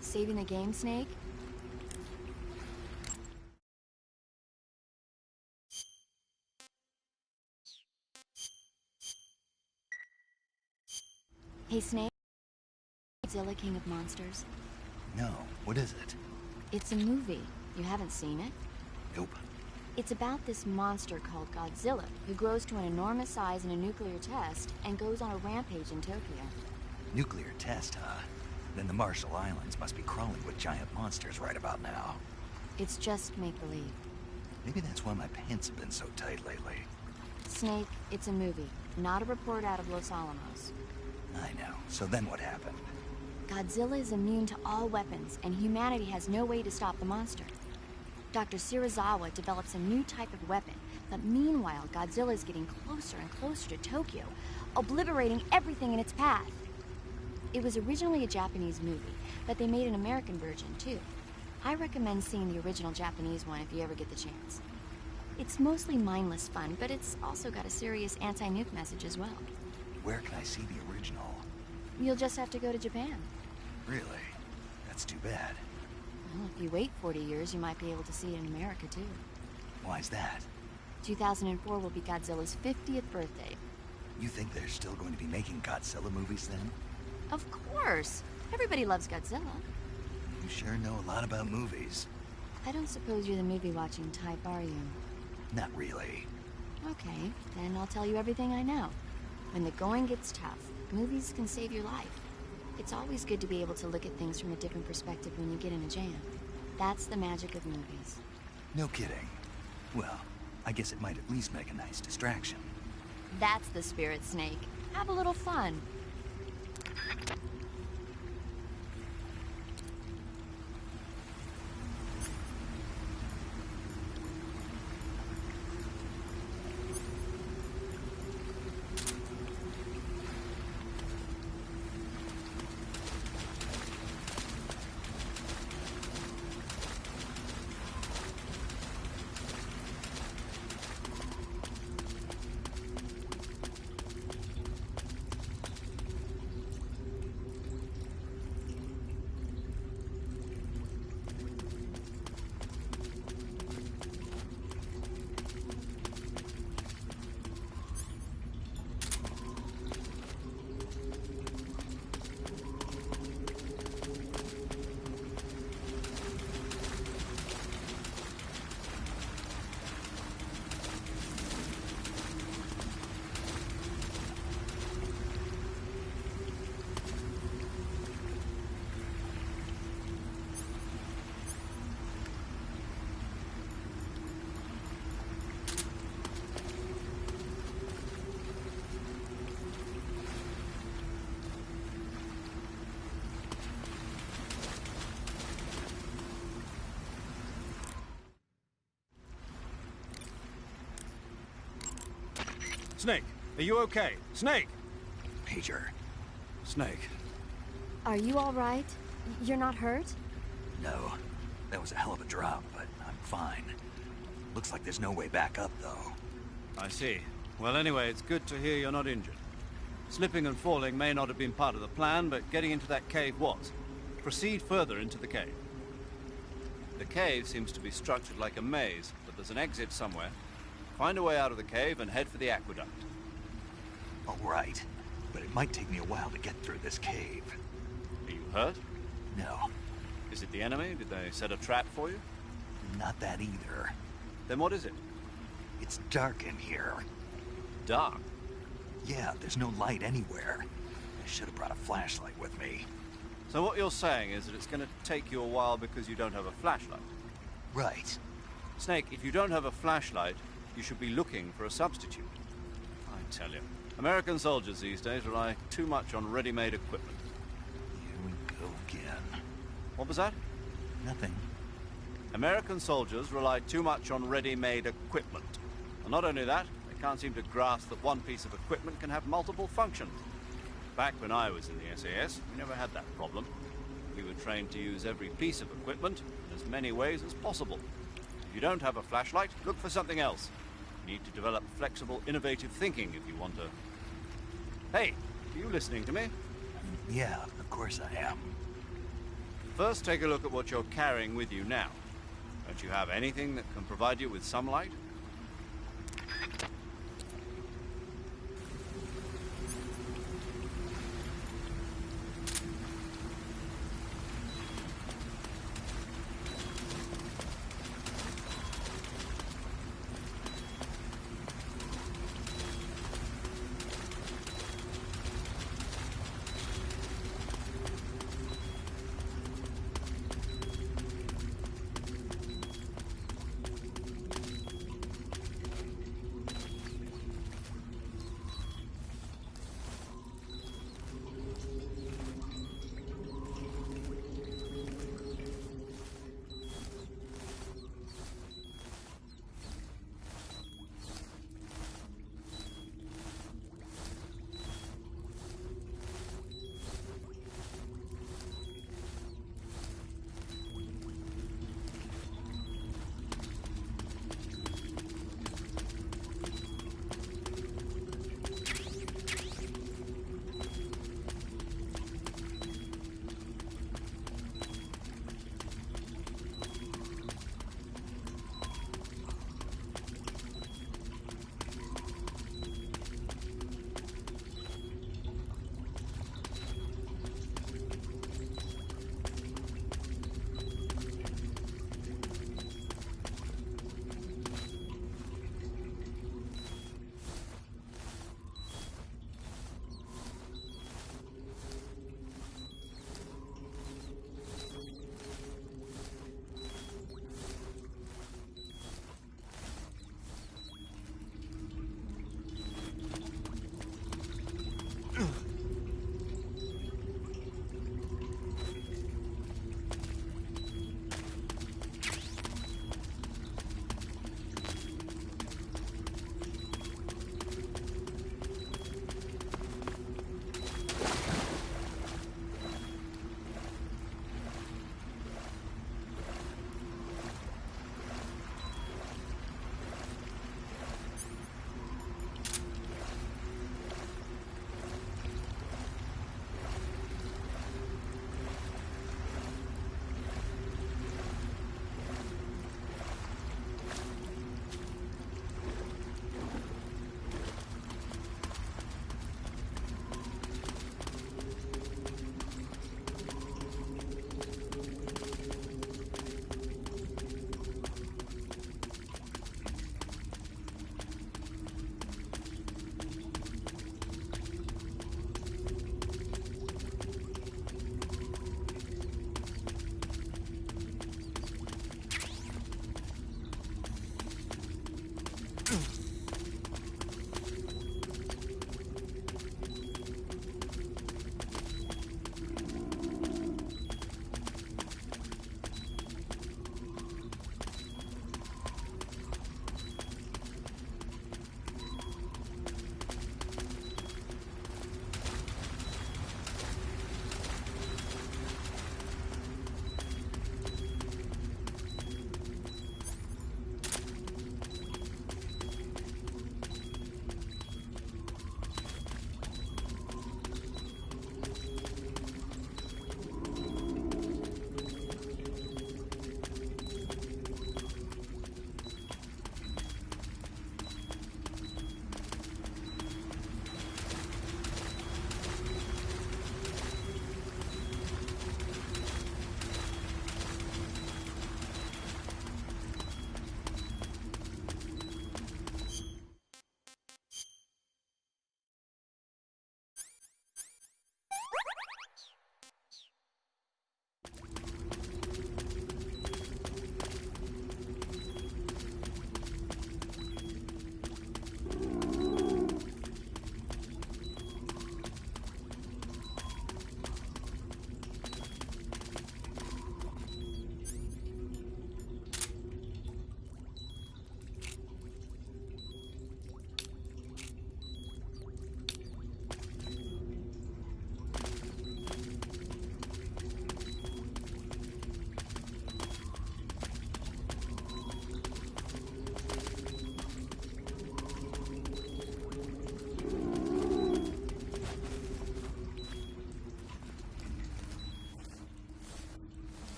Saving the game, Snake? Hey, Snake? Godzilla, King of Monsters? No, what is it? It's a movie. You haven't seen it? Nope. It's about this monster called Godzilla, who grows to an enormous size in a nuclear test and goes on a rampage in Tokyo. Nuclear test, huh? Then the Marshall Islands must be crawling with giant monsters right about now. It's just make-believe. Maybe that's why my pants have been so tight lately. Snake, it's a movie, not a report out of Los Alamos. I know. So then what happened? Godzilla is immune to all weapons, and humanity has no way to stop the monster. Dr. Shirazawa develops a new type of weapon But meanwhile, Godzilla's getting closer and closer to Tokyo, obliterating everything in its path. It was originally a Japanese movie, but they made an American version too. I recommend seeing the original Japanese one if you ever get the chance. It's mostly mindless fun, but it's also got a serious anti-nuke message as well. Where can I see the original? You'll just have to go to Japan. Really? That's too bad. Well, if you wait 40 years, you might be able to see it in America too. Why's that? 2004 will be Godzilla's 50th birthday. You think they're still going to be making Godzilla movies then? Of course! Everybody loves Godzilla. You sure know a lot about movies. I don't suppose you're the movie-watching type, are you? Not really. Okay, then I'll tell you everything I know. When the going gets tough, movies can save your life. It's always good to be able to look at things from a different perspective when you get in a jam. That's the magic of movies. No kidding. Well, I guess it might at least make a nice distraction. That's the spirit, Snake. Have a little fun. Snake, are you okay? Snake! Major. Snake. Are you all right? You're not hurt? No. That was a hell of a drop, but I'm fine. Looks like there's no way back up, though. I see. Well, anyway, it's good to hear you're not injured. Slipping and falling may not have been part of the plan, but getting into that cave was. Proceed further into the cave. The cave seems to be structured like a maze, but there's an exit somewhere. Find a way out of the cave and head for the aqueduct. All right, but it might take me a while to get through this cave. Are you hurt? No. Is it the enemy? Did they set a trap for you? Not that either. Then what is it? It's dark in here. Dark? Yeah, there's no light anywhere. I should have brought a flashlight with me. So what you're saying is that it's going to take you a while because you don't have a flashlight? Right. Snake, if you don't have a flashlight, you should be looking for a substitute. I tell you, American soldiers these days rely too much on ready-made equipment. Here we go again. What was that? Nothing. American soldiers rely too much on ready-made equipment. And not only that, they can't seem to grasp that one piece of equipment can have multiple functions. Back when I was in the SAS, we never had that problem. We were trained to use every piece of equipment in as many ways as possible. If you don't have a flashlight, look for something else. You need to develop flexible, innovative thinking if you want to... Hey, are you listening to me? Yeah, of course I am. First, take a look at what you're carrying with you now. Don't you have anything that can provide you with some light?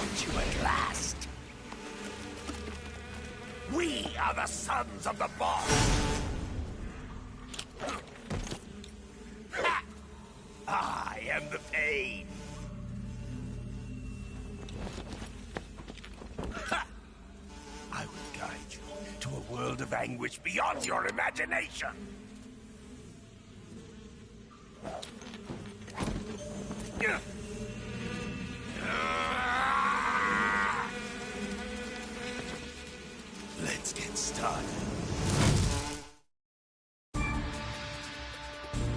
found you at last. We are the sons of the boss. Ha! I am the pain. Ha! I will guide you to a world of anguish beyond your imagination. Let's get started.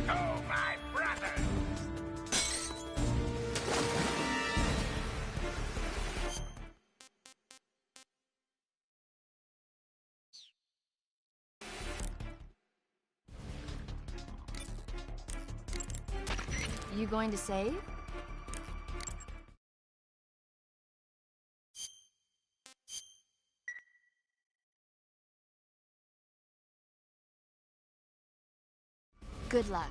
Oh, my brother! You going to save? Good luck.